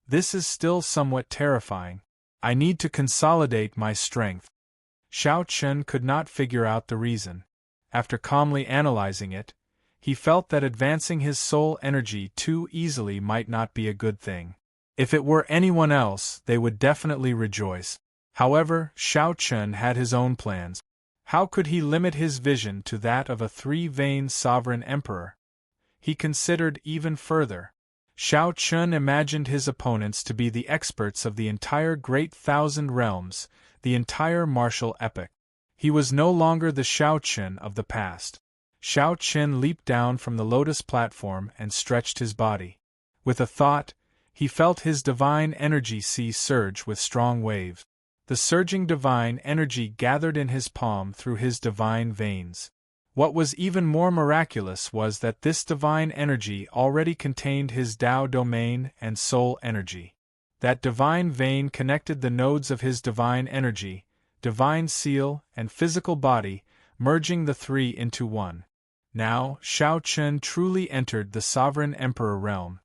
This is still somewhat terrifying. I need to consolidate my strength. Xiao Chen could not figure out the reason. After calmly analyzing it, he felt that advancing his soul energy too easily might not be a good thing. If it were anyone else, they would definitely rejoice. However, Xiao Chen had his own plans. How could he limit his vision to that of a three-veined sovereign emperor? He considered even further. Xiao Chen imagined his opponents to be the experts of the entire Great Thousand Realms, the entire martial epic. He was no longer the Xiao Chen of the past. Xiao Chen leaped down from the lotus platform and stretched his body. With a thought, he felt his divine energy sea surge with strong waves. The surging divine energy gathered in his palm through his divine veins. What was even more miraculous was that this divine energy already contained his Tao domain and soul energy. That divine vein connected the nodes of his divine energy, divine seal, and physical body, merging the three into one. Now, Xiao Chen truly entered the sovereign emperor realm.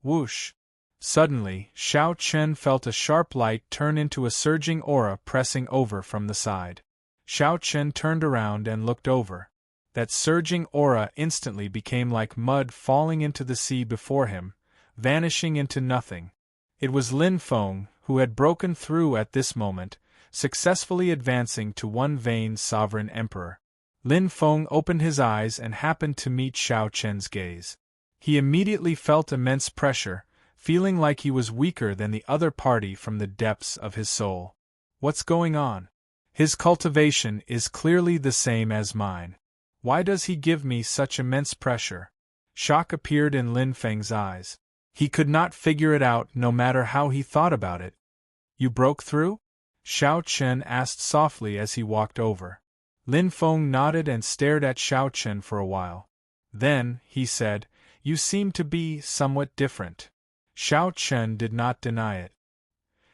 Whoosh! Suddenly, Xiao Chen felt a sharp light turn into a surging aura pressing over from the side. Xiao Chen turned around and looked over. That surging aura instantly became like mud falling into the sea before him, vanishing into nothing. It was Lin Feng, who had broken through at this moment, successfully advancing to one-veined sovereign emperor. Lin Feng opened his eyes and happened to meet Xiao Chen's gaze. He immediately felt immense pressure, feeling like he was weaker than the other party from the depths of his soul. What's going on? His cultivation is clearly the same as mine. Why does he give me such immense pressure? Shock appeared in Lin Feng's eyes. He could not figure it out no matter how he thought about it. You broke through? Xiao Chen asked softly as he walked over. Lin Feng nodded and stared at Xiao Chen for a while. Then, he said, you seem to be somewhat different. Xiao Chen did not deny it.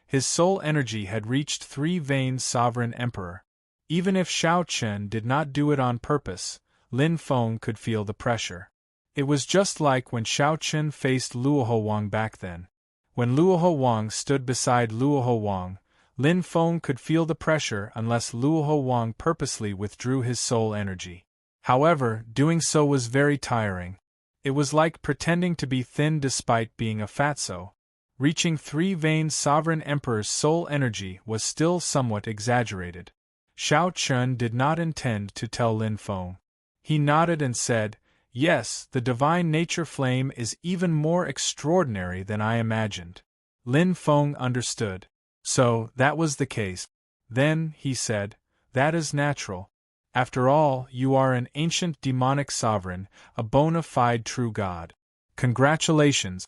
His soul energy had reached 3-vein sovereign emperor. Even if Xiao Chen did not do it on purpose, Lin Feng could feel the pressure. It was just like when Xiao Chen faced Luoho Wang back then. When Luoho Wang stood beside Luoho Wang, Lin Feng could feel the pressure unless Luoho Wang purposely withdrew his soul energy. However, doing so was very tiring. It was like pretending to be thin despite being a fatso. Reaching 3-vein sovereign emperor's soul energy was still somewhat exaggerated. Xiao Chen did not intend to tell Lin Feng. He nodded and said, yes, the divine nature flame is even more extraordinary than I imagined. Lin Feng understood. So, that was the case. Then, he said, that is natural. After all, you are an ancient demonic sovereign, a bona fide true god. Congratulations.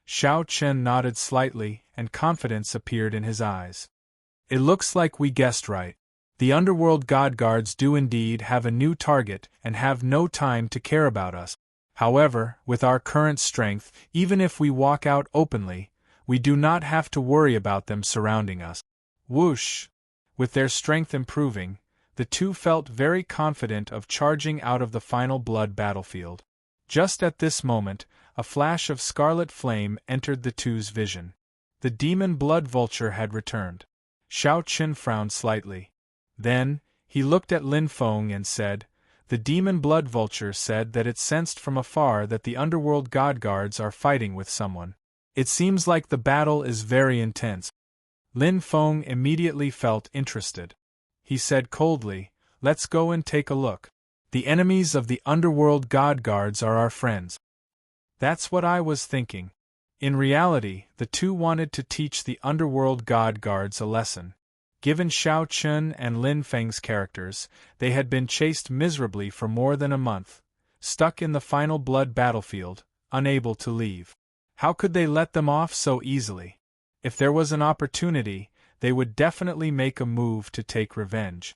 Xiao Chen nodded slightly, and confidence appeared in his eyes. It looks like we guessed right. The underworld god guards do indeed have a new target and have no time to care about us. However, with our current strength, even if we walk out openly, we do not have to worry about them surrounding us. Whoosh! With their strength improving, the two felt very confident of charging out of the final blood battlefield. Just at this moment, a flash of scarlet flame entered the two's vision. The demon blood vulture had returned. Xiao Chen frowned slightly. Then, he looked at Lin Feng and said, the demon blood vulture said that it sensed from afar that the underworld god guards are fighting with someone. It seems like the battle is very intense. Lin Feng immediately felt interested. He said coldly, let's go and take a look. The enemies of the underworld god guards are our friends. That's what I was thinking. In reality, the two wanted to teach the underworld god guards a lesson. Given Xiao Chen and Lin Feng's characters, they had been chased miserably for more than a month, stuck in the final blood battlefield, unable to leave. How could they let them off so easily? If there was an opportunity, they would definitely make a move to take revenge.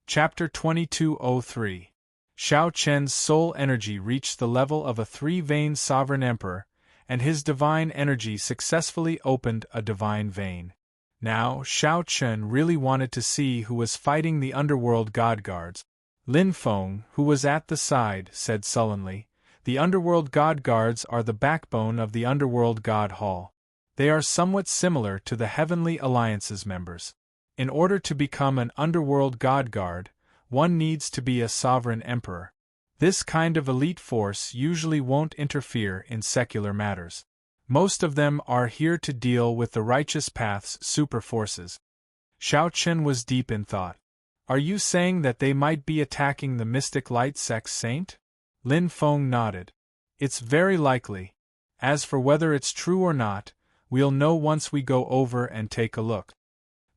Chapter 2203. Xiao Chen's soul energy reached the level of a 3-vein sovereign emperor, and his divine energy successfully opened a divine vein. Now, Xiao Chen really wanted to see who was fighting the underworld god guards. Lin Feng, who was at the side, said sullenly, the underworld god guards are the backbone of the underworld god hall. They are somewhat similar to the Heavenly Alliance's members. In order to become an underworld god guard, one needs to be a sovereign emperor. This kind of elite force usually won't interfere in secular matters. Most of them are here to deal with the righteous path's super forces. Xiao Chen was deep in thought. Are you saying that they might be attacking the mystic light sex saint? Lin Feng nodded. It's very likely. As for whether it's true or not, we'll know once we go over and take a look.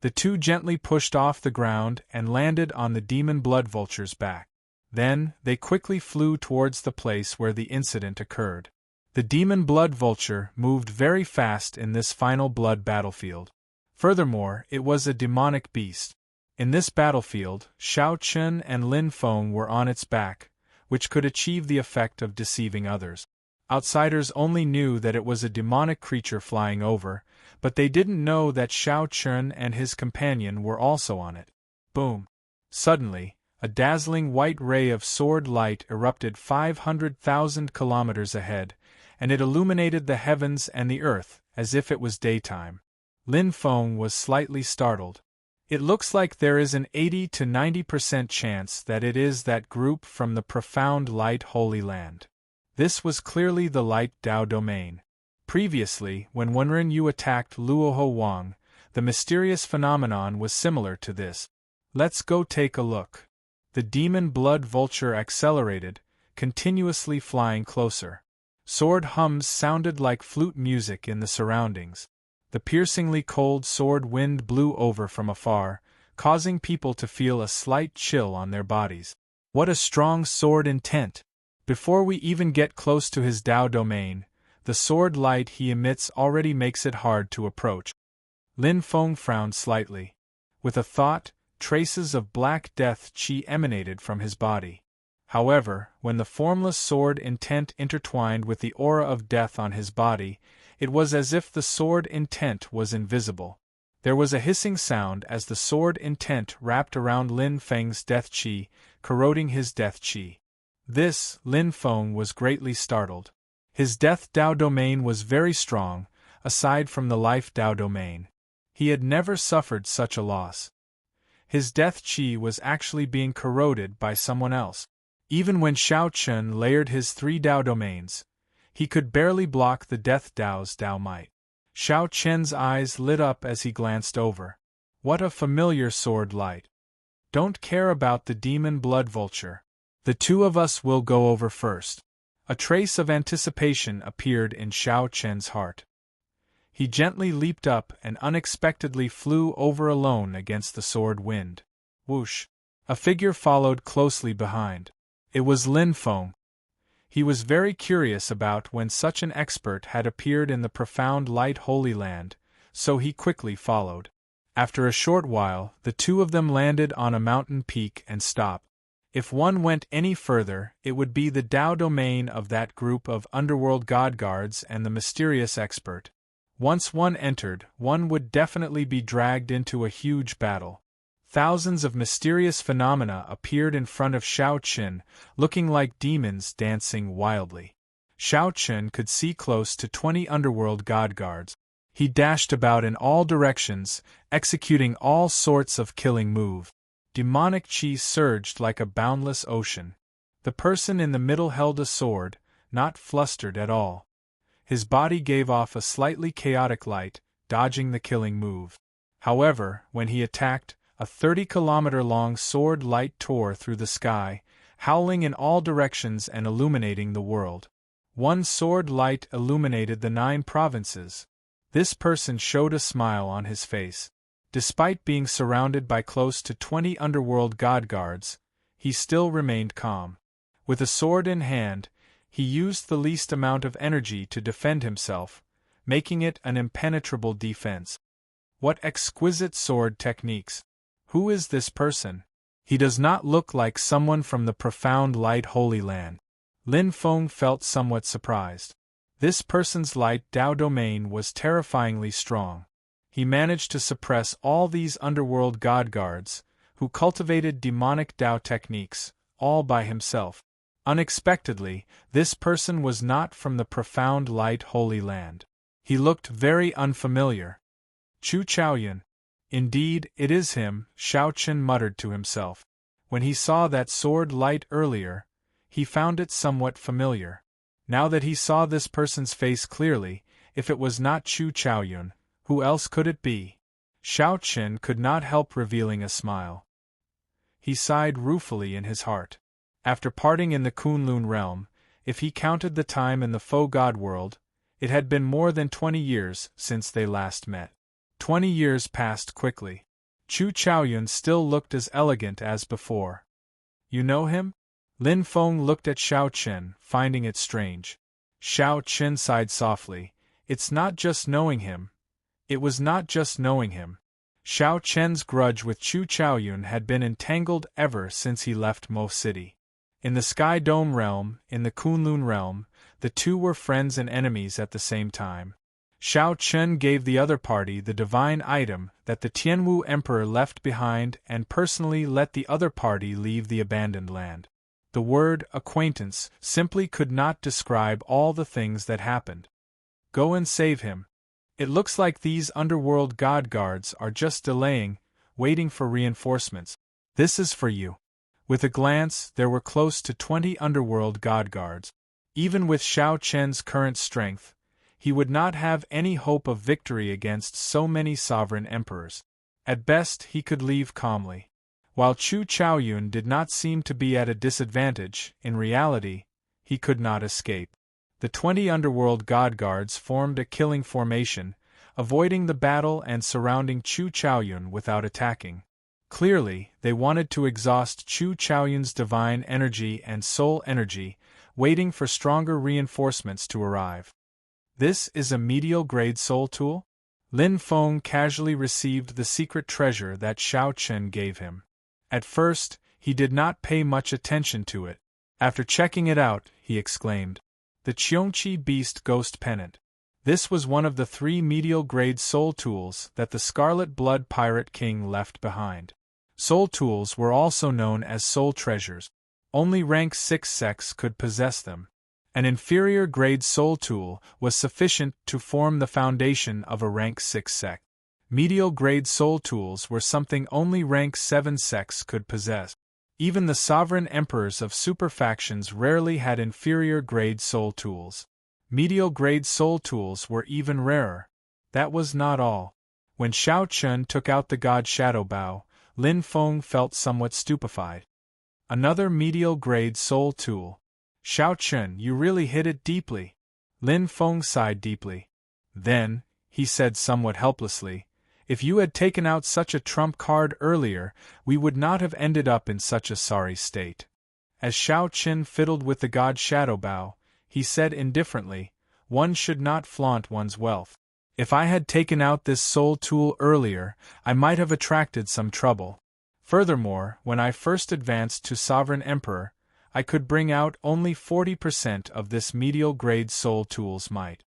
The two gently pushed off the ground and landed on the demon blood vulture's back. Then, they quickly flew towards the place where the incident occurred. The demon blood vulture moved very fast in this final blood battlefield. Furthermore, it was a demonic beast. In this battlefield, Xiao Chen and Lin Feng were on its back, which could achieve the effect of deceiving others. Outsiders only knew that it was a demonic creature flying over, but they didn't know that Xiao Chen and his companion were also on it. Boom! Suddenly, a dazzling white ray of sword light erupted 500,000 kilometers ahead, and it illuminated the heavens and the earth, as if it was daytime. Lin Feng was slightly startled. It looks like there is an 80 to 90% chance that it is that group from the profound light Holy Land. This was clearly the Light Dao domain. Previously, when Wenren Yu attacked Luoho Wang, the mysterious phenomenon was similar to this. Let's go take a look. The demon blood vulture accelerated, continuously flying closer. Sword hums sounded like flute music in the surroundings. The piercingly cold sword wind blew over from afar, causing people to feel a slight chill on their bodies. What a strong sword intent! Before we even get close to his Dao domain, the sword light he emits already makes it hard to approach. Lin Feng frowned slightly. With a thought, traces of black death qi emanated from his body. However, when the formless sword intent intertwined with the aura of death on his body, it was as if the sword intent was invisible. There was a hissing sound as the sword intent wrapped around Lin Feng's death qi, corroding his death qi. This, Lin Feng was greatly startled. His death Dao domain was very strong, aside from the life Dao domain. He had never suffered such a loss. His death qi was actually being corroded by someone else. Even when Xiao Chen layered his 3 Dao domains, he could barely block the death Dao's Dao might. Xiao Chen's eyes lit up as he glanced over. What a familiar sword light. Don't care about the demon blood vulture. The two of us will go over first. A trace of anticipation appeared in Xiao Chen's heart. He gently leaped up and unexpectedly flew over alone against the sword wind. Whoosh! A figure followed closely behind. It was Lin Feng. He was very curious about when such an expert had appeared in the profound light Holy Land, so he quickly followed. After a short while, the two of them landed on a mountain peak and stopped. If one went any further, it would be the Dao domain of that group of underworld god guards and the mysterious expert. Once one entered, one would definitely be dragged into a huge battle. Thousands of mysterious phenomena appeared in front of Xiao Chen, looking like demons dancing wildly. Xiao Chen could see close to 20 underworld god guards. He dashed about in all directions, executing all sorts of killing moves. Demonic qi surged like a boundless ocean. The person in the middle held a sword, not flustered at all. His body gave off a slightly chaotic light, dodging the killing move. However, when he attacked, a 30-kilometer-long sword light tore through the sky, howling in all directions and illuminating the world. One sword light illuminated the 9 provinces. This person showed a smile on his face. Despite being surrounded by close to 20 underworld god guards, he still remained calm. With a sword in hand, he used the least amount of energy to defend himself, making it an impenetrable defense. What exquisite sword techniques! Who is this person? He does not look like someone from the profound light Holy Land. Lin Feng felt somewhat surprised. This person's light Dao domain was terrifyingly strong. He managed to suppress all these underworld god guards, who cultivated demonic Dao techniques, all by himself. Unexpectedly, this person was not from the profound light Holy Land. He looked very unfamiliar. Chu Chaoyun. Indeed, it is him, Xiao Chen muttered to himself. When he saw that sword light earlier, he found it somewhat familiar. Now that he saw this person's face clearly, if it was not Chu Chaoyun, who else could it be? Xiao Chen could not help revealing a smile. He sighed ruefully in his heart. After parting in the Kunlun realm, if he counted the time in the faux god world, it had been more than 20 years since they last met. 20 years passed quickly. Chu Chaoyun still looked as elegant as before. You know him? Lin Feng looked at Xiao Chen, finding it strange. Xiao Chen sighed softly. It's not just knowing him. It was not just knowing him. Xiao Chen's grudge with Chu Chaoyun had been entangled ever since he left Mo City. In the Sky Dome realm, in the Kunlun realm, the two were friends and enemies at the same time. Xiao Chen gave the other party the divine item that the Tianwu Emperor left behind and personally let the other party leave the abandoned land. The word acquaintance simply could not describe all the things that happened. Go and save him. It looks like these underworld god guards are just delaying, waiting for reinforcements. This is for you. With a glance, there were close to 20 underworld god guards. Even with Xiao Chen's current strength, he would not have any hope of victory against so many sovereign emperors. At best, he could leave calmly. While Chu Chaoyun did not seem to be at a disadvantage, in reality, he could not escape. The 20 underworld god guards formed a killing formation, avoiding the battle and surrounding Chu Chaoyun without attacking. Clearly, they wanted to exhaust Chu Chaoyun's divine energy and soul energy, waiting for stronger reinforcements to arrive. This is a medial-grade soul tool? Lin Feng casually received the secret treasure that Xiao Chen gave him. At first, he did not pay much attention to it. After checking it out, he exclaimed, "The Qiongqi Beast Ghost Pennant. This was one of the 3 medial-grade soul tools that the Scarlet Blood Pirate King left behind." Soul tools were also known as soul treasures. Only rank 6 sects could possess them. An inferior grade soul tool was sufficient to form the foundation of a rank 6 sect. Medial grade soul tools were something only rank 7 sects could possess. Even the sovereign emperors of superfactions rarely had inferior grade soul tools. Medial grade soul tools were even rarer. That was not all. When Xiao Chen took out the god Shadow Bow, Lin Feng felt somewhat stupefied. Another medial grade soul tool. Xiao Chen, you really hit it deeply. Lin Feng sighed deeply. Then, he said somewhat helplessly, if you had taken out such a trump card earlier, we would not have ended up in such a sorry state. As Xiao Chen fiddled with the god Shadow Bow, he said indifferently, one should not flaunt one's wealth. If I had taken out this soul tool earlier, I might have attracted some trouble. Furthermore, when I first advanced to Sovereign Emperor, I could bring out only 40% of this medial-grade soul tool's might.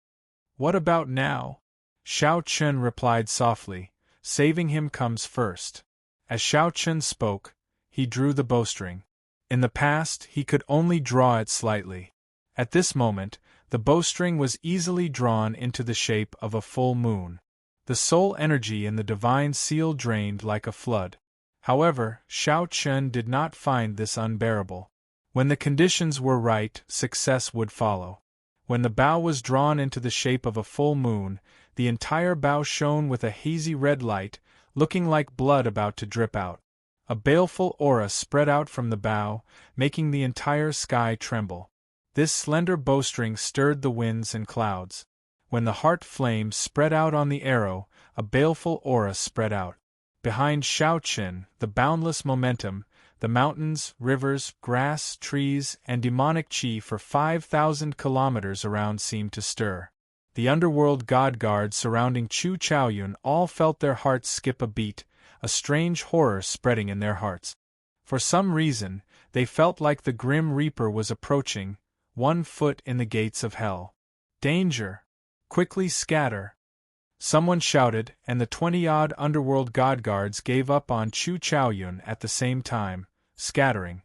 What about now? Xiao Chen replied softly, saving him comes first. As Xiao Chen spoke, he drew the bowstring. In the past, he could only draw it slightly. At this moment, the bowstring was easily drawn into the shape of a full moon. The soul energy in the divine seal drained like a flood. However, Xiao Chen did not find this unbearable. When the conditions were right, success would follow. When the bow was drawn into the shape of a full moon, the entire bow shone with a hazy red light, looking like blood about to drip out. A baleful aura spread out from the bow, making the entire sky tremble. This slender bowstring stirred the winds and clouds. When the heart flames spread out on the arrow, a baleful aura spread out. Behind Xiao Chen, the boundless momentum, the mountains, rivers, grass, trees, and demonic chi for 5,000 kilometers around seemed to stir. The underworld god guards surrounding Chu Chaoyun all felt their hearts skip a beat, a strange horror spreading in their hearts. For some reason, they felt like the Grim Reaper was approaching, 1 foot in the gates of hell. Danger! Quickly scatter! Someone shouted, and the 20-odd underworld god guards gave up on Chu Chaoyun at the same time, scattering.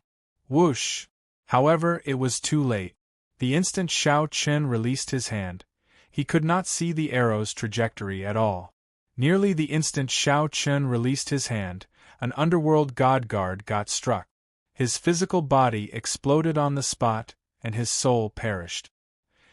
Whoosh! However, it was too late. The instant Xiao Chen released his hand, he could not see the arrow's trajectory at all. Nearly the instant Xiao Chen released his hand, an underworld god guard got struck. His physical body exploded on the spot, and his soul perished.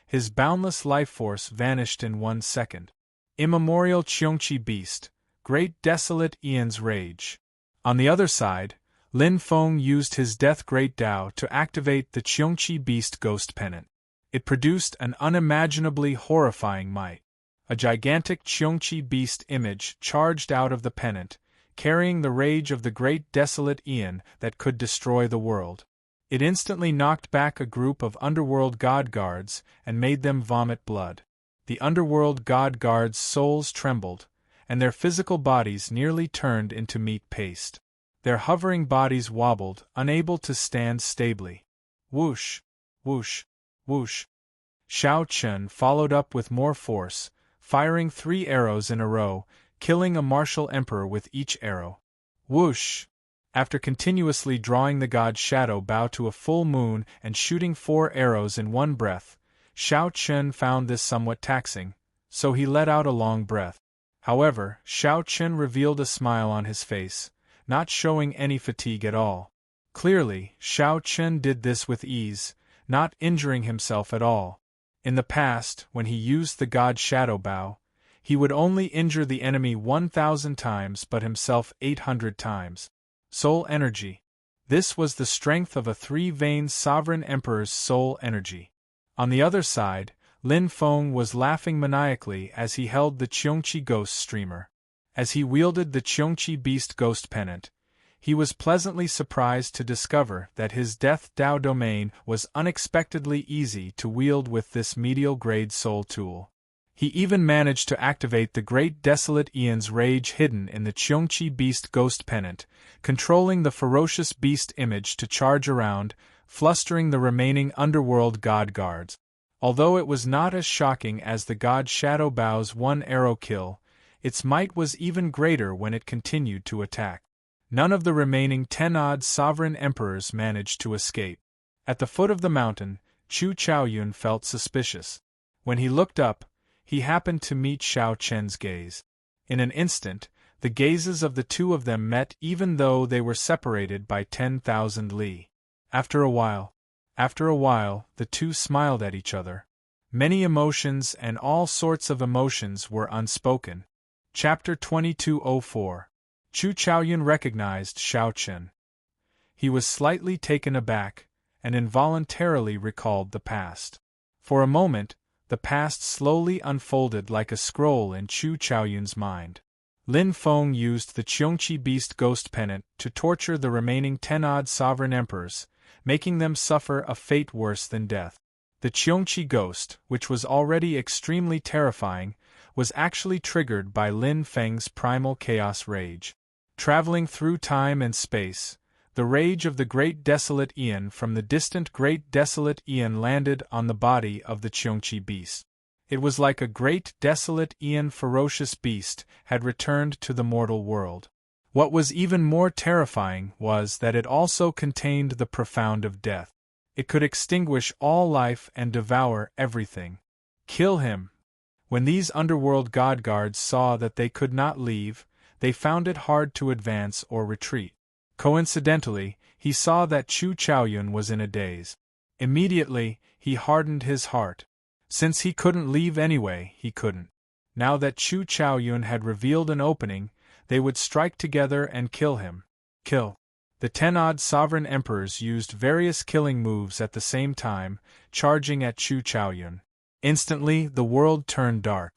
His boundless life force vanished in 1 second. Immemorial Qiongqi Beast, Great Desolate Aeon's Rage. On the other side, Lin Feng used his Death Great Dao to activate the Qiongqi Beast Ghost Pennant. It produced an unimaginably horrifying might. A gigantic Qiongqi Beast image charged out of the pennant, carrying the rage of the Great Desolate Aeon that could destroy the world. It instantly knocked back a group of underworld god guards and made them vomit blood. The underworld god guards' souls trembled, and their physical bodies nearly turned into meat paste. Their hovering bodies wobbled, unable to stand stably. Whoosh! Whoosh! Whoosh! Xiao Chen followed up with more force, firing 3 arrows in a row, killing a martial emperor with each arrow. Whoosh! After continuously drawing the god Shadow Bow to a full moon and shooting 4 arrows in one breath, Xiao Chen found this somewhat taxing, so he let out a long breath. However, Xiao Chen revealed a smile on his face, not showing any fatigue at all. Clearly, Xiao Chen did this with ease, not injuring himself at all. In the past, when he used the god Shadow Bow, he would only injure the enemy 1,000 times but himself 800 times. Soul energy. This was the strength of a 3-vein sovereign emperor's soul energy. On the other side, Lin Feng was laughing maniacally as he held the Qiongqi ghost streamer. As he wielded the Qiongqi beast ghost pennant, he was pleasantly surprised to discover that his Death Dao domain was unexpectedly easy to wield with this medial-grade soul tool. He even managed to activate the Great Desolate Aeon's rage hidden in the Qiongqi beast ghost pennant, controlling the ferocious beast image to charge around, flustering the remaining underworld god guards. Although it was not as shocking as the god Shadow Bao's one-arrow kill, its might was even greater when it continued to attack. None of the remaining 10-odd sovereign emperors managed to escape. At the foot of the mountain, Chu Chaoyun felt suspicious. When he looked up, he happened to meet Xiao Chen's gaze. In an instant, the gazes of the two of them met even though they were separated by 10,000 li. After a while, the two smiled at each other. Many emotions and all sorts of emotions were unspoken. Chapter 2204. Chu Chaoyun recognized Xiao Chen. He was slightly taken aback, and involuntarily recalled the past. For a moment, the past slowly unfolded like a scroll in Chu Chaoyun's mind. Lin Feng used the Qiongqi beast ghost pennant to torture the remaining 10-odd sovereign emperors, making them suffer a fate worse than death. The Qiongqi ghost, which was already extremely terrifying, was actually triggered by Lin Feng's primal chaos rage. Traveling through time and space, the rage of the Great Desolate Aeon from the distant Great Desolate Aeon landed on the body of the Qiongqi beast. It was like a Great Desolate Aeon ferocious beast had returned to the mortal world. What was even more terrifying was that it also contained the profound of death. It could extinguish all life and devour everything. Kill him! When these underworld god guards saw that they could not leave, they found it hard to advance or retreat. Coincidentally, he saw that Chu Chaoyun was in a daze. Immediately, he hardened his heart. Since he couldn't leave anyway, he couldn't. Now that Chu Chaoyun had revealed an opening, they would strike together and kill him. Kill. The 10-odd sovereign emperors used various killing moves at the same time, charging at Chu Chaoyun. Instantly, the world turned dark.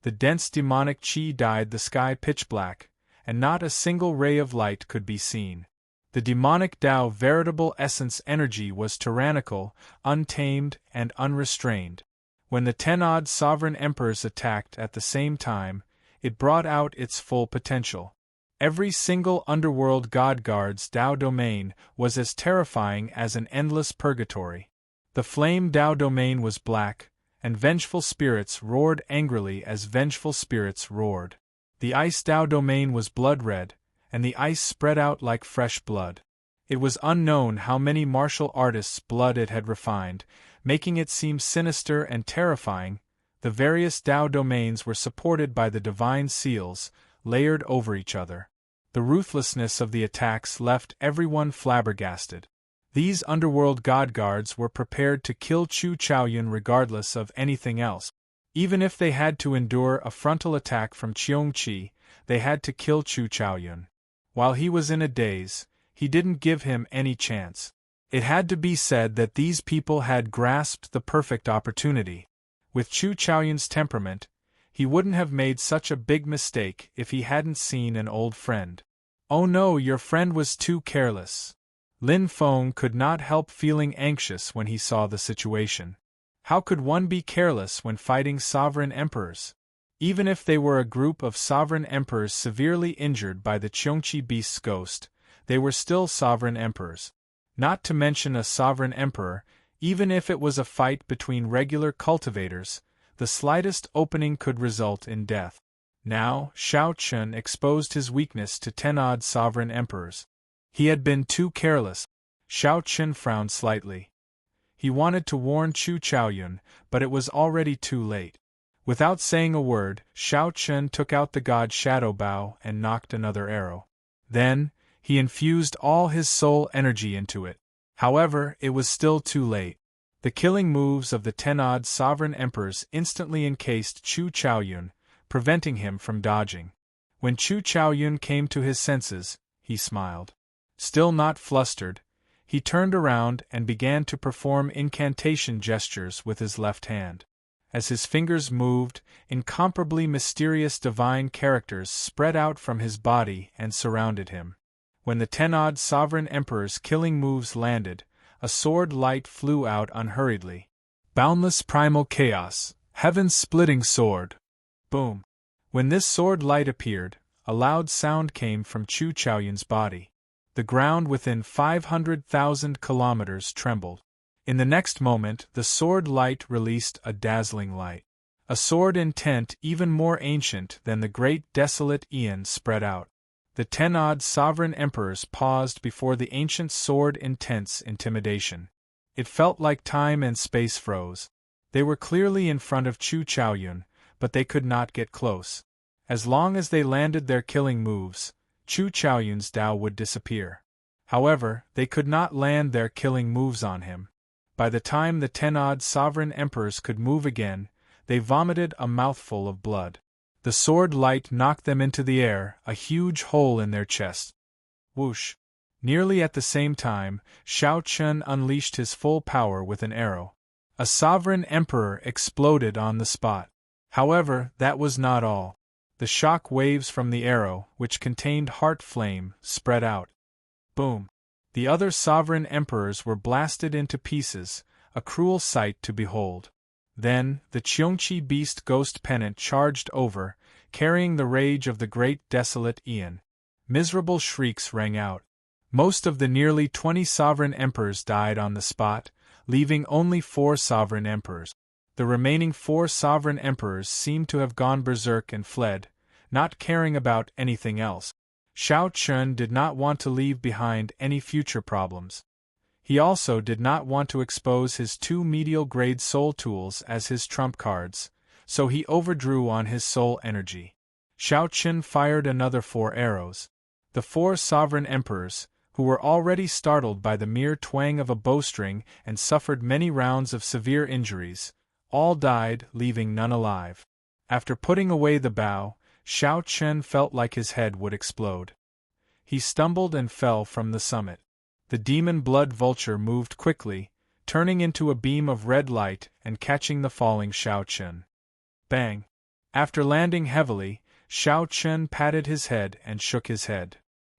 The dense demonic qi dyed the sky pitch black, and not a single ray of light could be seen. The demonic Tao veritable essence energy was tyrannical, untamed, and unrestrained. When the 10-odd sovereign emperors attacked at the same time, it brought out its full potential. Every single underworld god guard's Tao domain was as terrifying as an endless purgatory. The flame Tao domain was black, and vengeful spirits roared angrily as vengeful spirits roared. The ice Tao domain was blood-red, and the ice spread out like fresh blood. It was unknown how many martial artists' blood it had refined, making it seem sinister and terrifying. The various Tao domains were supported by the divine seals, layered over each other. The ruthlessness of the attacks left everyone flabbergasted. These underworld god guards were prepared to kill Chu Chaoyun regardless of anything else. Even if they had to endure a frontal attack from Qiongqi, they had to kill Chu Chaoyun. While he was in a daze, he didn't give him any chance. It had to be said that these people had grasped the perfect opportunity. With Chu Chaoyun's temperament, he wouldn't have made such a big mistake if he hadn't seen an old friend. Oh no, your friend was too careless. Lin Feng could not help feeling anxious when he saw the situation. How could one be careless when fighting sovereign emperors? Even if they were a group of sovereign emperors severely injured by the Qiongqi beast's ghost, they were still sovereign emperors. Not to mention a sovereign emperor, even if it was a fight between regular cultivators, the slightest opening could result in death. Now, Xiao Chen exposed his weakness to 10-odd sovereign emperors. He had been too careless. Xiao Chen frowned slightly. He wanted to warn Chu Chaoyun, but it was already too late. Without saying a word, Xiao Chen took out the god Shadow Bao and knocked another arrow. Then, he infused all his soul energy into it. However, it was still too late. The killing moves of the 10-odd sovereign emperors instantly encased Chu Chaoyun, preventing him from dodging. When Chu Chaoyun came to his senses, he smiled. Still not flustered, He turned around and began to perform incantation gestures with his left hand. As his fingers moved, incomparably mysterious divine characters spread out from his body and surrounded him. When the 10-odd sovereign emperor's killing moves landed, a sword light flew out unhurriedly. Boundless primal chaos, heaven's splitting sword. Boom. When this sword light appeared, a loud sound came from Chu Chaoyun's body. The ground within 500,000 kilometers trembled. In the next moment, the sword light released a dazzling light. A sword intent even more ancient than the great desolate Aeon spread out. The 10-odd sovereign emperors paused before the ancient sword intense intimidation. It felt like time and space froze. They were clearly in front of Chu Chaoyun, but they could not get close. As long as they landed their killing moves, Chu Chaoyun's Tao would disappear. However, they could not land their killing moves on him. By the time the 10-odd sovereign emperors could move again, they vomited a mouthful of blood. The sword light knocked them into the air, a huge hole in their chest. Whoosh! Nearly at the same time, Shao Chun unleashed his full power with an arrow. A sovereign emperor exploded on the spot. However, that was not all. The shock waves from the arrow, which contained heart flame, spread out. Boom! The other sovereign emperors were blasted into pieces, a cruel sight to behold. Then, the Cheongqi beast ghost pennant charged over, carrying the rage of the great desolate Aeon. Miserable shrieks rang out. Most of the nearly 20 sovereign emperors died on the spot, leaving only 4 sovereign emperors. The remaining 4 sovereign emperors seemed to have gone berserk and fled, not caring about anything else. Shao Chun did not want to leave behind any future problems. He also did not want to expose his 2 medial-grade soul tools as his trump cards, so he overdrew on his soul energy. Shao Chun fired another 4 arrows. The 4 sovereign emperors, who were already startled by the mere twang of a bowstring and suffered many rounds of severe injuries, all died, leaving none alive. After putting away the bow, Shao Chun felt like his head would explode. He stumbled and fell from the summit. The demon blood vulture moved quickly, turning into a beam of red light and catching the falling Shao Chun. Bang! After landing heavily, Shao Chun patted his head and shook his head.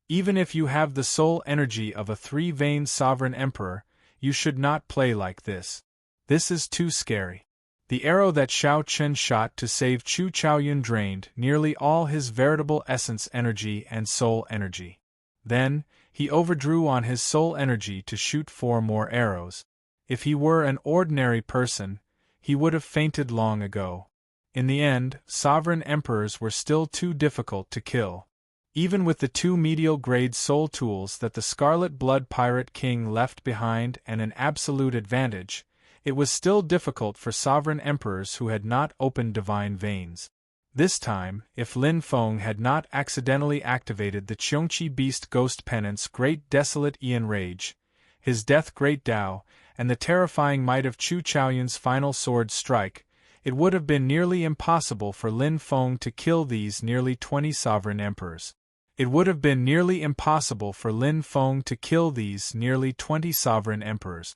Even if you have the soul energy of a 3-vein sovereign emperor, you should not play like this. This is too scary. The arrow that Shao Chun shot to save Chu Chaoyun drained nearly all his veritable essence energy and soul energy. Then, he overdrew on his soul energy to shoot 4 more arrows. If he were an ordinary person, he would have fainted long ago. In the end, sovereign emperors were still too difficult to kill. Even with the 2 medial-grade soul tools that the Scarlet Blood Pirate King left behind and an absolute advantage, it was still difficult for sovereign emperors who had not opened divine veins. This time, if Lin Feng had not accidentally activated the Cheongqi Beast Ghost Pennant's great desolate Aeon Rage, his Death Great Tao, and the terrifying might of Chu Chaoyun's final sword strike, it would have been nearly impossible for Lin Feng to kill these nearly 20 sovereign emperors. It would have been nearly impossible for Lin Feng to kill these nearly 20 sovereign emperors.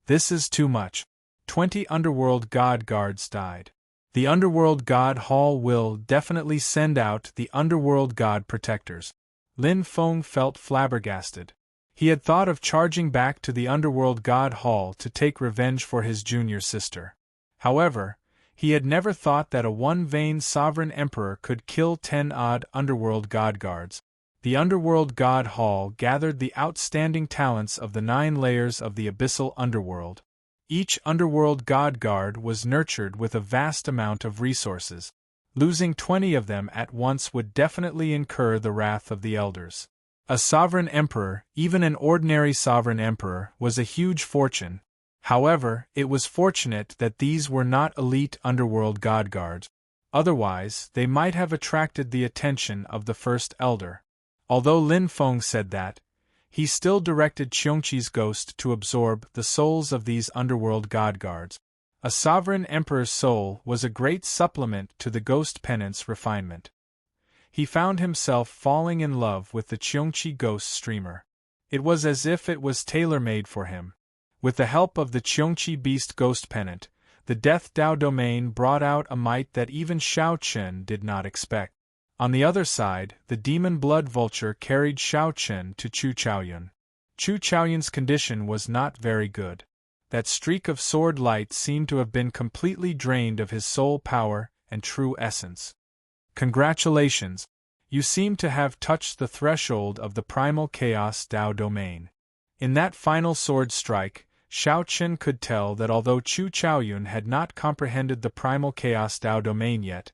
This is too much. 20 underworld god guards died. The underworld god hall will definitely send out the underworld god protectors. Lin Feng felt flabbergasted. He had thought of charging back to the underworld god hall to take revenge for his junior sister. However, he had never thought that a 1-vein sovereign emperor could kill 10-odd underworld god guards. The underworld god hall gathered the outstanding talents of the 9 layers of the abyssal underworld. Each underworld god guard was nurtured with a vast amount of resources. Losing 20 of them at once would definitely incur the wrath of the elders. A sovereign emperor, even an ordinary sovereign emperor, was a huge fortune. However, it was fortunate that these were not elite underworld god guards. Otherwise, they might have attracted the attention of the first elder. Although Lin Feng said that, he still directed Cheongqi's ghost to absorb the souls of these underworld god guards. A sovereign emperor's soul was a great supplement to the ghost pennant's refinement. He found himself falling in love with the Cheongqi ghost streamer. It was as if it was tailor-made for him. With the help of the Cheongchi Beast Ghost Pennant, the Death Dao domain brought out a might that even Shao Chen did not expect. On the other side, the Demon Blood Vulture carried Shao Chen to Chu Chaoyun. Chu Chaoyun's condition was not very good. That streak of sword light seemed to have been completely drained of his soul power and true essence. Congratulations! You seem to have touched the threshold of the primal chaos Dao domain. In that final sword strike, Shao Chen could tell that although Chu Chaoyun had not comprehended the primal chaos Dao domain yet,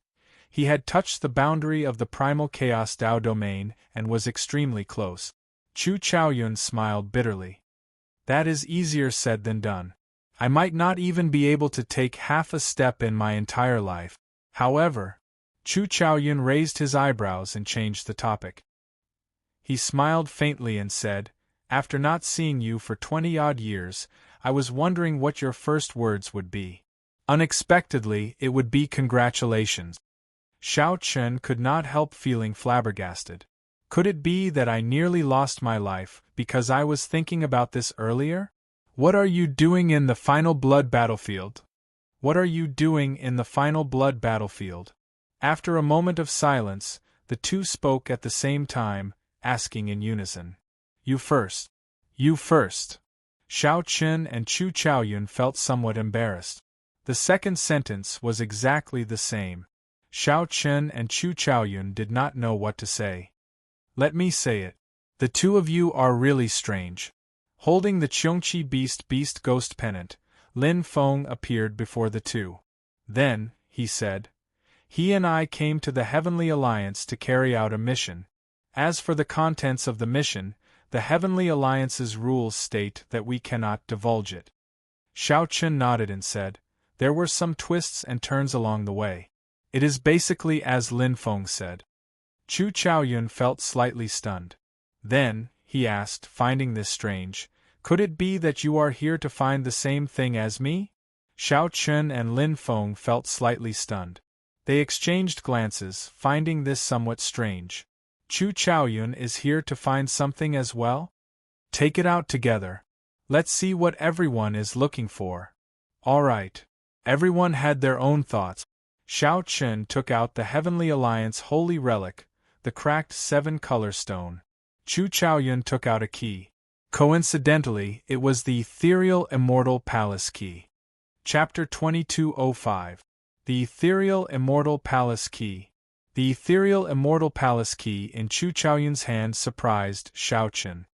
he had touched the boundary of the primal chaos Dao domain and was extremely close. Chu Chaoyun smiled bitterly. That is easier said than done. I might not even be able to take half a step in my entire life. However, Chu Chaoyun raised his eyebrows and changed the topic. He smiled faintly and said, "After not seeing you for 20-odd years, I was wondering what your first words would be." Unexpectedly, it would be congratulations. Shao Chen could not help feeling flabbergasted. Could it be that I nearly lost my life because I was thinking about this earlier? What are you doing in the final blood battlefield? What are you doing in the final blood battlefield? After a moment of silence, the two spoke at the same time, asking in unison. You first. You first. Shao Chen and Chu Chaoyun felt somewhat embarrassed. The second sentence was exactly the same. Shao Chen and Chu Chaoyun did not know what to say. Let me say it. The two of you are really strange. Holding the Cheongchi Beast Ghost Pennant, Lin Feng appeared before the two. Then, he said, he and I came to the Heavenly Alliance to carry out a mission. As for the contents of the mission, the Heavenly Alliance's rules state that we cannot divulge it. Shao Chen nodded and said, there were some twists and turns along the way. It is basically as Lin Feng said. Chu Chaoyun felt slightly stunned. Then, he asked, finding this strange, could it be that you are here to find the same thing as me? Shao Chen and Lin Feng felt slightly stunned. They exchanged glances, finding this somewhat strange. Chu Chaoyun is here to find something as well? Take it out together. Let's see what everyone is looking for. All right. Everyone had their own thoughts. Shao Chen took out the Heavenly Alliance holy relic, the cracked 7-color stone. Chu Chaoyun took out a key. Coincidentally, it was the Ethereal Immortal Palace Key. Chapter 2205. The Ethereal Immortal Palace Key. The Ethereal Immortal Palace Key in Chu Chaoyun's hand surprised Shao Chen.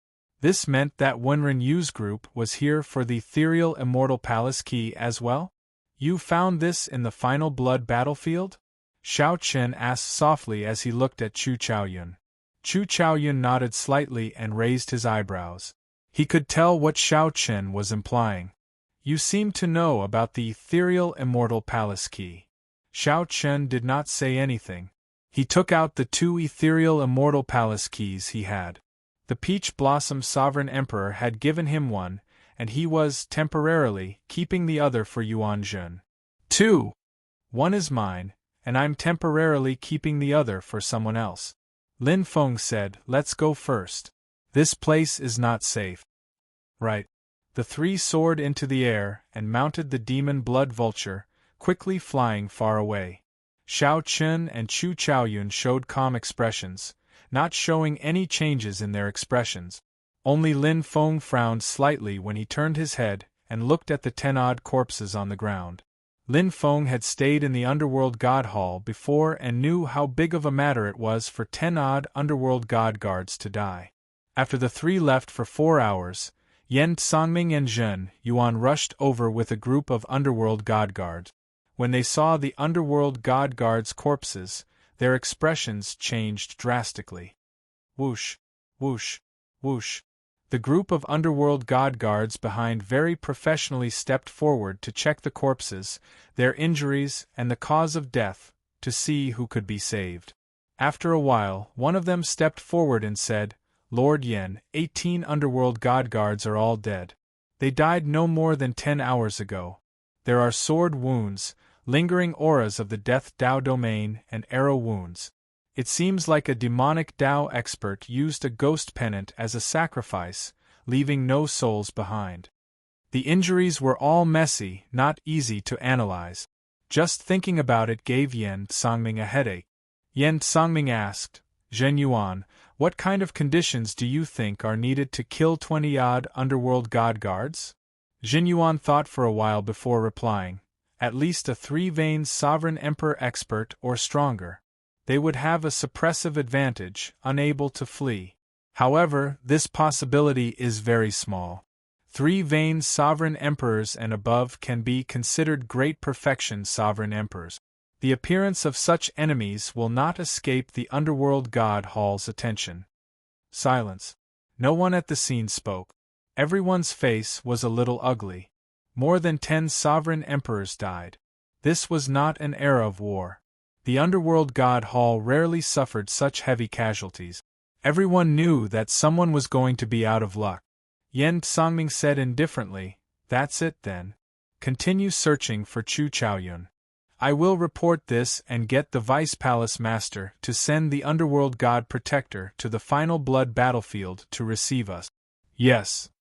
This meant that Wenren Yu's group was here for the Ethereal Immortal Palace Key as well? You found this in the final blood battlefield? Shao Chen asked softly as he looked at Chu Chaoyun. Chu Chaoyun nodded slightly and raised his eyebrows. He could tell what Shao Chen was implying. You seem to know about the Ethereal Immortal Palace Key. Shao Chen did not say anything. He took out the 2 Ethereal Immortal Palace Keys he had. The Peach Blossom Sovereign Emperor had given him one, and he was, temporarily, keeping the other for Yuan Jun. 2. One is mine, and I'm temporarily keeping the other for someone else. Lin Feng said, let's go first. This place is not safe. Right. The 3 soared into the air and mounted the Demon Blood Vulture, quickly flying far away. Shao Chen and Chu Chaoyun showed calm expressions, not showing any changes in their expressions. Only Lin Feng frowned slightly when he turned his head and looked at the 10-odd corpses on the ground. Lin Feng had stayed in the Underworld God Hall before and knew how big of a matter it was for 10-odd Underworld God Guards to die. After the 3 left for 4 hours, Yen Songming and Zhen Yuan rushed over with a group of Underworld God Guards. When they saw the Underworld God Guards' corpses, their expressions changed drastically. Whoosh, whoosh, whoosh. The group of Underworld God Guards behind very professionally stepped forward to check the corpses, their injuries, and the cause of death, to see who could be saved. After a while, one of them stepped forward and said, Lord Yen, 18 Underworld God Guards are all dead. They died no more than 10 hours ago. There are sword wounds, lingering auras of the Death Dao domain, and arrow wounds. It seems like a demonic Tao expert used a ghost pennant as a sacrifice, leaving no souls behind. The injuries were all messy, not easy to analyze. Just thinking about it gave Yen Songming a headache. Yen Songming asked, Zhen Yuan, what kind of conditions do you think are needed to kill 20-odd underworld god guards? Zhen Yuan thought for a while before replying, at least a 3-vein sovereign emperor expert or stronger. They would have a suppressive advantage, unable to flee. However, this possibility is very small. 3-vein sovereign emperors and above can be considered great perfection sovereign emperors. The appearance of such enemies will not escape the underworld god hall's attention. Silence. No one at the scene spoke. Everyone's face was a little ugly. More than 10 sovereign emperors died. This was not an era of war. The underworld god hall rarely suffered such heavy casualties. Everyone knew that someone was going to be out of luck. Yen Songming said indifferently, that's it then. Continue searching for Chu Chaoyun. I will report this and get the Vice Palace Master to send the Underworld God Protector to the final blood battlefield to receive us. Yes.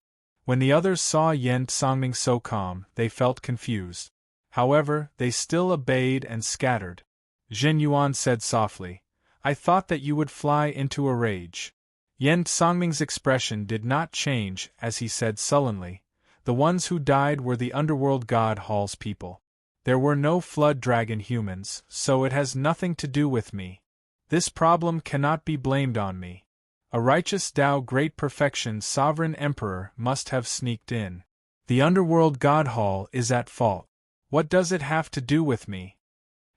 When the others saw Yen Songming so calm, they felt confused. However, they still obeyed and scattered. Zhen Yuan said softly, I thought that you would fly into a rage. Yen Songming's expression did not change as he said sullenly, the ones who died were the Underworld God Hall's people. There were no Flood Dragon humans, so it has nothing to do with me. This problem cannot be blamed on me. A righteous Tao Great Perfection Sovereign Emperor must have sneaked in. The Underworld God Hall is at fault. What does it have to do with me?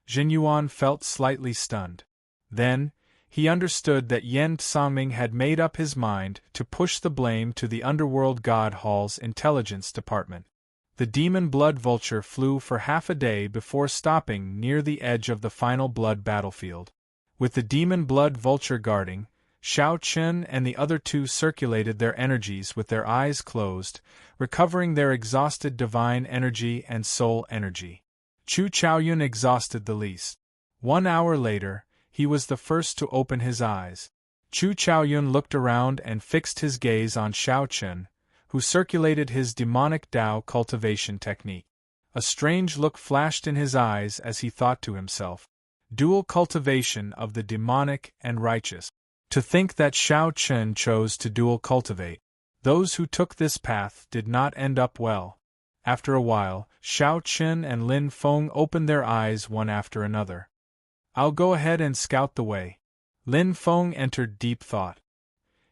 Zhen Yuan felt slightly stunned. Then, he understood that Yen Songming had made up his mind to push the blame to the Underworld God Hall's intelligence department. The demon blood vulture flew for half a day before stopping near the edge of the final blood battlefield. With the demon blood vulture guarding, Shao Chen and the other two circulated their energies with their eyes closed, recovering their exhausted divine energy and soul energy. Chu Chaoyun exhausted the least. 1 hour later, he was the first to open his eyes. Chu Chaoyun looked around and fixed his gaze on Shao Chen, who circulated his demonic Tao cultivation technique. A strange look flashed in his eyes as he thought to himself. Dual cultivation of the demonic and righteous. To think that Shao Chen chose to dual cultivate. Those who took this path did not end up well. After a while, Shao Chen and Lin Feng opened their eyes one after another. I'll go ahead and scout the way. Lin Feng entered deep thought.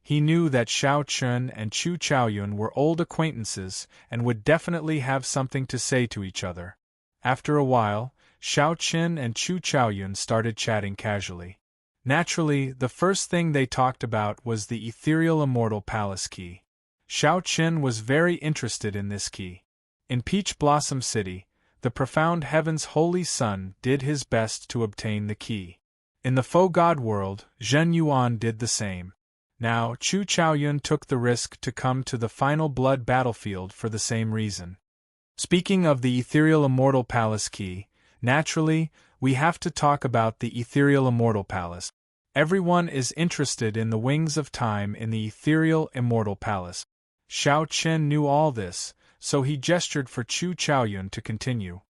He knew that Shao Chen and Chu Chaoyun were old acquaintances and would definitely have something to say to each other. After a while, Shao Chen and Chu Chaoyun started chatting casually. Naturally, the first thing they talked about was the ethereal Immortal Palace key. Shao Chen was very interested in this key. In Peach Blossom City, the profound heaven's holy son did his best to obtain the key. In the faux god world, Zhen Yuan did the same. Now, Chu Chaoyun took the risk to come to the final blood battlefield for the same reason. Speaking of the ethereal Immortal Palace key, naturally, we have to talk about the ethereal Immortal Palace. Everyone is interested in the wings of time in the ethereal Immortal Palace. Shao Chen knew all this, so he gestured for Chu Chaoyun to continue.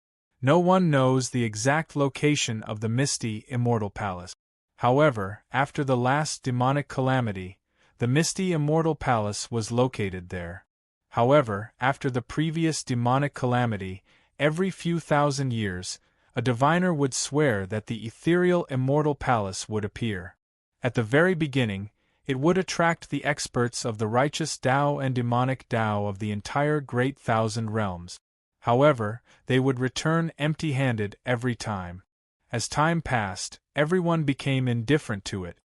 No one knows the exact location of the misty Immortal Palace. However, after the last demonic calamity, the misty Immortal Palace was located there. However, after the previous demonic calamity, every few thousand years, a diviner would swear that the ethereal Immortal Palace would appear. At the very beginning, it would attract the experts of the righteous Tao and demonic Tao of the entire Great Thousand Realms. However, they would return empty-handed every time. As time passed, everyone became indifferent to it.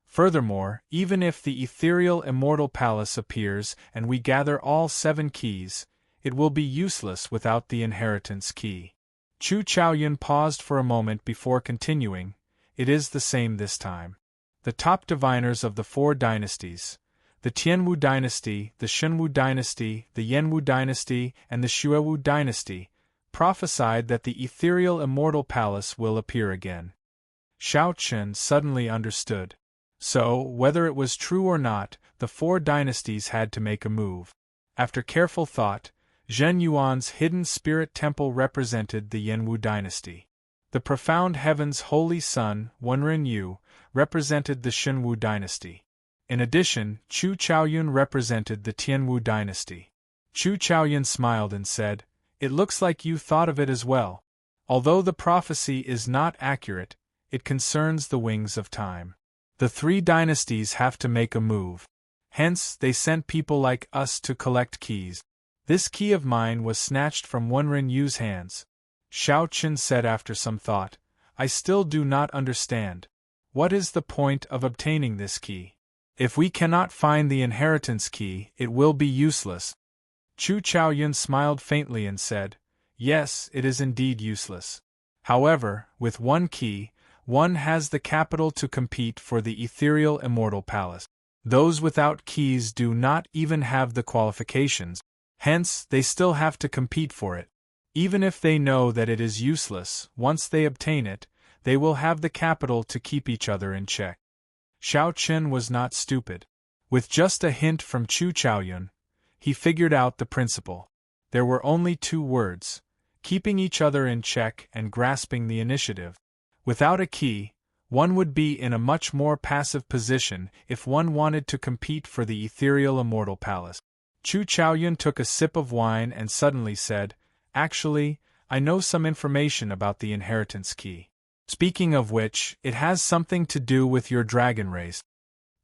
Furthermore, even if the ethereal Immortal Palace appears and we gather all 7 keys, it will be useless without the inheritance key. Chu Chaoyun paused for a moment before continuing. It is the same this time. The top diviners of the 4 dynasties, the Tianwu dynasty, the Shenwu dynasty, the Yanwu dynasty, and the Xuewu dynasty, prophesied that the ethereal Immortal Palace will appear again. Xiao Chen suddenly understood. So, whether it was true or not, the 4 dynasties had to make a move. After careful thought, Zhen Yuan's hidden spirit temple represented the Yanwu dynasty. The profound heaven's holy sun, Wenren Yu, represented the Shenwu dynasty. In addition, Chu Chaoyun represented the Tianwu dynasty. Chu Chaoyun smiled and said, "It looks like you thought of it as well. Although the prophecy is not accurate, it concerns the wings of time. The 3 dynasties have to make a move. Hence, they sent people like us to collect keys. This key of mine was snatched from Wenren Yu's hands." Xiao Chen said after some thought, "I still do not understand. What is the point of obtaining this key? If we cannot find the inheritance key, it will be useless." Chu Chaoyun smiled faintly and said, "Yes, it is indeed useless. However, with one key, one has the capital to compete for the ethereal immortal palace. Those without keys do not even have the qualifications, hence they still have to compete for it. Even if they know that it is useless, once they obtain it, they will have the capital to keep each other in check." Xiao Chen was not stupid. With just a hint from Chu Chaoyun, he figured out the principle. There were only 2 words: keeping each other in check and grasping the initiative. Without a key, one would be in a much more passive position if one wanted to compete for the ethereal immortal palace. Chu Chaoyun took a sip of wine and suddenly said, "Actually, I know some information about the inheritance key. Speaking of which, it has something to do with your dragon race."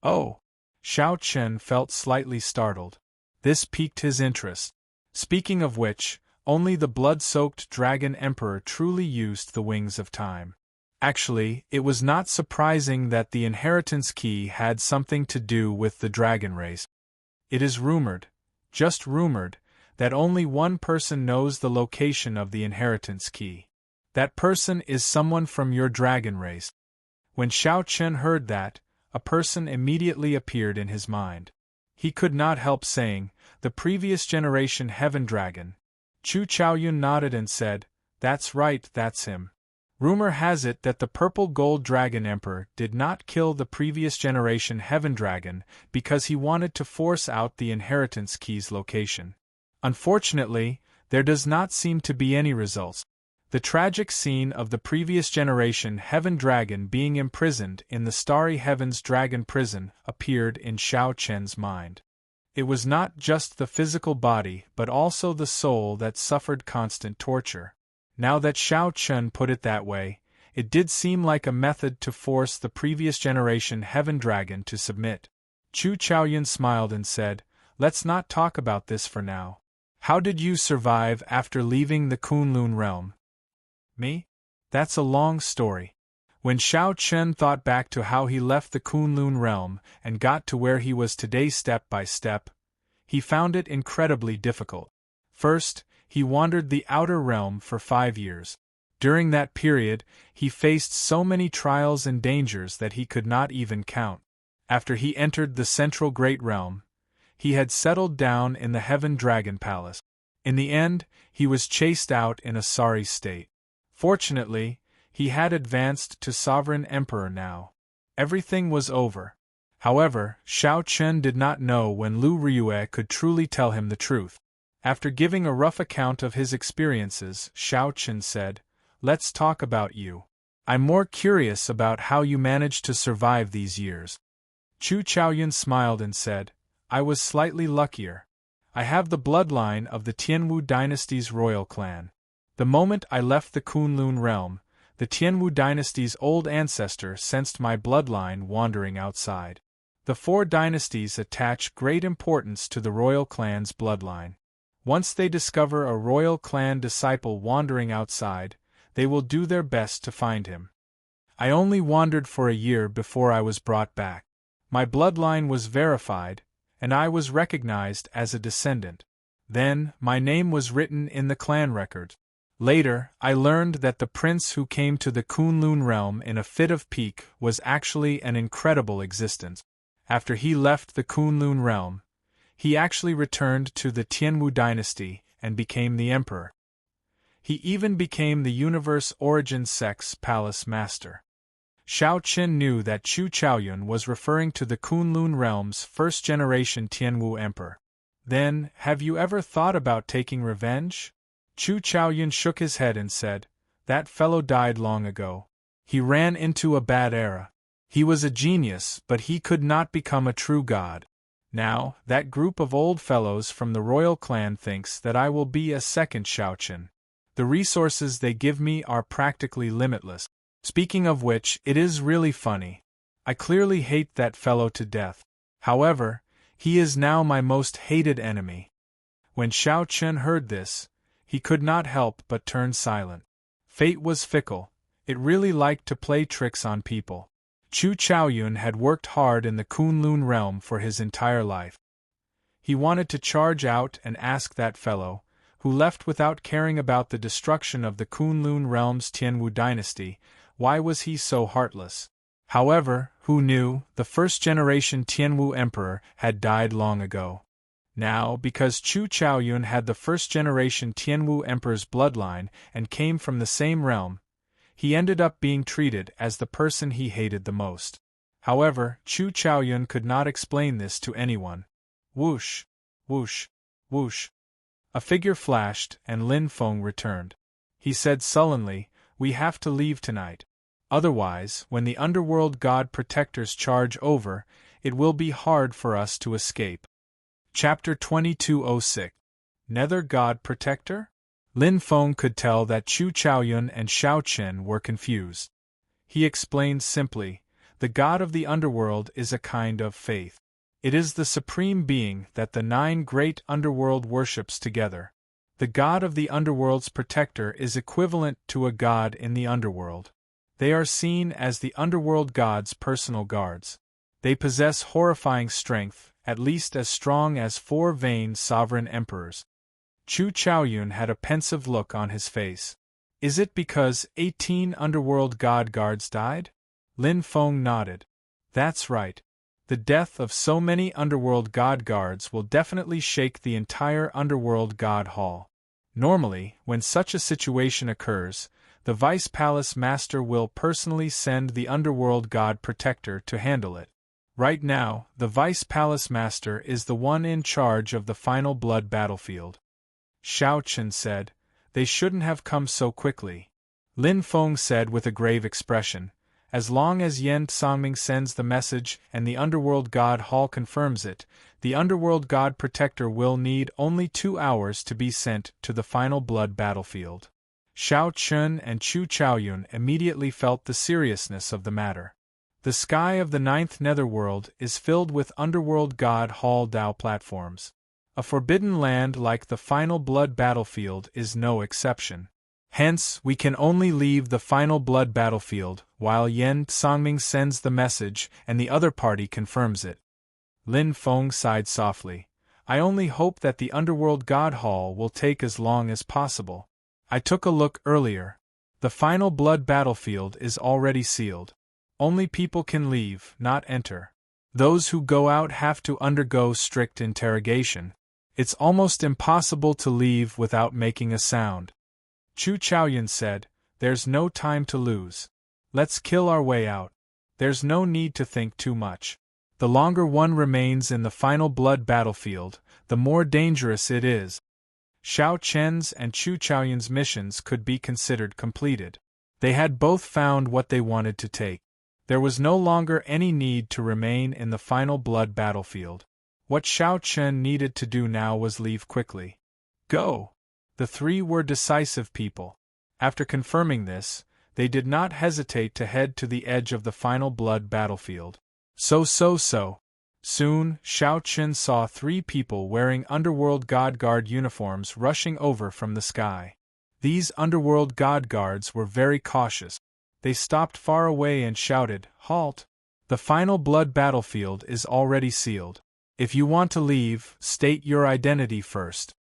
"Oh!" Xiao Chen felt slightly startled. This piqued his interest. Speaking of which, only the blood-soaked dragon emperor truly used the wings of time. Actually, it was not surprising that the inheritance key had something to do with the dragon race. It is rumored, just rumored, that only one person knows the location of the inheritance key. That person is someone from your dragon race." When Xiao Chen heard that, a person immediately appeared in his mind. He could not help saying, "The previous generation Heaven Dragon." Chu Chaoyun nodded and said, "That's right, that's him. Rumor has it that the purple gold dragon emperor did not kill the previous generation Heaven Dragon because he wanted to force out the inheritance key's location. Unfortunately, there does not seem to be any results. The tragic scene of the previous generation Heaven Dragon being imprisoned in the Starry Heavens Dragon Prison appeared in Xiao Chen's mind. It was not just the physical body but also the soul that suffered constant torture. Now that Xiao Chen put it that way, it did seem like a method to force the previous generation Heaven Dragon to submit. Chu Chaoyun smiled and said, "Let's not talk about this for now. How did you survive after leaving the Kunlun realm?" "Me? That's a long story." When Xiao Chen thought back to how he left the Kunlun realm and got to where he was today step by step, he found it incredibly difficult. First, he wandered the outer realm for 5 years. During that period, he faced so many trials and dangers that he could not even count. After he entered the central Great Realm, he had settled down in the Heaven Dragon Palace. In the end, he was chased out in a sorry state. Fortunately, he had advanced to Sovereign Emperor now. Everything was over. However, Xiao Chen did not know when Lu Ryue could truly tell him the truth. After giving a rough account of his experiences, Xiao Chen said, "Let's talk about you. I'm more curious about how you managed to survive these years." Chu Chaoyun smiled and said, "I was slightly luckier. I have the bloodline of the Tianwu dynasty's royal clan. The moment I left the Kunlun realm, the Tianwu dynasty's old ancestor sensed my bloodline wandering outside. The 4 dynasties attach great importance to the royal clan's bloodline. Once they discover a royal clan disciple wandering outside, they will do their best to find him. I only wandered for a year before I was brought back. My bloodline was verified, and I was recognized as a descendant. Then, my name was written in the clan record. Later, I learned that the prince who came to the Kunlun realm in a fit of pique was actually an incredible existence. After he left the Kunlun realm, he actually returned to the Tianwu dynasty and became the emperor. He even became the Universe Origin Sex Palace Master." Xiao Qin knew that Chu Chaoyun was referring to the Kunlun realm's first-generation Tianwu emperor. Then, have you ever thought about taking revenge? Chu Chaoyun shook his head and said, that fellow died long ago. He ran into a bad era. He was a genius, but he could not become a true god. Now, that group of old fellows from the royal clan thinks that I will be a second Xiao Qin. The resources they give me are practically limitless. Speaking of which, it is really funny. I clearly hate that fellow to death. However, he is now my most hated enemy. When Xiao Qin heard this, he could not help but turn silent. Fate was fickle. It really liked to play tricks on people. Chu Chaoyun had worked hard in the Kunlun realm for his entire life. He wanted to charge out and ask that fellow, who left without caring about the destruction of the Kunlun realm's Tianwu dynasty, why was he so heartless? However, who knew, the first-generation Tianwu emperor had died long ago. Now, because Chu Chaoyun had the first-generation Tianwu emperor's bloodline and came from the same realm, he ended up being treated as the person he hated the most. However, Chu Chaoyun could not explain this to anyone. Whoosh, whoosh, whoosh. A figure flashed, and Lin Feng returned. He said sullenly, we have to leave tonight. Otherwise, when the underworld god protectors charge over, it will be hard for us to escape. Chapter 2206. Nether God Protector? Lin Feng could tell that Chu Chaoyun and Xiao Qin were confused. He explained simply, the god of the underworld is a kind of faith. It is the supreme being that the 9 great underworld worships together. The god of the underworld's protector is equivalent to a god in the underworld. They are seen as the underworld god's personal guards. They possess horrifying strength, at least as strong as 4 vain sovereign emperors. Chu Chaoyun had a pensive look on his face. Is it because 18 underworld god guards died? Lin Feng nodded. That's right. The death of so many underworld god guards will definitely shake the entire underworld god hall. Normally, when such a situation occurs, the Vice Palace Master will personally send the underworld god protector to handle it. Right now, the Vice Palace Master is the one in charge of the final blood battlefield. Xiao Qin said, they shouldn't have come so quickly. Lin Feng said with a grave expression, as long as Yen Songming sends the message and the Underworld God Hall confirms it, the Underworld God Protector will need only 2 hours to be sent to the final blood battlefield. Xiao Qin and Chu Chaoyun immediately felt the seriousness of the matter. The sky of the 9th Netherworld is filled with Underworld God Hall Dao platforms. A forbidden land like the final blood battlefield is no exception. Hence, we can only leave the final blood battlefield while Yen Songming sends the message and the other party confirms it. Lin Feng sighed softly. I only hope that the Underworld God Hall will take as long as possible. I took a look earlier. The final blood battlefield is already sealed. Only people can leave, not enter. Those who go out have to undergo strict interrogation. It's almost impossible to leave without making a sound. Chu Chaoyun said, there's no time to lose. Let's kill our way out. There's no need to think too much. The longer one remains in the final blood battlefield, the more dangerous it is. Xiao Qin's and Chu Chaoyun's missions could be considered completed. They had both found what they wanted to take. There was no longer any need to remain in the final blood battlefield. What Xiao Qin needed to do now was leave quickly. Go! The 3 were decisive people. After confirming this, they did not hesitate to head to the edge of the final blood battlefield. So. Soon, Xiao Qin saw 3 people wearing Underworld God Guard uniforms rushing over from the sky. These Underworld God Guards were very cautious. They stopped far away and shouted, "Halt! The final blood battlefield is already sealed. If you want to leave, state your identity first."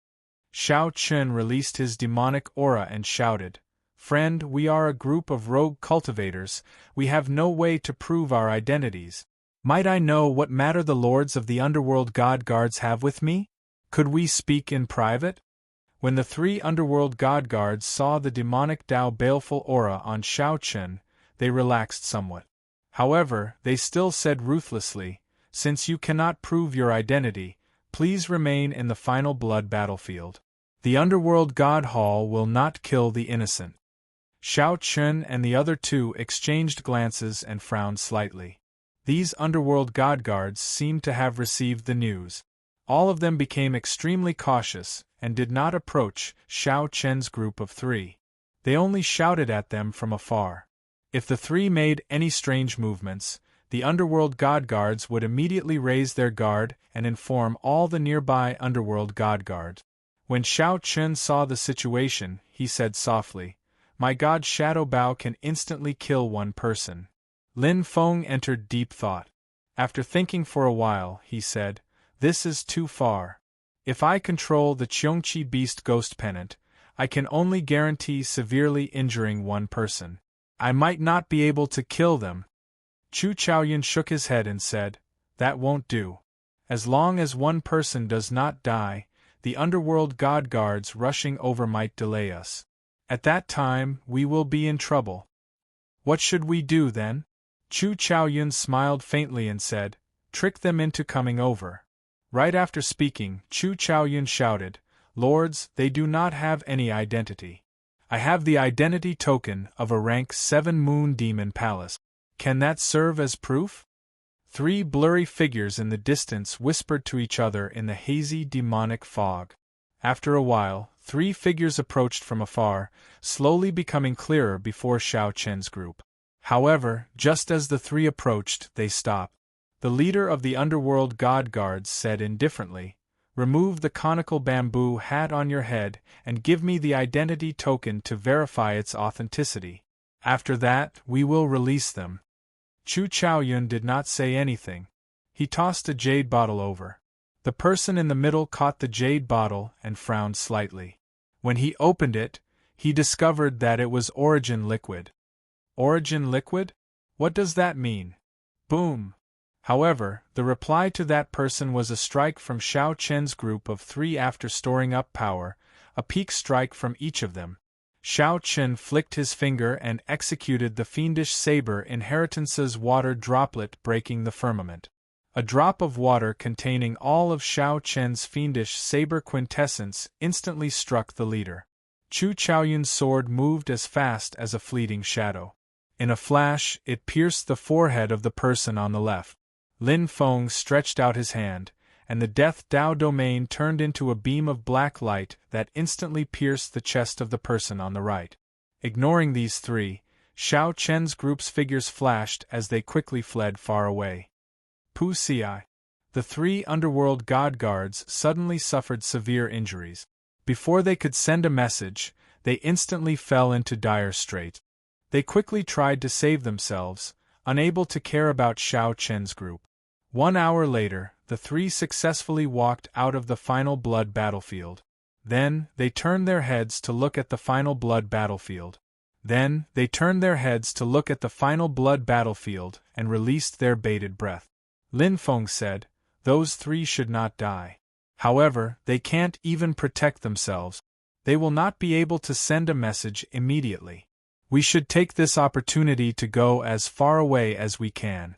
Xiao Qin released his demonic aura and shouted, "Friend, we are a group of rogue cultivators, we have no way to prove our identities. Might I know what matter the lords of the Underworld God Guards have with me? Could we speak in private?" When the 3 Underworld God Guards saw the demonic Dao baleful aura on Xiao Qin, they relaxed somewhat. However, they still said ruthlessly, "Since you cannot prove your identity, please remain in the final blood battlefield. The underworld god hall will not kill the innocent." Xiao Chun and the other two exchanged glances and frowned slightly. These underworld god guards seemed to have received the news. All of them became extremely cautious and did not approach Xiao Chen's group of three. They only shouted at them from afar. If the three made any strange movements, the underworld god guards would immediately raise their guard and inform all the nearby underworld god guards. When Xiao Chun saw the situation, he said softly, "My god Shadow Bao can instantly kill one person." Lin Feng entered deep thought. After thinking for a while, he said, "This is too far. If I control the Qiongqi Beast Ghost Pennant, I can only guarantee severely injuring one person. I might not be able to kill them." Chu Chaoyun shook his head and said, "That won't do. As long as one person does not die, the underworld god guards rushing over might delay us. At that time, we will be in trouble." "What should we do then?" Chu Chaoyun smiled faintly and said, "Trick them into coming over." Right after speaking, Chu Chaoyun shouted, "Lords, they do not have any identity. I have the identity token of a rank 7 Moon Demon Palace. Can that serve as proof?" Three blurry figures in the distance whispered to each other in the hazy demonic fog. After a while, three figures approached from afar, slowly becoming clearer before Xiao Chen's group. However, just as the three approached, they stopped. The leader of the underworld god guards said indifferently, "Remove the conical bamboo hat on your head and give me the identity token to verify its authenticity. After that, we will release them." Chu Chaoyun did not say anything. He tossed a jade bottle over. The person in the middle caught the jade bottle and frowned slightly. When he opened it, he discovered that it was origin liquid. Origin liquid? What does that mean? Boom! However, the reply to that person was a strike from Xiao Chen's group of three after storing up power, a peak strike from each of them. Xiao Chen flicked his finger and executed the fiendish saber inheritance's water droplet breaking the firmament. A drop of water containing all of Xiao Chen's fiendish saber quintessence instantly struck the leader. Chu Chaoyun's sword moved as fast as a fleeting shadow. In a flash, it pierced the forehead of the person on the left. Lin Feng stretched out his hand, and the Death Dao domain turned into a beam of black light that instantly pierced the chest of the person on the right. Ignoring these three, Xiao Chen's group's figures flashed as they quickly fled far away. Pu Ci. The three underworld god guards suddenly suffered severe injuries. Before they could send a message, they instantly fell into dire straits. They quickly tried to save themselves, unable to care about Xiao Chen's group. 1 hour later, the three successfully walked out of the final blood battlefield. Then, they turned their heads to look at the final blood battlefield. and released their bated breath. Lin Feng said, "Those three should not die. However, they can't even protect themselves. They will not be able to send a message immediately. We should take this opportunity to go as far away as we can."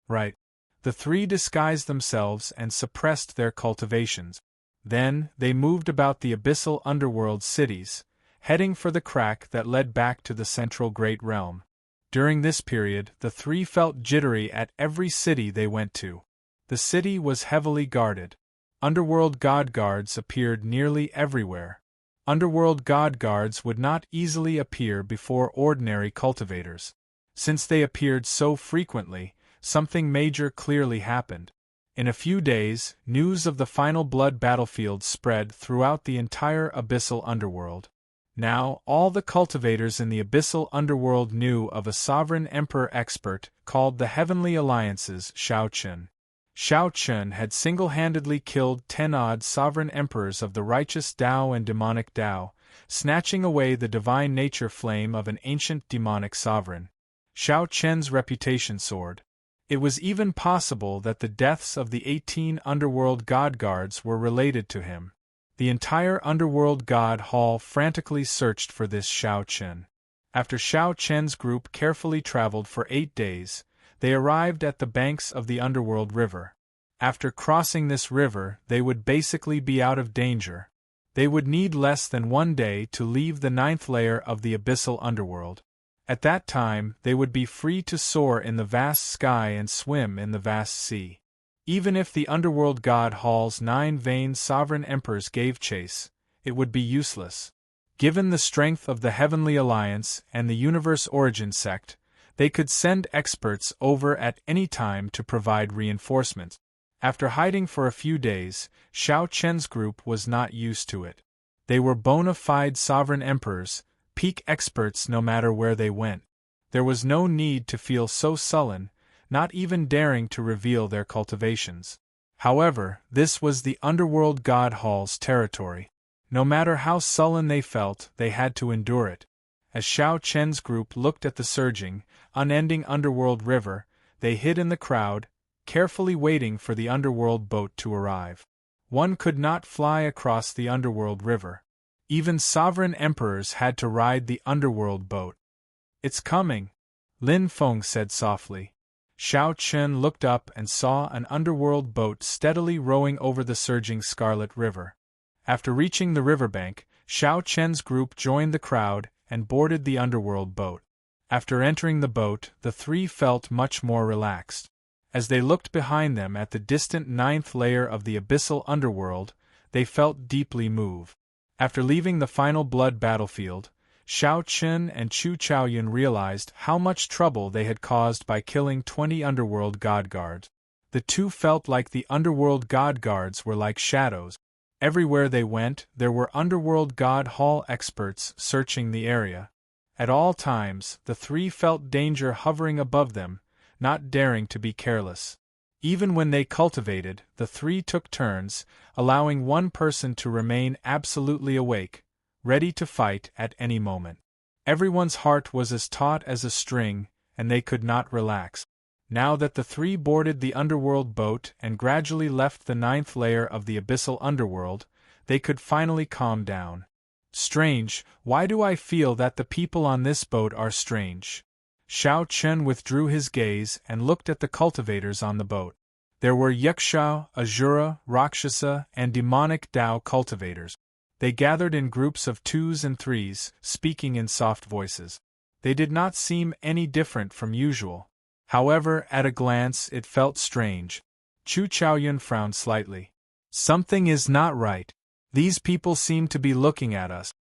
Right. The three disguised themselves and suppressed their cultivations. Then, they moved about the abyssal underworld cities, heading for the crack that led back to the central Great Realm. During this period, the three felt jittery at every city they went to. The city was heavily guarded. Underworld god guards appeared nearly everywhere. Underworld god guards would not easily appear before ordinary cultivators. Since they appeared so frequently, something major clearly happened. In a few days, news of the final blood battlefield spread throughout the entire abyssal underworld. Now, all the cultivators in the abyssal underworld knew of a sovereign emperor expert called the Heavenly Alliance's Xiao Chen. Xiao Chen had single-handedly killed 10-odd sovereign emperors of the righteous Dao and demonic Dao, snatching away the divine nature flame of an ancient demonic sovereign. Xiao Chen's reputation soared. It was even possible that the deaths of the 18 underworld god guards were related to him. The entire underworld god hall frantically searched for this Xiao Chen. After Xiao Chen's group carefully traveled for 8 days, they arrived at the banks of the underworld river. After crossing this river, they would basically be out of danger. They would need less than 1 day to leave the 9th layer of the abyssal underworld. At that time, they would be free to soar in the vast sky and swim in the vast sea. Even if the underworld god Hall's 9 vain sovereign emperors gave chase, it would be useless. Given the strength of the Heavenly Alliance and the Universe Origin sect, they could send experts over at any time to provide reinforcements. After hiding for a few days, Xiao Chen's group was not used to it. They were bona fide sovereign emperors, peak experts no matter where they went. There was no need to feel so sullen, not even daring to reveal their cultivations. However, this was the underworld god Hall's territory. No matter how sullen they felt, they had to endure it. As Xiao Chen's group looked at the surging, unending underworld river, they hid in the crowd, carefully waiting for the underworld boat to arrive. One could not fly across the underworld river. Even sovereign emperors had to ride the underworld boat. "It's coming," Lin Feng said softly. Xiao Chen looked up and saw an underworld boat steadily rowing over the surging Scarlet River. After reaching the riverbank, Xiao Chen's group joined the crowd and boarded the underworld boat. After entering the boat, the three felt much more relaxed. As they looked behind them at the distant 9th layer of the abyssal underworld, they felt deeply moved. After leaving the final blood battlefield, Xiao Chen and Chu Chaoyun realized how much trouble they had caused by killing 20 underworld god guards. The two felt like the underworld god guards were like shadows. Everywhere they went, there were underworld god hall experts searching the area. At all times, the three felt danger hovering above them, not daring to be careless. Even when they cultivated, the three took turns, allowing one person to remain absolutely awake, ready to fight at any moment. Everyone's heart was as taut as a string, and they could not relax. Now that the three boarded the underworld boat and gradually left the 9th layer of the abyssal underworld, they could finally calm down. Strange, why do I feel that the people on this boat are strange? Xiao Chen withdrew his gaze and looked at the cultivators on the boat. There were Yaksha, Asura, Rakshasa, and demonic Tao cultivators. They gathered in groups of 2s and 3s, speaking in soft voices. They did not seem any different from usual. However, at a glance it felt strange. Chu Chaoyun frowned slightly. Something is not right. These people seem to be looking at us.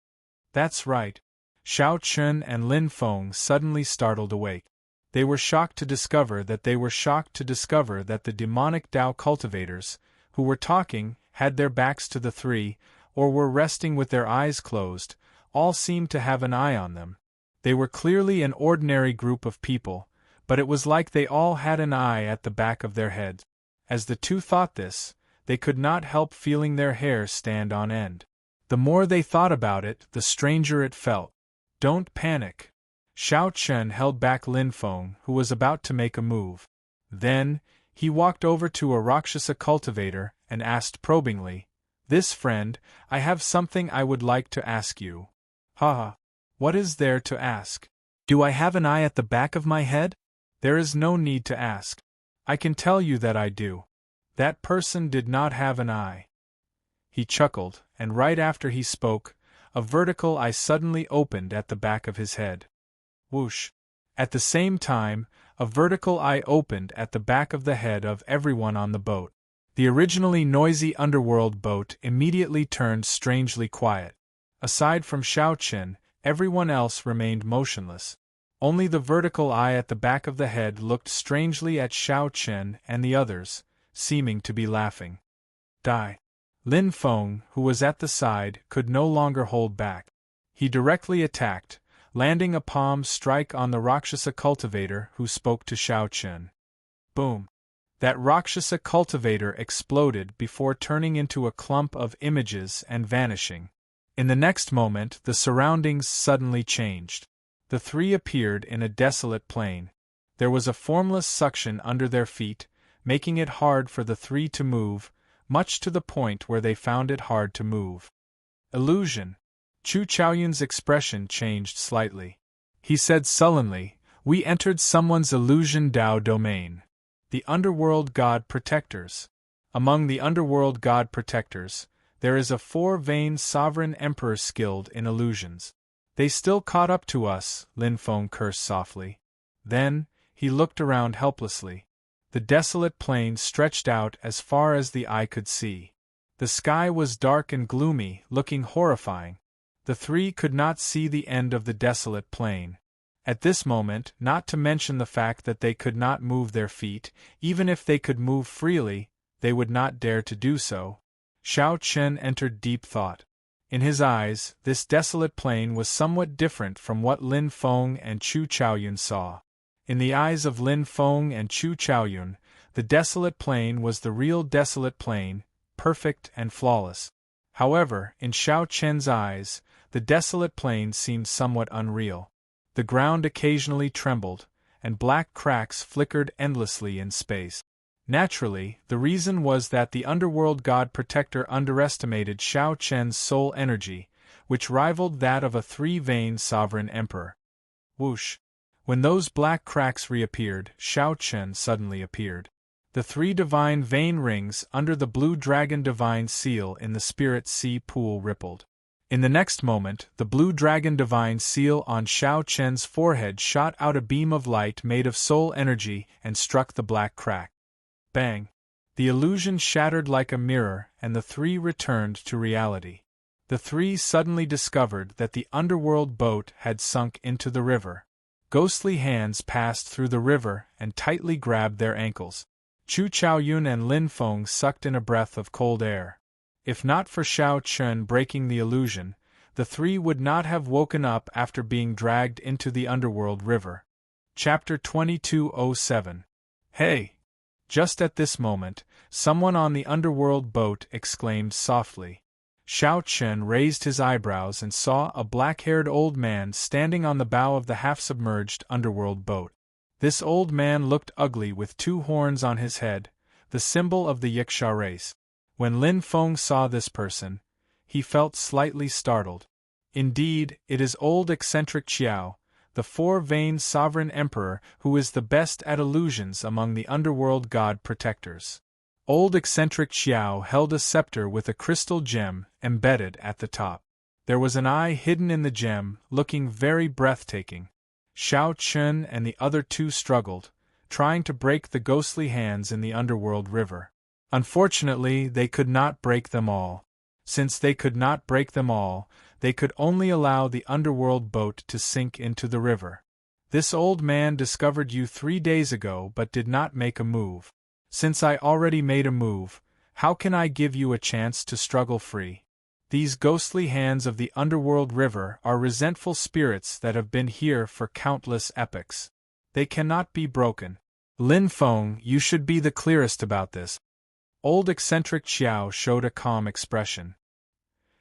That's right. Xiao Chen and Lin Feng suddenly startled awake. They were shocked to discover that the demonic Tao cultivators, who were talking, had their backs to the three, or were resting with their eyes closed, all seemed to have an eye on them. They were clearly an ordinary group of people, but it was like they all had an eye at the back of their heads. As the two thought this, they could not help feeling their hair stand on end. The more they thought about it, the stranger it felt. Don't panic. Xiao Chen held back Lin Feng, who was about to make a move. Then, he walked over to a Rakshasa cultivator and asked probingly, "This friend, I have something I would like to ask you." "Haha. What is there to ask? Do I have an eye at the back of my head? There is no need to ask. I can tell you that I do. That person did not have an eye." He chuckled, and right after he spoke, a vertical eye suddenly opened at the back of his head. Whoosh! At the same time, a vertical eye opened at the back of the head of everyone on the boat. The originally noisy underworld boat immediately turned strangely quiet. Aside from Xiao Chen, everyone else remained motionless. Only the vertical eye at the back of the head looked strangely at Xiao Chen and the others, seeming to be laughing. Die. Lin Feng, who was at the side, could no longer hold back. He directly attacked, landing a palm strike on the Rakshasa cultivator who spoke to Xiao Chen. Boom! That Rakshasa cultivator exploded before turning into a clump of images and vanishing. In the next moment, the surroundings suddenly changed. The three appeared in a desolate plain. There was a formless suction under their feet, making it hard for the three to move, much to the point where they found it hard to move. Illusion. Chu Chaoyun's expression changed slightly. He said sullenly, We entered someone's illusion Dao domain. The underworld god protectors. Among the underworld god protectors, there is a four-vein sovereign emperor skilled in illusions. They still caught up to us, Lin Feng cursed softly. Then, he looked around helplessly. The desolate plain stretched out as far as the eye could see. The sky was dark and gloomy, looking horrifying. The three could not see the end of the desolate plain. At this moment, not to mention the fact that they could not move their feet, even if they could move freely, they would not dare to do so. Xiao Chen entered deep thought. In his eyes, this desolate plain was somewhat different from what Lin Feng and Chu Chaoyun saw. In the eyes of Lin Feng and Chu Chaoyun, the desolate plain was the real desolate plain, perfect and flawless. However, in Xiao Chen's eyes, the desolate plain seemed somewhat unreal. The ground occasionally trembled, and black cracks flickered endlessly in space. Naturally, the reason was that the underworld god protector underestimated Xiao Chen's soul energy, which rivaled that of a three-vein sovereign emperor. Whoosh! When those black cracks reappeared, Xiao Chen suddenly appeared. The three divine vein rings under the blue dragon divine seal in the spirit sea pool rippled. In the next moment, the blue dragon divine seal on Xiao Chen's forehead shot out a beam of light made of soul energy and struck the black crack. Bang! The illusion shattered like a mirror, and the three returned to reality. The three suddenly discovered that the underworld boat had sunk into the river. Ghostly hands passed through the river and tightly grabbed their ankles. Chu Chaoyun and Lin Feng sucked in a breath of cold air. If not for Xiao Chen breaking the illusion, the three would not have woken up after being dragged into the underworld river. Chapter 2207. Hey! Just at this moment, someone on the underworld boat exclaimed softly. Xiao Chen raised his eyebrows and saw a black-haired old man standing on the bow of the half-submerged underworld boat. This old man looked ugly with two horns on his head, the symbol of the Yiksha race. When Lin Feng saw this person, he felt slightly startled. Indeed, it is old eccentric Qiao, the four-vein sovereign emperor who is the best at illusions among the underworld god protectors. Old eccentric Qiao held a scepter with a crystal gem embedded at the top. There was an eye hidden in the gem, looking very breathtaking. Xiao Chen and the other two struggled, trying to break the ghostly hands in the underworld river. Unfortunately, they could not break them all. Since they could not break them all, they could only allow the underworld boat to sink into the river. This old man discovered you 3 days ago but did not make a move. Since I already made a move, how can I give you a chance to struggle free? These ghostly hands of the underworld river are resentful spirits that have been here for countless epochs. They cannot be broken. Lin Feng, you should be the clearest about this. Old eccentric Qiao showed a calm expression.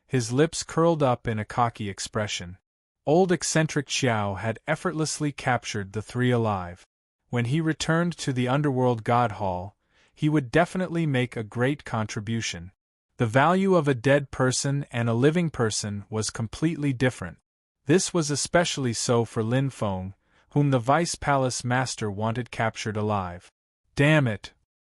His lips curled up in a cocky expression. Old eccentric Qiao had effortlessly captured the three alive. When he returned to the underworld god hall, he would definitely make a great contribution. The value of a dead person and a living person was completely different. This was especially so for Lin Feng, whom the Vice Palace Master wanted captured alive. Damn it!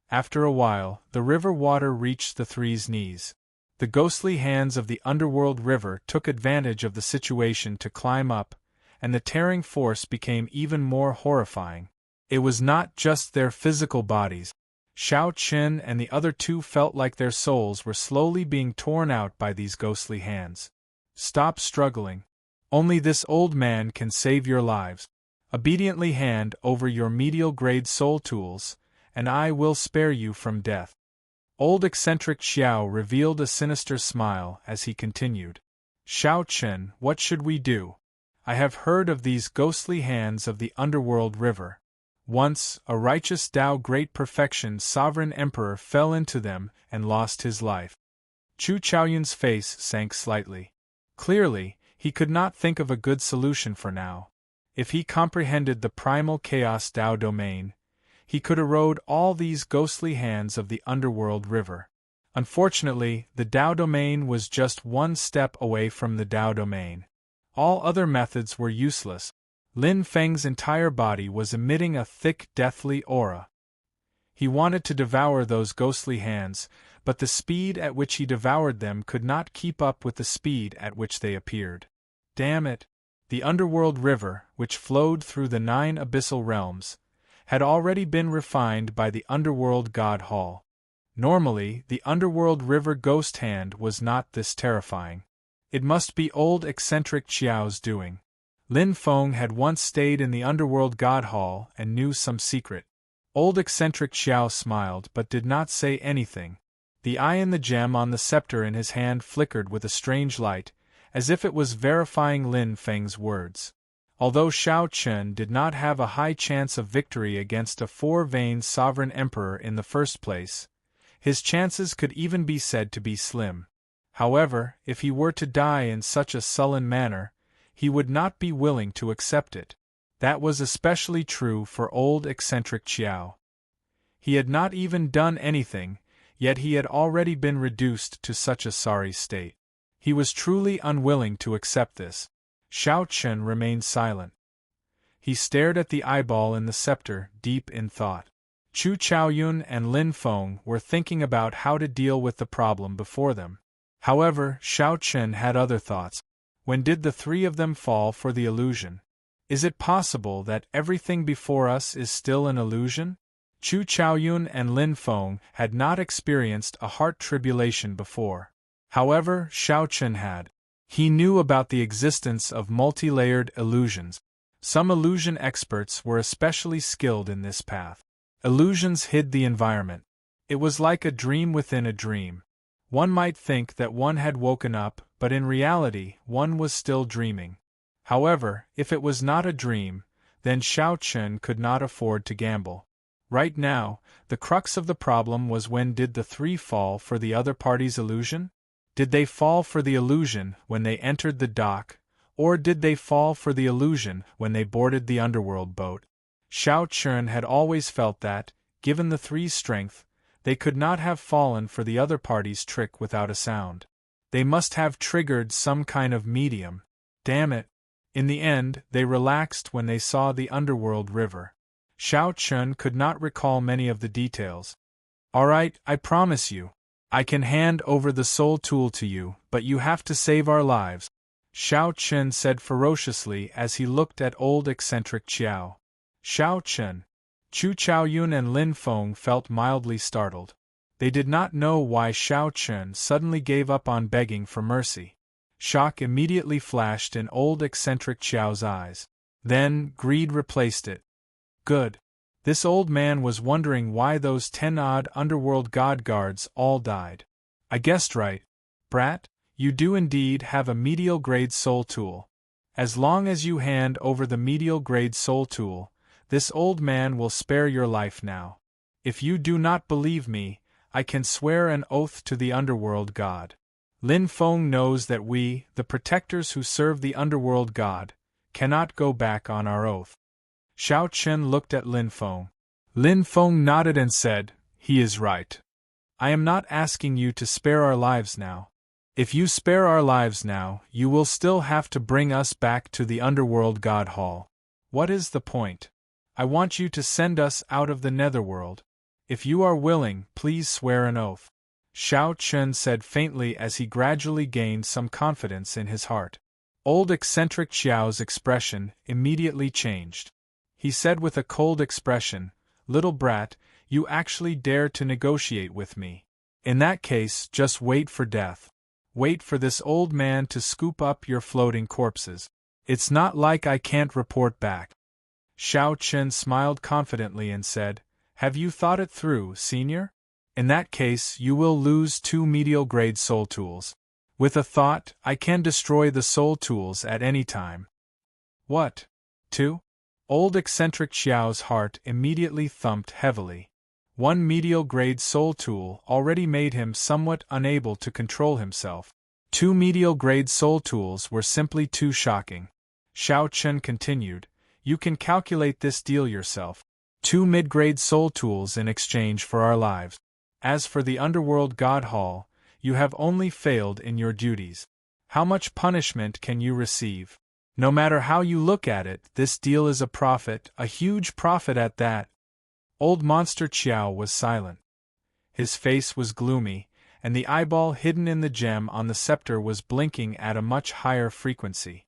After a while, the river water reached the three's knees. The ghostly hands of the underworld river took advantage of the situation to climb up, and the tearing force became even more horrifying. It was not just their physical bodies. Xiao Chen and the other two felt like their souls were slowly being torn out by these ghostly hands. Stop struggling. Only this old man can save your lives. Obediently hand over your medial-grade soul tools, and I will spare you from death. Old eccentric Xiao revealed a sinister smile as he continued. Xiao Chen, what should we do? I have heard of these ghostly hands of the underworld river. Once, a righteous Tao great perfection sovereign emperor fell into them and lost his life. Chu Chaoyun's face sank slightly. Clearly, he could not think of a good solution for now. If he comprehended the primal chaos Tao domain, he could erode all these ghostly hands of the underworld river. Unfortunately, the Tao domain was just one step away from the Tao domain. All other methods were useless. Lin Feng's entire body was emitting a thick, deathly aura. He wanted to devour those ghostly hands, but the speed at which he devoured them could not keep up with the speed at which they appeared. Damn it! The underworld river, which flowed through the 9 abyssal realms, had already been refined by the underworld god Hall. Normally, the underworld river ghost hand was not this terrifying. It must be old eccentric Qiao's doing. Lin Feng had once stayed in the underworld god hall and knew some secret. Old eccentric Qiao smiled but did not say anything. The eye in the gem on the scepter in his hand flickered with a strange light, as if it was verifying Lin Feng's words. Although Shao Chen did not have a high chance of victory against a 4-veined sovereign emperor in the first place, his chances could even be said to be slim. However, if he were to die in such a sullen manner, he would not be willing to accept it. That was especially true for old eccentric Qiao. He had not even done anything, yet he had already been reduced to such a sorry state. He was truly unwilling to accept this. Shao Chen remained silent. He stared at the eyeball in the scepter, deep in thought. Chu Chaoyun and Lin Feng were thinking about how to deal with the problem before them. However, Shao Chen had other thoughts. When did the 3 of them fall for the illusion? Is it possible that everything before us is still an illusion? Chu Chaoyun and Lin Feng had not experienced a heart tribulation before. However, Shao Chen had. He knew about the existence of multi-layered illusions. Some illusion experts were especially skilled in this path. Illusions hid the environment. It was like a dream within a dream. One might think that one had woken up, but in reality, one was still dreaming. However, if it was not a dream, then Shao Chen could not afford to gamble. Right now, the crux of the problem was, when did the 3 fall for the other party's illusion? Did they fall for the illusion when they entered the dock, or did they fall for the illusion when they boarded the underworld boat? Shao Chen had always felt that, given the 3's strength, they could not have fallen for the other party's trick without a sound. They must have triggered some kind of medium. Damn it! In the end, they relaxed when they saw the underworld river. Shao Chen could not recall many of the details. All right, I promise you. I can hand over the soul tool to you, but you have to save our lives, Shao Chen said ferociously as he looked at old eccentric Qiao. Shao Chen. Chu Chaoyun and Lin Feng felt mildly startled. They did not know why Shao Chen suddenly gave up on begging for mercy. Shock immediately flashed in old eccentric Qiao's eyes. Then, greed replaced it. Good. This old man was wondering why those 10-odd underworld god guards all died. I guessed right. Brat, you do indeed have a medial-grade soul tool. As long as you hand over the medial-grade soul tool, this old man will spare your life now. If you do not believe me, I can swear an oath to the underworld god. Lin Feng knows that we, the protectors who serve the underworld god, cannot go back on our oath. Shao Chen looked at Lin Feng. Lin Feng nodded and said, "He is right. I am not asking you to spare our lives now. If you spare our lives now, you will still have to bring us back to the underworld god hall. What is the point? I want you to send us out of the netherworld. If you are willing, please swear an oath," Shao Chen said faintly as he gradually gained some confidence in his heart. Old eccentric Qiao's expression immediately changed. He said with a cold expression, "Little brat, you actually dare to negotiate with me. In that case, just wait for death. Wait for this old man to scoop up your floating corpses. It's not like I can't report back." Shao Chen smiled confidently and said, "Have you thought it through, senior? In that case, you will lose 2 medial-grade soul tools. With a thought, I can destroy the soul tools at any time." What? 2? Old eccentric Qiao's heart immediately thumped heavily. 1 medial-grade soul tool already made him somewhat unable to control himself. 2 medial-grade soul tools were simply too shocking. Shao Chen continued, "You can calculate this deal yourself. 2 mid-grade soul tools in exchange for our lives. As for the underworld god hall, you have only failed in your duties. How much punishment can you receive?" No matter how you look at it, this deal is a profit, a huge profit at that. Old Monster Qiao was silent. His face was gloomy, and the eyeball hidden in the gem on the scepter was blinking at a much higher frequency.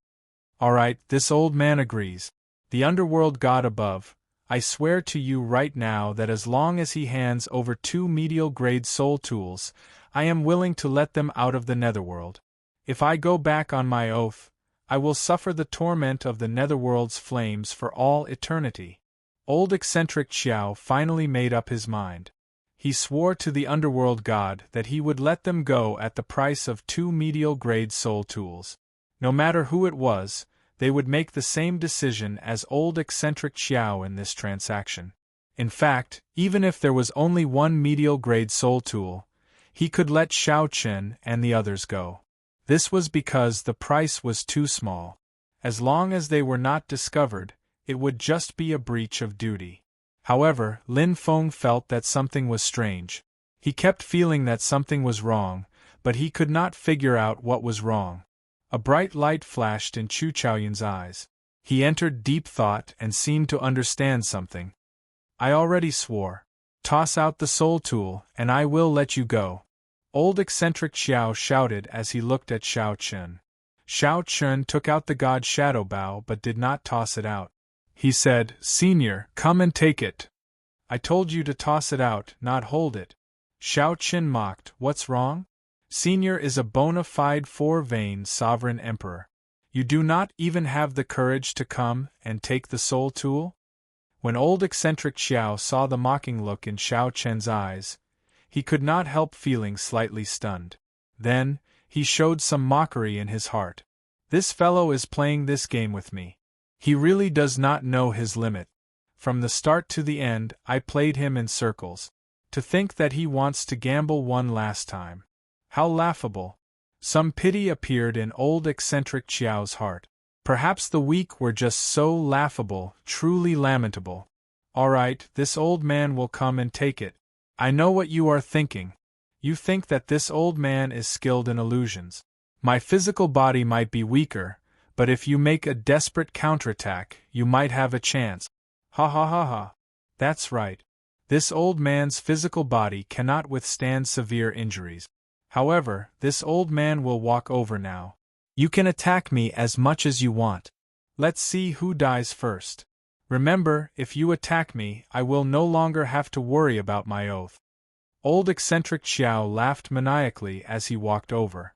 All right, this old man agrees. The underworld god above, I swear to you right now that as long as he hands over 2 medial-grade soul tools, I am willing to let them out of the netherworld. If I go back on my oath, I will suffer the torment of the netherworld's flames for all eternity. Old eccentric Qiao finally made up his mind. He swore to the underworld god that he would let them go at the price of 2 medial-grade soul tools. No matter who it was, they would make the same decision as old eccentric Qiao in this transaction. In fact, even if there was only 1 medial-grade soul tool, he could let Xiao Chen and the others go. This was because the price was too small. As long as they were not discovered, it would just be a breach of duty. However, Lin Feng felt that something was strange. He kept feeling that something was wrong, but he could not figure out what was wrong. A bright light flashed in Chu Chaoyun's eyes. He entered deep thought and seemed to understand something. I already swore. Toss out the soul tool, and I will let you go. Old eccentric Qiao shouted as he looked at Xiao Chen. Xiao Chen took out the god Shadow Bow but did not toss it out. He said, "Senior, come and take it." "I told you to toss it out, not hold it." Xiao Chen mocked, "What's wrong? Senior is a bona fide 4-vein sovereign emperor. You do not even have the courage to come and take the soul tool?" When old eccentric Qiao saw the mocking look in Xiao Chen's eyes, he could not help feeling slightly stunned. Then, he showed some mockery in his heart. This fellow is playing this game with me. He really does not know his limit. From the start to the end, I played him in circles. To think that he wants to gamble one last time. How laughable. Some pity appeared in old eccentric Qiao's heart. Perhaps the weak were just so laughable, truly lamentable. All right, this old man will come and take it. I know what you are thinking. You think that this old man is skilled in illusions. My physical body might be weaker, but if you make a desperate counterattack, you might have a chance. Ha ha ha ha. That's right. This old man's physical body cannot withstand severe injuries. However, this old man will walk over now. You can attack me as much as you want. Let's see who dies first. Remember, if you attack me, I will no longer have to worry about my oath. Old eccentric Qiao laughed maniacally as he walked over.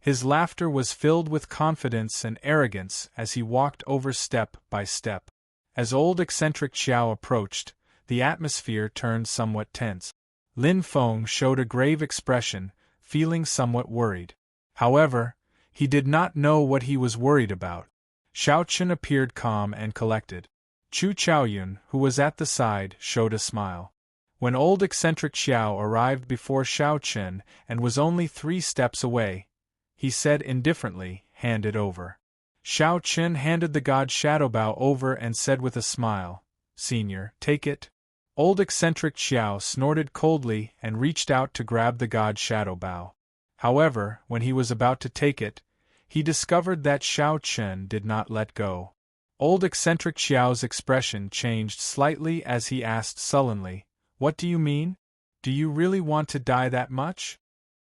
His laughter was filled with confidence and arrogance as he walked over step by step. As old eccentric Qiao approached, the atmosphere turned somewhat tense. Lin Feng showed a grave expression, feeling somewhat worried. However, he did not know what he was worried about. Xiao Chen appeared calm and collected. Chu Chaoyun, who was at the side, showed a smile. When old eccentric Qiao arrived before Xiao Chen and was only 3 steps away, he said indifferently, "Hand it over." Xiao Chen handed the god Shadowbow over and said with a smile, "Senior, take it." Old eccentric Qiao snorted coldly and reached out to grab the god Shadowbow. However, when he was about to take it, he discovered that Xiao Chen did not let go. Old eccentric Qiao's expression changed slightly as he asked sullenly, "What do you mean? Do you really want to die that much?"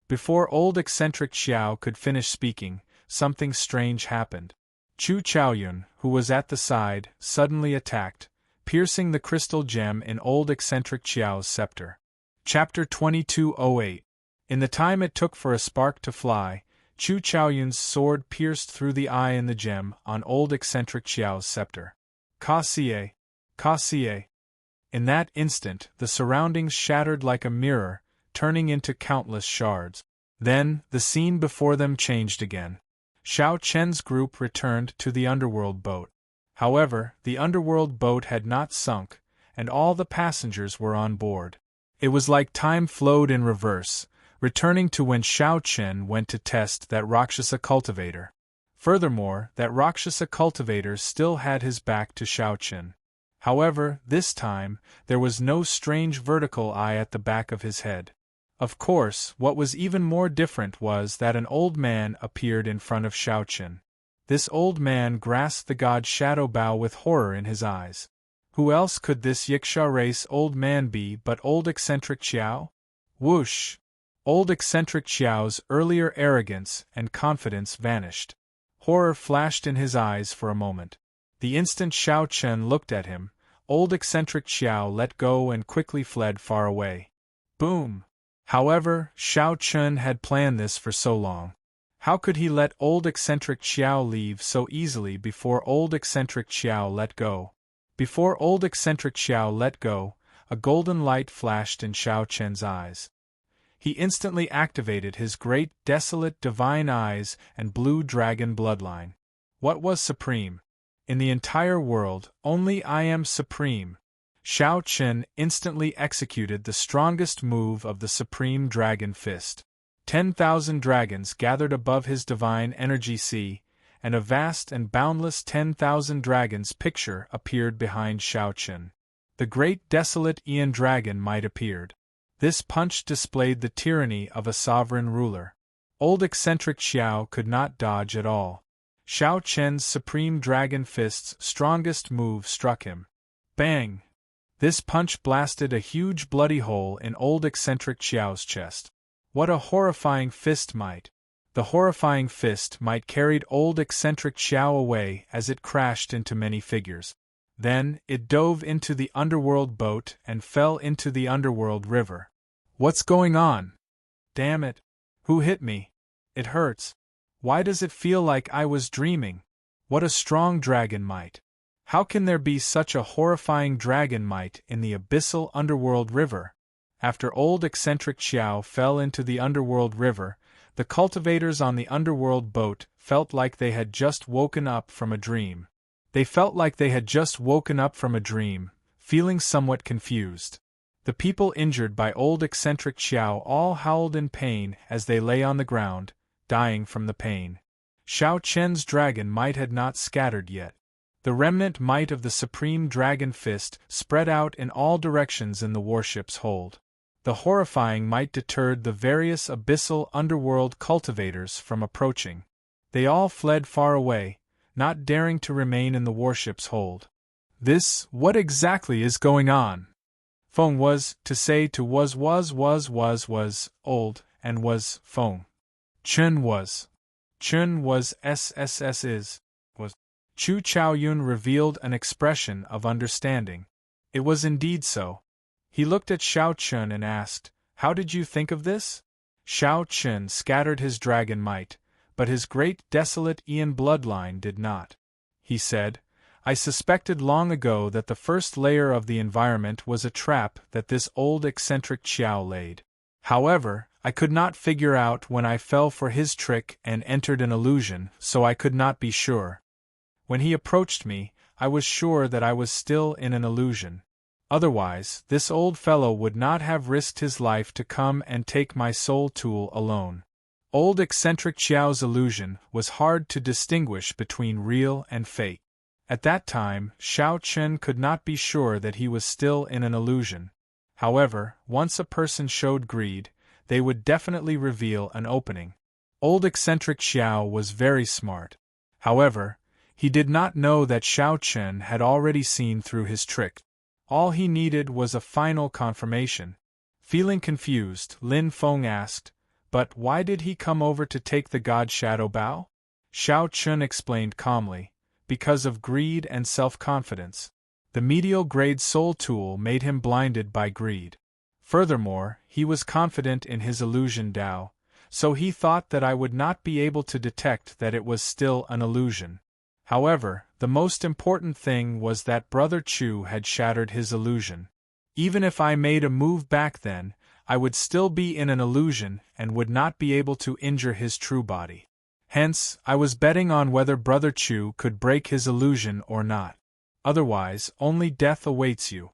Before old eccentric Qiao could finish speaking, something strange happened. Chu Chaoyun, who was at the side, suddenly attacked, piercing the crystal gem in old eccentric Qiao's scepter. Chapter 2208. In the time it took for a spark to fly, Chu Chaoyun's sword pierced through the eye in the gem on old eccentric Qiao's scepter. Ka xie, ka xie. In that instant, the surroundings shattered like a mirror, turning into countless shards. Then, the scene before them changed again. Xiao Chen's group returned to the underworld boat. However, the underworld boat had not sunk, and all the passengers were on board. It was like time flowed in reverse, returning to when Xiao Chen went to test that Rakshasa cultivator. Furthermore, that Rakshasa cultivator still had his back to Xiao Chen. However, this time, there was no strange vertical eye at the back of his head. Of course, what was even more different was that an old man appeared in front of Xiao Chen. This old man grasped the god's shadow bow with horror in his eyes. Who else could this Yiksha race old man be but old eccentric Qiao? Whoosh! Old eccentric Qiao's earlier arrogance and confidence vanished. Horror flashed in his eyes for a moment. The instant Xiao Chen looked at him, old eccentric Qiao let go and quickly fled far away. Boom! However, Xiao Chen had planned this for so long. How could he let old eccentric Qiao leave so easily before old eccentric Qiao let go? Before old eccentric Qiao let go, a golden light flashed in Xiao Chen's eyes. He instantly activated his great, desolate, divine eyes and blue dragon bloodline. What was supreme? In the entire world, only I am supreme. Xiao Chen instantly executed the strongest move of the supreme dragon fist. 10,000 dragons gathered above his divine energy sea, and a vast and boundless 10,000 dragons picture appeared behind Xiao Chen. The great desolate Aeon dragon might appeared. This punch displayed the tyranny of a sovereign ruler. Old eccentric Xiao could not dodge at all. Xiao Chen's supreme dragon fist's strongest move struck him. Bang! This punch blasted a huge bloody hole in old eccentric Xiao's chest. What a horrifying fist might! The horrifying fist might carried old eccentric Xiao away as it crashed into many figures. Then, it dove into the underworld boat and fell into the underworld river. What's going on? Damn it! Who hit me? It hurts. Why does it feel like I was dreaming? What a strong dragon might! How can there be such a horrifying dragon might in the abyssal underworld river? After old eccentric Xiao fell into the underworld river, the cultivators on the underworld boat felt like they had just woken up from a dream. They felt like they had just woken up from a dream, feeling somewhat confused. The people injured by old eccentric Xiao all howled in pain as they lay on the ground, dying from the pain. Xiao Chen's dragon might had not scattered yet. The remnant might of the supreme dragon fist spread out in all directions in the warship's hold. The horrifying might deterred the various abyssal underworld cultivators from approaching. They all fled far away, not daring to remain in the warship's hold. What exactly is going on? Feng was, to say to was, old, and was, Feng. Chun was SSS is, was. Chu Chaoyun revealed an expression of understanding. It was indeed so. He looked at Xiao Chun and asked, "How did you think of this?" Xiao Chun scattered his dragon might, but his great desolate Aeon bloodline did not. He said, "I suspected long ago that the first layer of the environment was a trap that this old eccentric Qiao laid. However, I could not figure out when I fell for his trick and entered an illusion, so I could not be sure. When he approached me, I was sure that I was still in an illusion. Otherwise, this old fellow would not have risked his life to come and take my soul tool alone." Old eccentric Qiao's illusion was hard to distinguish between real and fake. At that time, Xiao Chen could not be sure that he was still in an illusion. However, once a person showed greed, they would definitely reveal an opening. Old eccentric Xiao was very smart. However, he did not know that Xiao Chen had already seen through his trick. All he needed was a final confirmation. Feeling confused, Lin Feng asked, "But why did he come over to take the god shadow bow?" Xiao Chen explained calmly, "Because of greed and self-confidence. The medial grade soul tool made him blinded by greed. Furthermore, he was confident in his illusion Dao, so he thought that I would not be able to detect that it was still an illusion. However, the most important thing was that Brother Chu had shattered his illusion. Even if I made a move back then, I would still be in an illusion and would not be able to injure his true body. Hence, I was betting on whether Brother Chu could break his illusion or not. Otherwise, only death awaits you."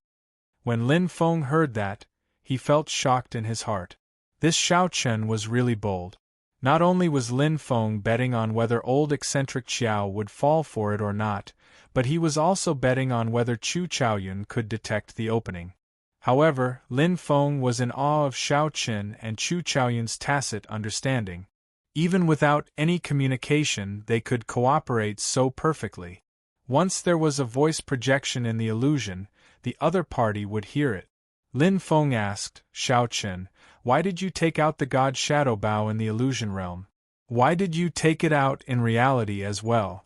When Lin Feng heard that, he felt shocked in his heart. This Xiao Chen was really bold. Not only was Lin Feng betting on whether old eccentric Qiao would fall for it or not, but he was also betting on whether Chu Chaoyun could detect the opening. However, Lin Feng was in awe of Xiao Chen and Chu Chaoyun's tacit understanding. Even without any communication, they could cooperate so perfectly. Once there was a voice projection in the illusion, the other party would hear it. Lin Feng asked, Shao Chen, why did you take out the god Shadow Bao in the illusion realm? Why did you take it out in reality as well?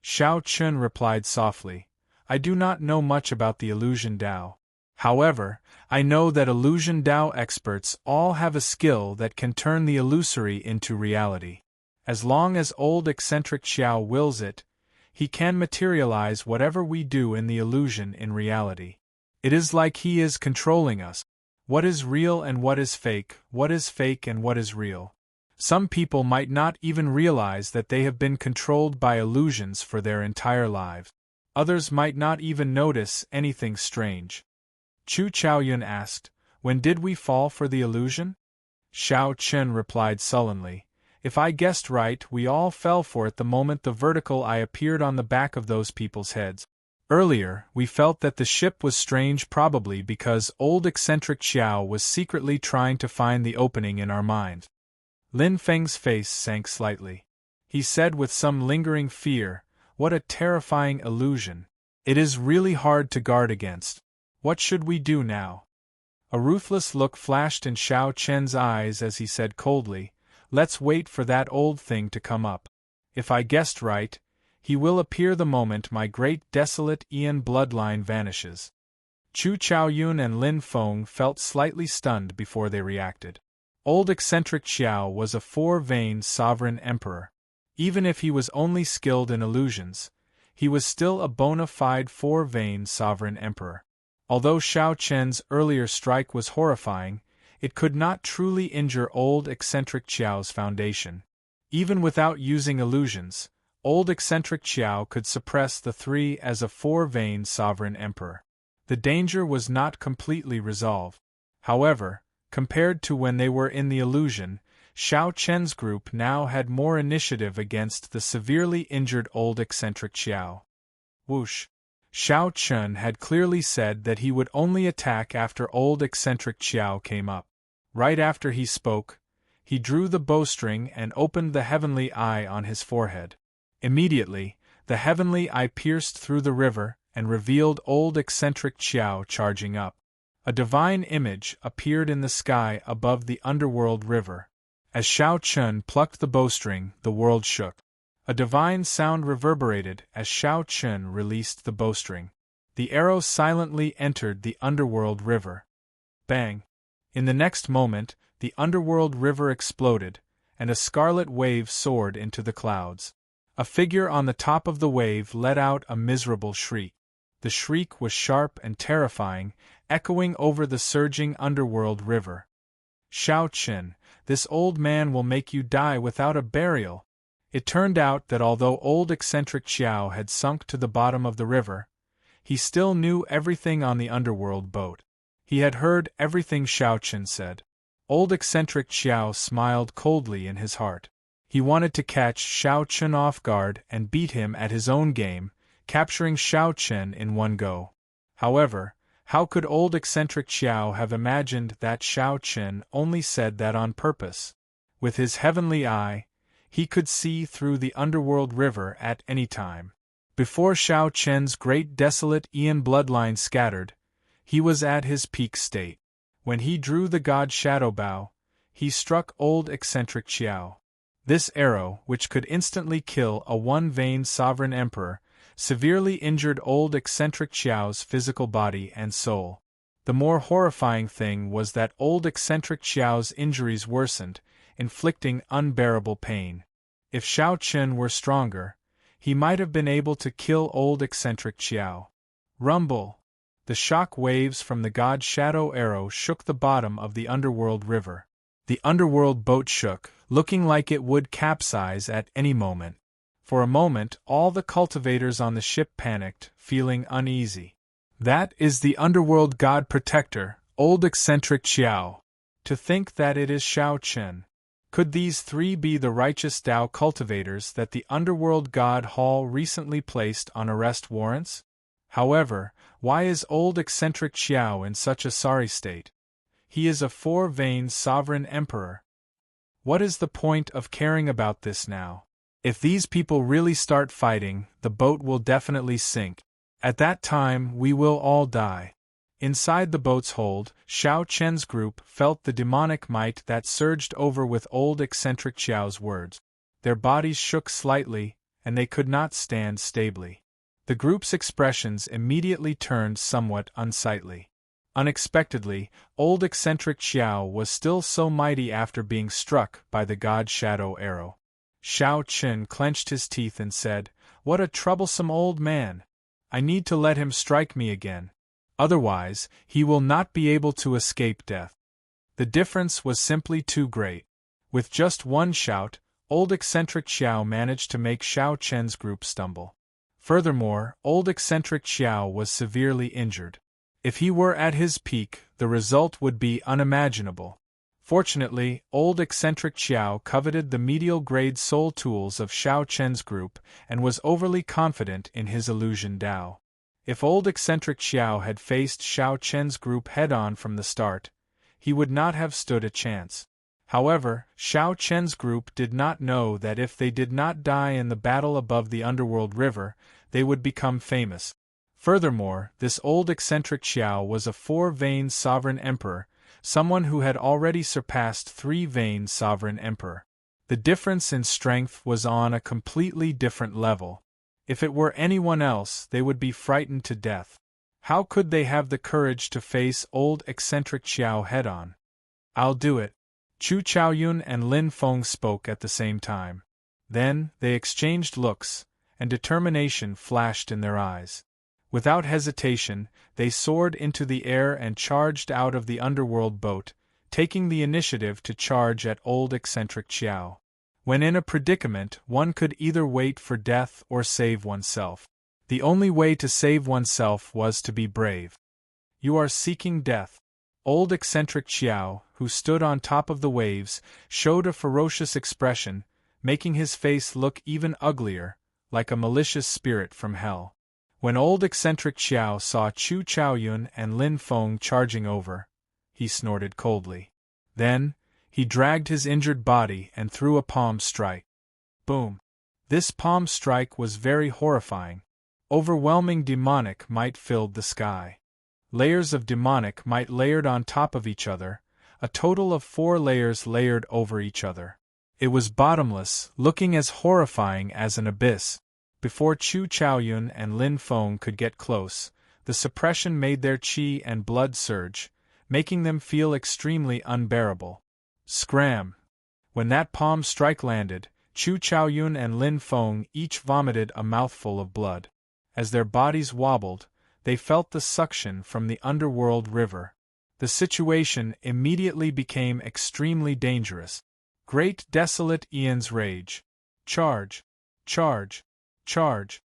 Shao Chen replied softly, I do not know much about the illusion Dao. However, I know that illusion Dao experts all have a skill that can turn the illusory into reality. As long as old eccentric Xiao wills it, he can materialize whatever we do in the illusion in reality. It is like he is controlling us. What is real and what is fake and what is real. Some people might not even realize that they have been controlled by illusions for their entire lives. Others might not even notice anything strange. Chu Chaoyun asked, when did we fall for the illusion? Shao Chen replied sullenly, if I guessed right, we all fell for it the moment the vertical eye appeared on the back of those people's heads. Earlier, we felt that the ship was strange probably because old eccentric Xiao was secretly trying to find the opening in our minds. Lin Feng's face sank slightly. He said with some lingering fear, what a terrifying illusion. It is really hard to guard against. What should we do now? A ruthless look flashed in Shao Chen's eyes as he said coldly, let's wait for that old thing to come up. If I guessed right, he will appear the moment my great desolate Ian bloodline vanishes. Chu Chaoyun and Lin Feng felt slightly stunned before they reacted. Old eccentric Xiao was a four-veined sovereign emperor. Even if he was only skilled in illusions, he was still a bona fide four-veined sovereign emperor. Although Shao Chen's earlier strike was horrifying, it could not truly injure old eccentric Xiao's foundation. Even without using illusions, old eccentric Xiao could suppress the three as a four-veined sovereign emperor. The danger was not completely resolved. However, compared to when they were in the illusion, Shao Chen's group now had more initiative against the severely injured old eccentric Xiao. Whoosh! Shao Chen had clearly said that he would only attack after old eccentric Xiao came up. Right after he spoke, he drew the bowstring and opened the heavenly eye on his forehead. Immediately, the heavenly eye pierced through the river and revealed old eccentric Xiao charging up. A divine image appeared in the sky above the underworld river. As Shao Chen plucked the bowstring, the world shook. A divine sound reverberated as Shao Chen released the bowstring. The arrow silently entered the underworld river. Bang! In the next moment, the underworld river exploded, and a scarlet wave soared into the clouds. A figure on the top of the wave let out a miserable shriek. The shriek was sharp and terrifying, echoing over the surging underworld river. Shao Chen, this old man will make you die without a burial. It turned out that although old eccentric Xiao had sunk to the bottom of the river, he still knew everything on the underworld boat. He had heard everything Shao Chen said. Old eccentric Xiao smiled coldly in his heart. He wanted to catch Shao Chen off guard and beat him at his own game, capturing Shao Chen in one go. However, how could old eccentric Xiao have imagined that Shao Chen only said that on purpose? With his heavenly eye, he could see through the underworld river at any time. Before Shao Chen's great desolate Ian bloodline scattered, he was at his peak state. When he drew the god Shadow Bao, he struck old eccentric Xiao. This arrow, which could instantly kill a one-veined sovereign emperor, severely injured old eccentric Xiao's physical body and soul. The more horrifying thing was that old eccentric Xiao's injuries worsened, inflicting unbearable pain. If Shao Chen were stronger, he might have been able to kill old eccentric Xiao. Rumble! The shock waves from the god Shadow Arrow shook the bottom of the underworld river. The underworld boat shook, looking like it would capsize at any moment. For a moment, all the cultivators on the ship panicked, feeling uneasy. That is the underworld god protector, old eccentric Xiao. To think that it is Shao Chen. Could these three be the righteous Dao cultivators that the underworld god Hall recently placed on arrest warrants? However, why is old eccentric Xiao in such a sorry state? He is a four-veined sovereign emperor. What is the point of caring about this now? If these people really start fighting, the boat will definitely sink. At that time, we will all die. Inside the boat's hold, Xiao Chen's group felt the demonic might that surged over with old eccentric Qiao's words. Their bodies shook slightly, and they could not stand stably. The group's expressions immediately turned somewhat unsightly. Unexpectedly, old eccentric Qiao was still so mighty after being struck by the god shadow arrow. Xiao Chen clenched his teeth and said, "What a troublesome old man! I need to let him strike me again. Otherwise, he will not be able to escape death." The difference was simply too great. With just one shout, old eccentric Xiao managed to make Xiao Chen's group stumble. Furthermore, old eccentric Xiao was severely injured. If he were at his peak, the result would be unimaginable. Fortunately, old eccentric Xiao coveted the medial-grade soul tools of Xiao Chen's group and was overly confident in his illusion Dao. If old eccentric Xiao had faced Xiao Chen's group head-on from the start, he would not have stood a chance. However, Xiao Chen's group did not know that if they did not die in the battle above the underworld river, they would become famous. Furthermore, this old eccentric Xiao was a four-vein sovereign emperor, someone who had already surpassed three-vein sovereign emperor. The difference in strength was on a completely different level. If it were anyone else, they would be frightened to death. How could they have the courage to face old eccentric Xiao head-on? "I'll do it." Chu Chaoyun and Lin Feng spoke at the same time. Then, they exchanged looks, and determination flashed in their eyes. Without hesitation, they soared into the air and charged out of the underworld boat, taking the initiative to charge at old eccentric Xiao. When in a predicament, one could either wait for death or save oneself. The only way to save oneself was to be brave. "You are seeking death." Old eccentric Xiao, who stood on top of the waves, showed a ferocious expression, making his face look even uglier, like a malicious spirit from hell. When old eccentric Xiao saw Chu Chaoyun and Lin Feng charging over, he snorted coldly. Then, he dragged his injured body and threw a palm strike. Boom! This palm strike was very horrifying. Overwhelming demonic might filled the sky. Layers of demonic might layered on top of each other, a total of 4 layers layered over each other. It was bottomless, looking as horrifying as an abyss. Before Chu Chaoyun and Lin Feng could get close, the suppression made their qi and blood surge, making them feel extremely unbearable. Scram! When that palm strike landed, Chu Chaoyun and Lin Feng each vomited a mouthful of blood. As their bodies wobbled, they felt the suction from the underworld river. The situation immediately became extremely dangerous. Great desolate Ian's rage. Charge! Charge! Charge!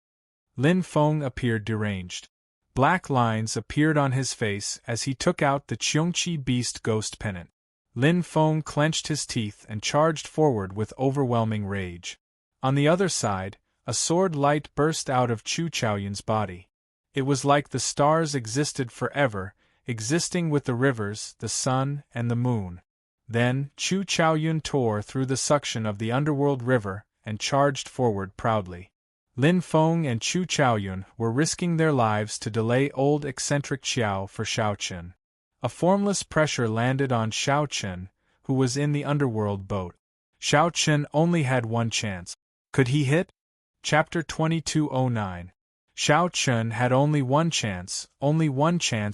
Lin Feng appeared deranged. Black lines appeared on his face as he took out the Qiongqi Beast Ghost Pennant. Lin Feng clenched his teeth and charged forward with overwhelming rage. On the other side, a sword light burst out of Chu Chaoyun's body. It was like the stars existed forever, existing with the rivers, the sun, and the moon. Then, Chu Chaoyun tore through the suction of the underworld river and charged forward proudly. Lin Feng and Chu Chaoyun were risking their lives to delay old eccentric Xiao for Xiao Chen. A formless pressure landed on Xiao Chen, who was in the underworld boat. Xiao Chen only had one chance. Could he hit? Chapter 2209. Xiao Chen had only one chance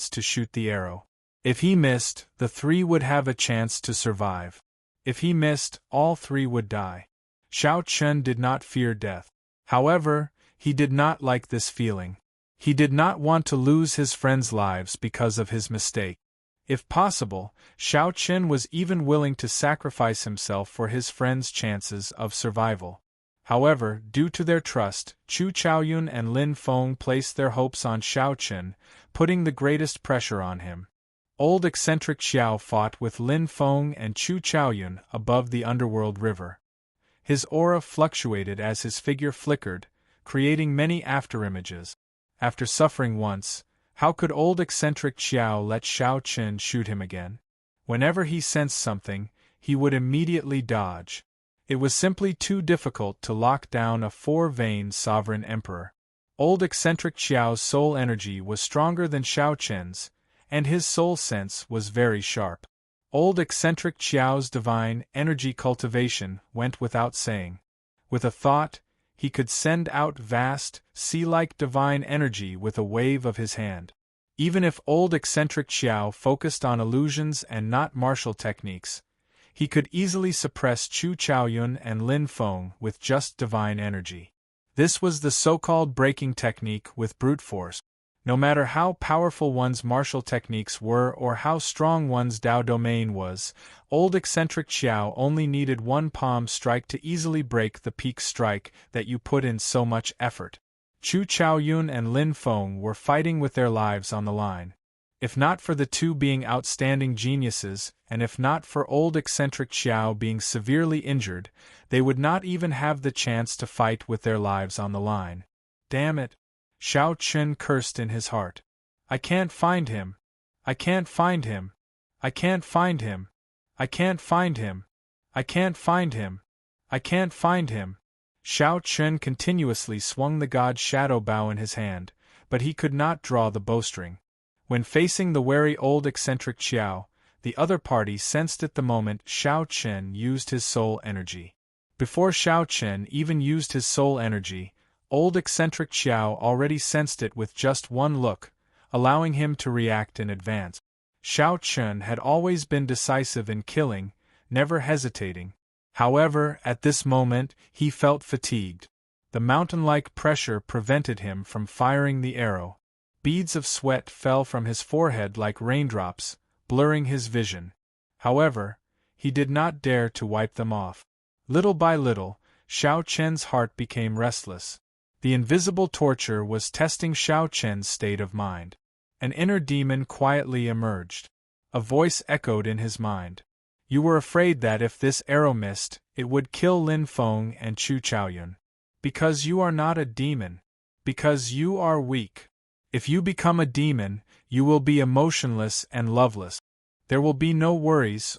to shoot the arrow. If he missed, the 3 would have a chance to survive. If he missed, all 3 would die. Xiao Chen did not fear death. However, he did not like this feeling. He did not want to lose his friends' lives because of his mistake. If possible, Xiao Chen was even willing to sacrifice himself for his friends' chances of survival. However, due to their trust, Chu Chaoyun and Lin Feng placed their hopes on Xiao Chen, putting the greatest pressure on him. Old eccentric Xiao fought with Lin Feng and Chu Chaoyun above the underworld river. His aura fluctuated as his figure flickered, creating many afterimages. After suffering once, how could old eccentric Xiao let Xiao Chen shoot him again? Whenever he sensed something, he would immediately dodge. It was simply too difficult to lock down a four-veined sovereign emperor. Old eccentric Xiao's soul energy was stronger than Xiao Chen's, and his soul sense was very sharp. Old eccentric Xiao's divine energy cultivation went without saying. With a thought, he could send out vast, sea-like divine energy with a wave of his hand. Even if old eccentric Xiao focused on illusions and not martial techniques, he could easily suppress Chu Chaoyun and Lin Feng with just divine energy. This was the so-called breaking technique with brute force. No matter how powerful one's martial techniques were or how strong one's Dao domain was, old eccentric Xiao only needed one palm strike to easily break the peak strike that you put in so much effort. Chu Chaoyun and Lin Feng were fighting with their lives on the line. If not for the two being outstanding geniuses, and if not for old eccentric Xiao being severely injured, they would not even have the chance to fight with their lives on the line. Damn it! Xiao Chen cursed in his heart. I can't find him. I can't find him. I can't find him. I can't find him. I can't find him. I can't find him. Xiao Chen continuously swung the god's shadow bow in his hand, but he could not draw the bowstring. When facing the wary old eccentric Xiao, the other party sensed it the moment Xiao Chen used his soul energy. Before Xiao Chen even used his soul energy, old eccentric Xiao already sensed it with just one look, allowing him to react in advance. Xiao Chen had always been decisive in killing, never hesitating. However, at this moment, he felt fatigued. The mountain-like pressure prevented him from firing the arrow. Beads of sweat fell from his forehead like raindrops, blurring his vision. However, he did not dare to wipe them off. Little by little, Xiao Chen's heart became restless. The invisible torture was testing Xiao Chen's state of mind. An inner demon quietly emerged. A voice echoed in his mind. You were afraid that if this arrow missed, it would kill Lin Feng and Chu Chaoyun. Because you are not a demon. Because you are weak. If you become a demon, you will be emotionless and loveless. There will be no worries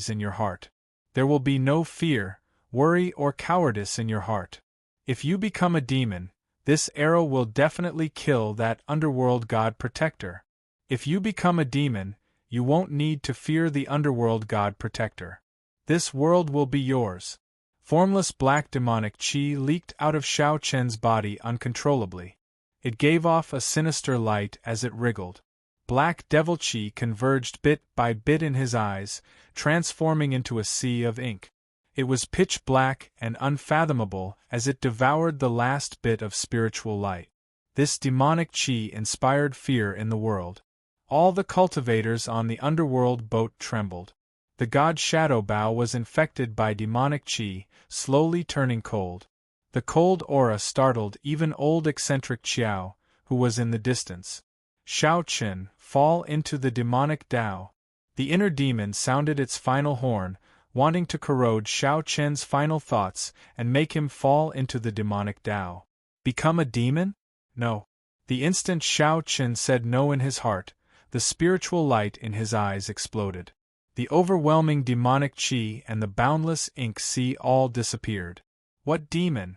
in your heart. There will be no fear, worry or cowardice in your heart. If you become a demon, this arrow will definitely kill that underworld god protector. If you become a demon, you won't need to fear the underworld god protector. This world will be yours. Formless black demonic chi leaked out of Xiao Chen's body uncontrollably. It gave off a sinister light as it wriggled. Black devil chi converged bit by bit in his eyes, transforming into a sea of ink. It was pitch black and unfathomable as it devoured the last bit of spiritual light. This demonic chi inspired fear in the world. All the cultivators on the underworld boat trembled. The god Shadow Bow was infected by demonic chi, slowly turning cold. The cold aura startled even old eccentric Xiao, who was in the distance. Xiao Chen, fall into the demonic Dao. The inner demon sounded its final horn, wanting to corrode Xiao Chen's final thoughts and make him fall into the demonic Dao. Become a demon? No. The instant Xiao Chen said no in his heart, the spiritual light in his eyes exploded. The overwhelming demonic chi and the boundless ink sea all disappeared. What demon?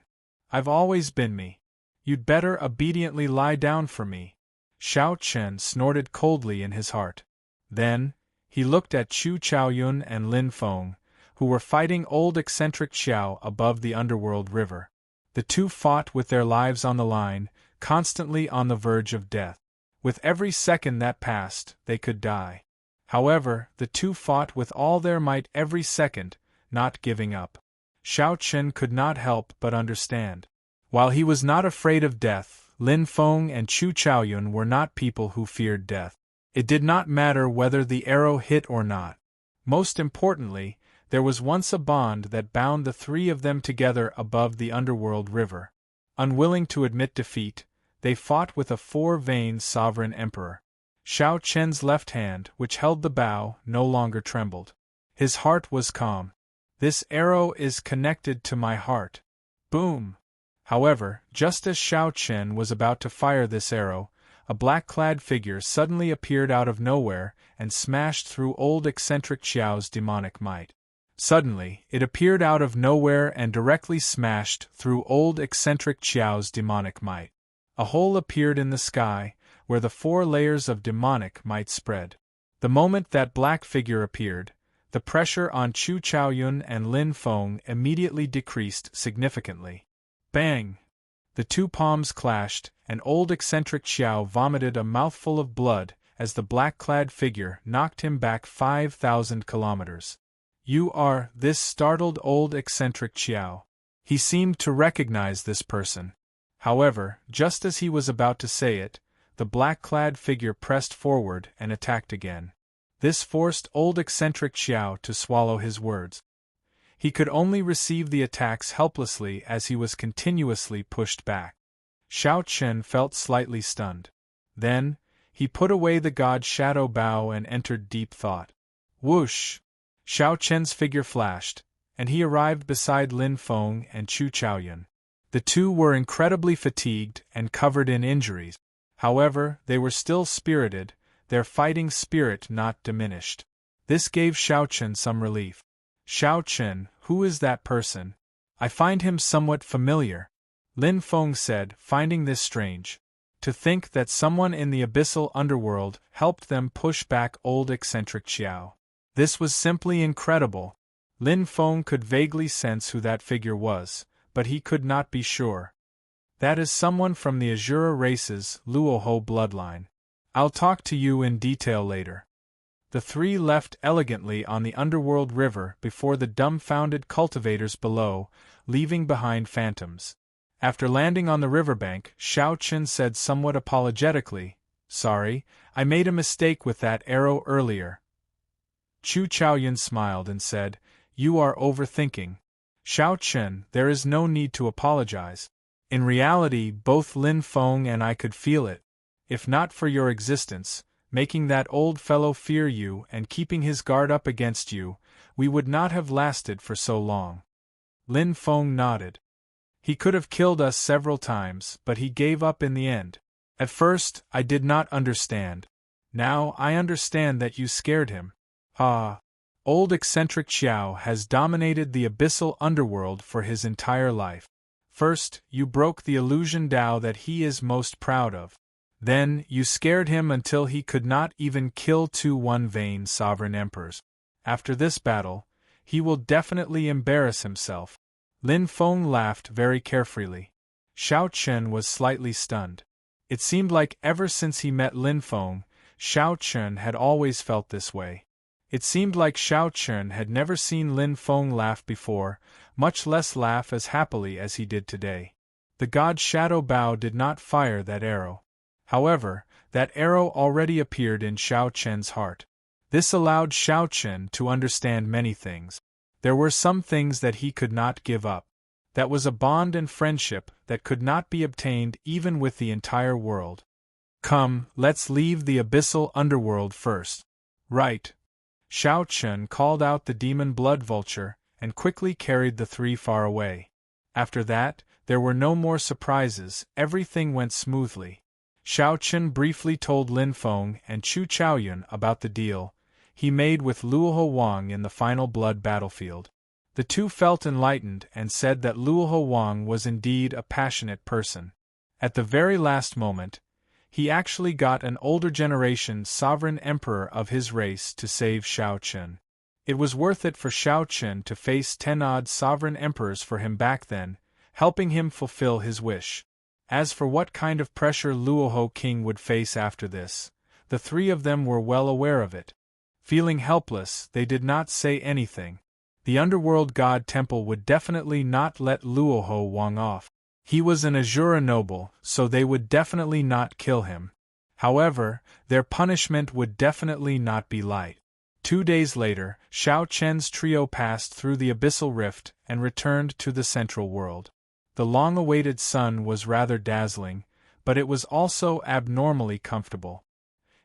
I've always been me. You'd better obediently lie down for me. Xiao Chen snorted coldly in his heart. Then, he looked at Chu Chaoyun and Lin Feng, who were fighting old eccentric Xiao above the underworld river. The two fought with their lives on the line, constantly on the verge of death. With every second that passed, they could die. However, the two fought with all their might every second, not giving up. Xiao Chen could not help but understand. While he was not afraid of death, Lin Feng and Chu Chaoyun were not people who feared death. It did not matter whether the arrow hit or not. Most importantly, there was once a bond that bound the three of them together above the underworld river. Unwilling to admit defeat, they fought with a four-veined sovereign emperor. Xiao Chen's left hand, which held the bow, no longer trembled. His heart was calm. This arrow is connected to my heart. Boom! However, just as Xiao Chen was about to fire this arrow, a black-clad figure suddenly appeared out of nowhere and smashed through old eccentric Xiao's demonic might. Suddenly, it appeared out of nowhere and directly smashed through old eccentric Qiao's demonic might. A hole appeared in the sky, where the 4 layers of demonic might spread. The moment that black figure appeared, the pressure on Chu Chaoyun and Lin Feng immediately decreased significantly. Bang! The 2 palms clashed, and old eccentric Qiao vomited a mouthful of blood as the black-clad figure knocked him back 5,000 kilometers. You are, this startled old eccentric Qiao. He seemed to recognize this person. However, just as he was about to say it, the black-clad figure pressed forward and attacked again. This forced old eccentric Qiao to swallow his words. He could only receive the attacks helplessly as he was continuously pushed back. Xiao Chen felt slightly stunned. Then, he put away the god's shadow bow and entered deep thought. Whoosh! Xiao Chen's figure flashed, and he arrived beside Lin Feng and Chu Chaoyun. The 2 were incredibly fatigued and covered in injuries. However, they were still spirited, their fighting spirit not diminished. This gave Xiao Chen some relief. Xiao Chen, who is that person? I find him somewhat familiar, Lin Feng said, finding this strange. To think that someone in the abyssal underworld helped them push back old eccentric Qiao. This was simply incredible. Lin Feng could vaguely sense who that figure was, but he could not be sure. That is someone from the Azura race's Luoho bloodline. I'll talk to you in detail later. The 3 left elegantly on the underworld river before the dumbfounded cultivators below, leaving behind phantoms. After landing on the riverbank, Xiao Chen said somewhat apologetically, Sorry, I made a mistake with that arrow earlier. Chu Chaoyun smiled and said, You are overthinking. Xiao Chen, there is no need to apologize. In reality, both Lin Feng and I could feel it. If not for your existence, making that old fellow fear you and keeping his guard up against you, we would not have lasted for so long. Lin Feng nodded. He could have killed us several times, but he gave up in the end. At first, I did not understand. Now I understand that you scared him. Ah! Old eccentric Qiao has dominated the abyssal underworld for his entire life. First, you broke the illusion Dao that he is most proud of. Then, you scared him until he could not even kill 2 one-vein sovereign emperors. After this battle, he will definitely embarrass himself. Lin Feng laughed very carefree. Xiao Chen was slightly stunned. It seemed like ever since he met Lin Feng, Xiao Chen had always felt this way. It seemed like Xiao Chen had never seen Lin Feng laugh before, much less laugh as happily as he did today. The god's shadow bow did not fire that arrow. However, that arrow already appeared in Xiao Chen's heart. This allowed Xiao Chen to understand many things. There were some things that he could not give up. That was a bond and friendship that could not be obtained even with the entire world. Come, let's leave the abyssal underworld first. Right. Xiao Chen called out the demon blood vulture and quickly carried the 3 far away. After that, there were no more surprises, everything went smoothly. Xiao Chen briefly told Lin Feng and Chu Chaoyun about the deal he made with Luoho Wang in the final blood battlefield. The 2 felt enlightened and said that Luoho Wang was indeed a passionate person. At the very last moment, he actually got an older generation sovereign emperor of his race to save Xiao Chen. It was worth it for Xiao Chen to face 10-odd sovereign emperors for him back then, helping him fulfill his wish. As for what kind of pressure Luoho King would face after this, the 3 of them were well aware of it. Feeling helpless, they did not say anything. The underworld god temple would definitely not let Luoho Wang off. He was an Azura noble, so they would definitely not kill him. However, their punishment would definitely not be light. 2 days later, Xiao Chen's trio passed through the abyssal rift and returned to the central world. The long-awaited sun was rather dazzling, but it was also abnormally comfortable.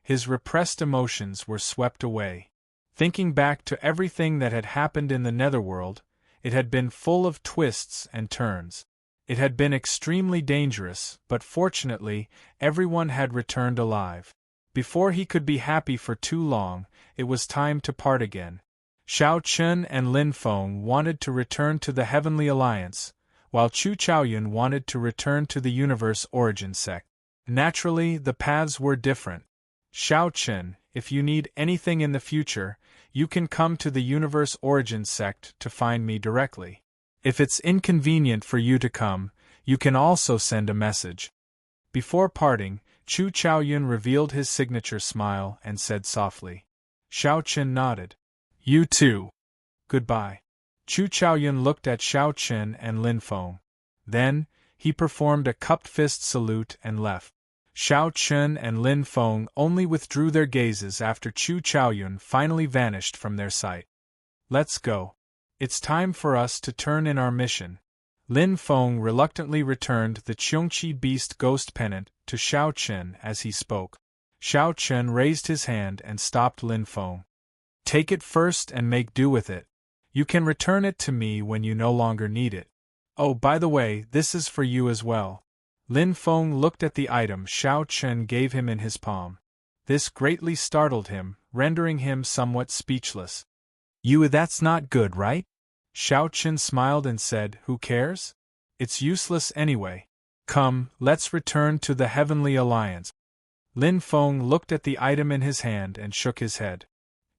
His repressed emotions were swept away. Thinking back to everything that had happened in the netherworld, it had been full of twists and turns. It had been extremely dangerous, but fortunately, everyone had returned alive. Before he could be happy for too long, it was time to part again. Xiao Chun and Lin Feng wanted to return to the Heavenly Alliance, while Chu Chaoyun wanted to return to the Universe Origin sect. Naturally, the paths were different. Xiao Chun, if you need anything in the future, you can come to the Universe Origin sect to find me directly. If it's inconvenient for you to come, you can also send a message. Before parting, Chu Chaoyun revealed his signature smile and said softly. Xiao Chun nodded. You too. Goodbye. Chu Chaoyun looked at Xiao Chun and Lin Feng. Then, he performed a cupped fist salute and left. Xiao Chun and Lin Feng only withdrew their gazes after Chu Chaoyun finally vanished from their sight. Let's go. It's time for us to turn in our mission. Lin Feng reluctantly returned the Qiongqi Beast Ghost Pennant to Xiao Chun as he spoke. Xiao Chun raised his hand and stopped Lin Feng. Take it first and make do with it. You can return it to me when you no longer need it. Oh, by the way, this is for you as well. Lin Feng looked at the item Xiao Chun gave him in his palm. This greatly startled him, rendering him somewhat speechless. That's not good, right? Xiao Chun smiled and said, Who cares? It's useless anyway. Come, let's return to the Heavenly Alliance. Lin Feng looked at the item in his hand and shook his head.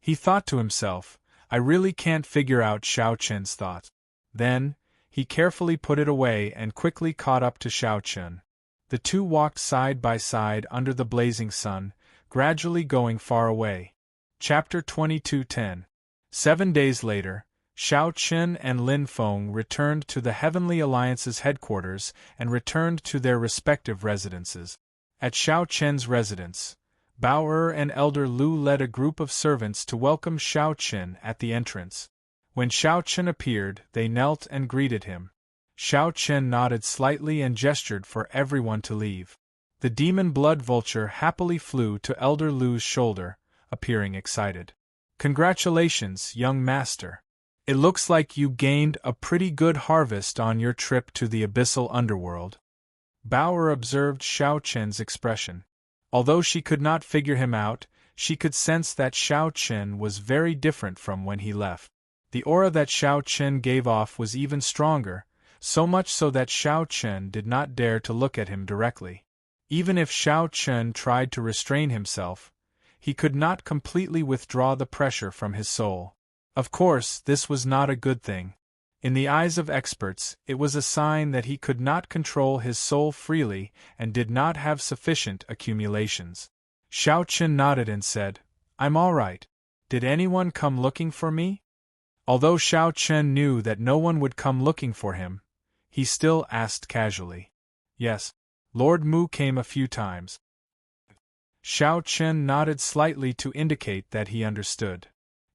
He thought to himself, I really can't figure out Xiao Chun's thoughts. Then, he carefully put it away and quickly caught up to Xiao Chun. The two walked side by side under the blazing sun, gradually going far away. Chapter 22:10. 7 days later, Xiao Chun and Lin Feng returned to the Heavenly Alliance's headquarters and returned to their respective residences. At Xiao Chun's residence, Bao and Elder Lu led a group of servants to welcome Xiao Chun at the entrance. When Xiao Chun appeared, they knelt and greeted him. Xiao Chun nodded slightly and gestured for everyone to leave. The demon blood vulture happily flew to Elder Lu's shoulder, appearing excited. Congratulations, young master. It looks like you gained a pretty good harvest on your trip to the abyssal underworld. Bao observed Xiao Chun's expression. Although she could not figure him out, she could sense that Xiao Chun was very different from when he left. The aura that Xiao Chun gave off was even stronger, so much so that Xiao Chun did not dare to look at him directly. Even if Xiao Chun tried to restrain himself, he could not completely withdraw the pressure from his soul. Of course, this was not a good thing. In the eyes of experts, it was a sign that he could not control his soul freely and did not have sufficient accumulations. Xiao Chun nodded and said, I'm all right. Did anyone come looking for me? Although Xiao Chun knew that no one would come looking for him, he still asked casually. Yes, Lord Mu came a few times. Xiao Chun nodded slightly to indicate that he understood.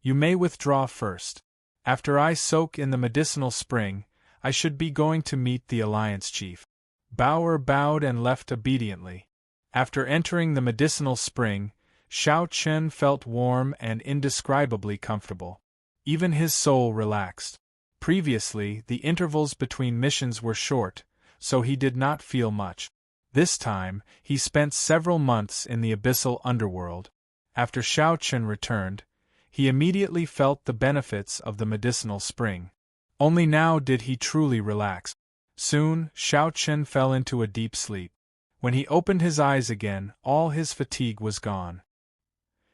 You may withdraw first. After I soak in the medicinal spring, I should be going to meet the Alliance chief. Bao bowed and left obediently. After entering the medicinal spring, Xiao Chun felt warm and indescribably comfortable. Even his soul relaxed. Previously, the intervals between missions were short, so he did not feel much. This time, he spent several months in the abyssal underworld. After Xiao Chun returned, he immediately felt the benefits of the medicinal spring. Only now did he truly relax. Soon, Xiao Chun fell into a deep sleep. When he opened his eyes again, all his fatigue was gone.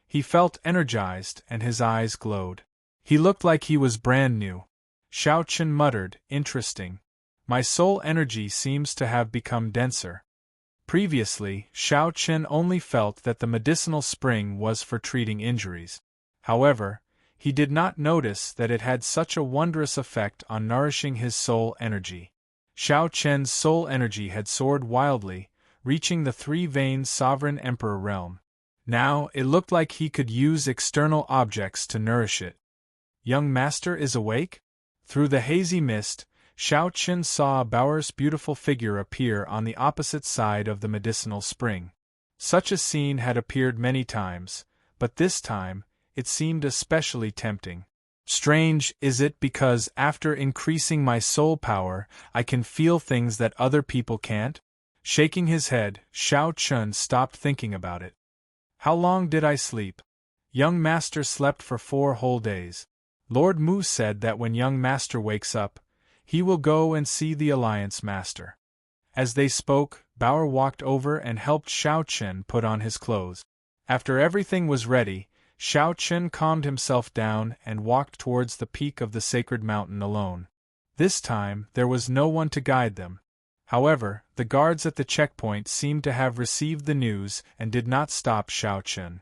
He felt energized and his eyes glowed. He looked like he was brand new. Xiao Chun muttered, Interesting. My soul energy seems to have become denser. Previously, Xiao Chun only felt that the medicinal spring was for treating injuries. However, he did not notice that it had such a wondrous effect on nourishing his soul energy. Xiao Chun's soul energy had soared wildly, reaching the three-veined sovereign emperor realm. Now, it looked like he could use external objects to nourish it. Young master is awake? Through the hazy mist, Xiao Chun saw Bao's beautiful figure appear on the opposite side of the medicinal spring. Such a scene had appeared many times, but this time, it seemed especially tempting. Strange, is it because after increasing my soul power, I can feel things that other people can't? Shaking his head, Xiao Chun stopped thinking about it. How long did I sleep? Young master slept for 4 whole days. Lord Mu said that when young master wakes up, he will go and see the Alliance master. As they spoke, Bauer walked over and helped Xiao Chen put on his clothes. After everything was ready, Xiao Chen calmed himself down and walked towards the peak of the sacred mountain alone. This time, there was no one to guide them. However, the guards at the checkpoint seemed to have received the news and did not stop Xiao Chen.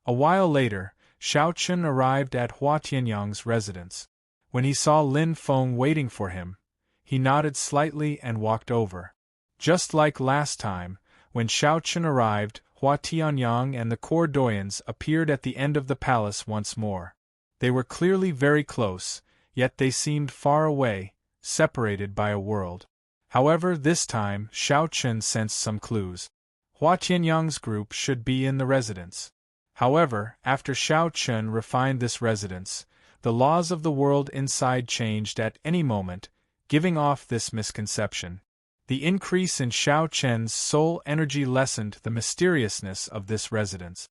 A while later, Xiao Chen arrived at Hua Tianyang's residence. When he saw Lin Feng waiting for him, he nodded slightly and walked over. Just like last time, when Xiao Chen arrived, Hua Tianyang and the court doyens appeared at the end of the palace once more. They were clearly very close, yet they seemed far away, separated by a world. However, this time, Xiao Chen sensed some clues. Hua Tianyang's group should be in the residence. However, after Xiao Chen refined this residence, the laws of the world inside changed at any moment, giving off this misconception. The increase in Xiao Chen's soul energy lessened the mysteriousness of this residence.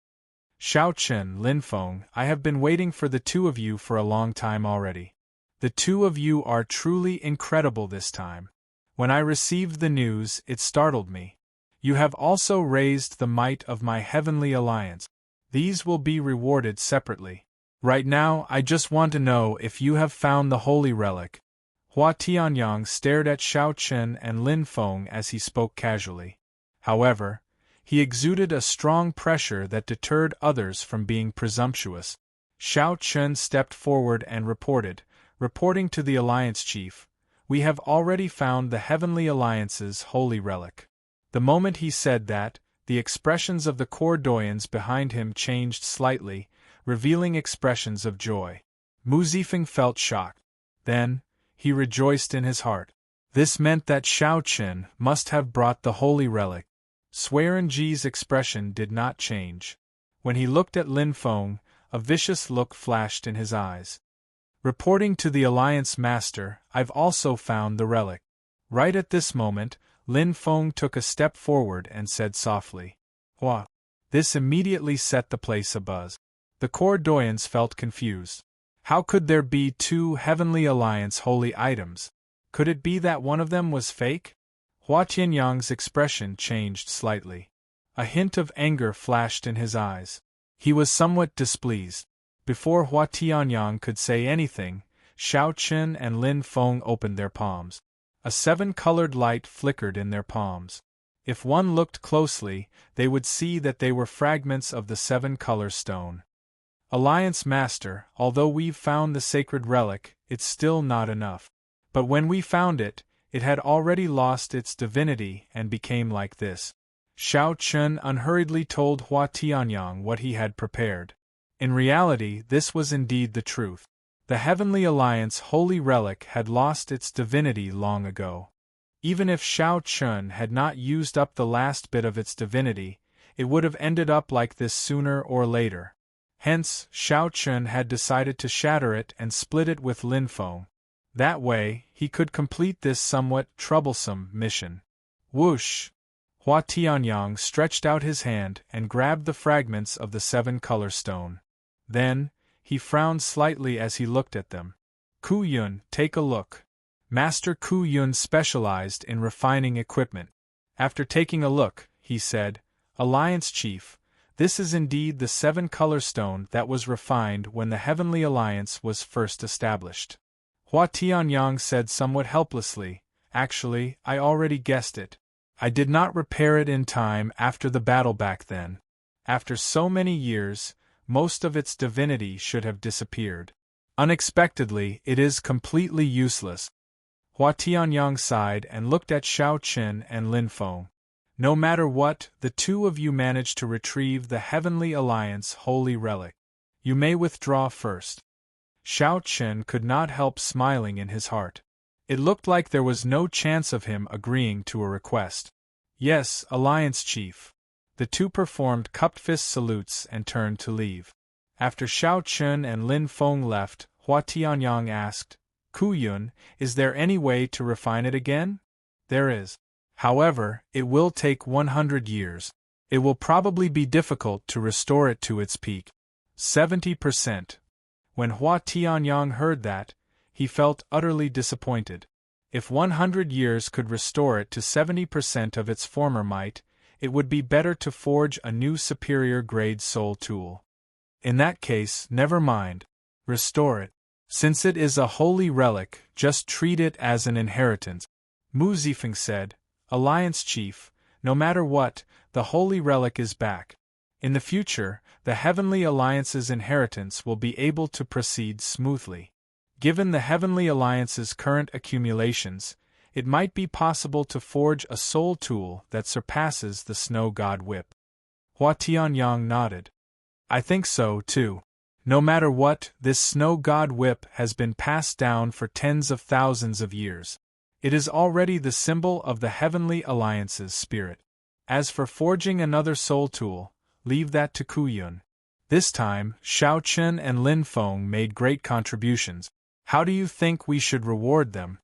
Xiao Chen, Lin Feng, I have been waiting for the two of you for a long time already. The two of you are truly incredible this time. When I received the news, it startled me. You have also raised the might of my heavenly alliance. These will be rewarded separately. Right now, I just want to know if you have found the holy relic. Hua Tianyang stared at Xiao Chen and Lin Feng as he spoke casually. However, he exuded a strong pressure that deterred others from being presumptuous. Xiao Chen stepped forward and reporting to the Alliance Chief, "We have already found the Heavenly Alliance's holy relic." The moment he said that, the expressions of the court doyens behind him changed slightly, revealing expressions of joy. Mu Zifeng felt shocked. Then, he rejoiced in his heart. This meant that Xiao Chen must have brought the holy relic. Swearen Ji's expression did not change. When he looked at Lin Feng, a vicious look flashed in his eyes. Reporting to the Alliance Master, I've also found the relic. Right at this moment, Lin Feng took a step forward and said softly, "Hua." This immediately set the place abuzz. The court doyens felt confused. How could there be two Heavenly Alliance holy items? Could it be that one of them was fake? Hua Tianyang's expression changed slightly. A hint of anger flashed in his eyes. He was somewhat displeased. Before Hua Tianyang could say anything, Xiao Chen and Lin Feng opened their palms. A seven-colored light flickered in their palms. If one looked closely, they would see that they were fragments of the seven-color stone. Alliance Master, although we've found the sacred relic, it's still not enough. But when we found it, it had already lost its divinity and became like this. Xiao Chen unhurriedly told Hua Tianyang what he had prepared. In reality, this was indeed the truth. The Heavenly Alliance holy relic had lost its divinity long ago. Even if Xiao Chen had not used up the last bit of its divinity, it would have ended up like this sooner or later. Hence, Xiao Chen had decided to shatter it and split it with Lin Feng. That way, he could complete this somewhat troublesome mission. Whoosh! Hua Tianyang stretched out his hand and grabbed the fragments of the seven-color stone. Then, he frowned slightly as he looked at them. Ku Yun, take a look. Master Ku Yun specialized in refining equipment. After taking a look, he said, "Alliance Chief, this is indeed the seven-color stone that was refined when the Heavenly Alliance was first established." Hua Tianyang said somewhat helplessly, "Actually, I already guessed it. I did not repair it in time after the battle back then. After so many years, most of its divinity should have disappeared. Unexpectedly, it is completely useless." Hua Tianyang sighed and looked at Xiao Chen and Lin Feng. "No matter what, the two of you managed to retrieve the Heavenly Alliance holy relic. You may withdraw first." Xiao Chen could not help smiling in his heart. It looked like there was no chance of him agreeing to a request. "Yes, Alliance Chief." The two performed cupped fist salutes and turned to leave. After Xiao Chen and Lin Feng left, Hua Tianyang asked, "Ku Yun, is there any way to refine it again?" "There is. However, it will take 100 years. It will probably be difficult to restore it to its peak. 70%. When Hua Tianyang heard that, he felt utterly disappointed. If 100 years could restore it to 70% of its former might, it would be better to forge a new superior-grade soul tool. In that case, never mind. Restore it. Since it is a holy relic, just treat it as an inheritance. Mu Zifeng said, Alliance Chief, no matter what, the holy relic is back. In the future, the Heavenly Alliance's inheritance will be able to proceed smoothly. Given the Heavenly Alliance's current accumulations, it might be possible to forge a soul tool that surpasses the Snow God Whip. Hua Tianyang nodded. I think so, too. No matter what, this Snow God Whip has been passed down for tens of thousands of years. It is already the symbol of the Heavenly Alliance's spirit. As for forging another soul tool, leave that to Kuyun. This time, Shao Chen and Lin Feng made great contributions. How do you think we should reward them?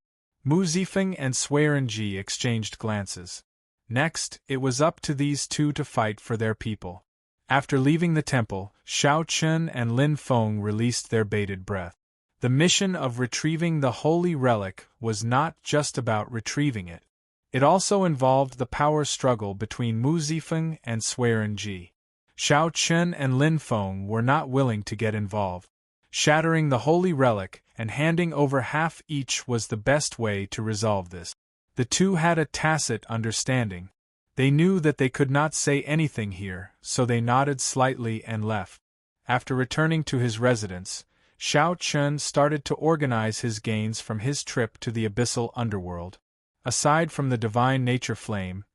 Mu Zifeng and Suirenji exchanged glances. Next, it was up to these two to fight for their people. After leaving the temple, Shao Chen and Lin Feng released their bated breath. The mission of retrieving the holy relic was not just about retrieving it. It also involved the power struggle between Mu Zifeng and Suirenji. Shao Chen and Lin Feng were not willing to get involved. Shattering the holy relic and handing over half each was the best way to resolve this. The two had a tacit understanding. They knew that they could not say anything here, so they nodded slightly and left. After returning to his residence, Shao Chen started to organize his gains from his trip to the abyssal underworld. Aside from the divine nature flame,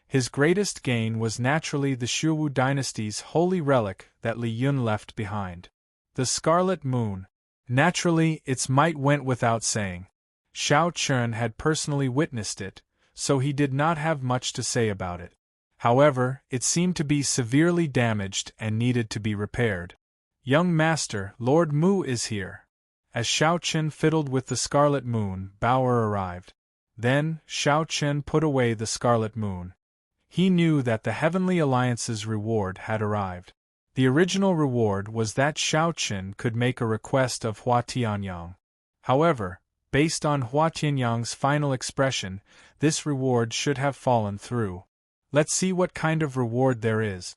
his greatest gain was naturally the Shuwu dynasty's holy relic that Li Yun left behind. The Scarlet Moon. Naturally, its might went without saying. Shao Chen had personally witnessed it, so he did not have much to say about it. However, it seemed to be severely damaged and needed to be repaired. Young Master, Lord Mu is here. As Shao Chen fiddled with the Scarlet Moon, Bauer arrived. Then, Shao Chen put away the Scarlet Moon. He knew that the Heavenly Alliance's reward had arrived. The original reward was that Shao Chen could make a request of Hua Tianyang. However, based on Hua Tianyang's final expression, this reward should have fallen through. Let's see what kind of reward there is.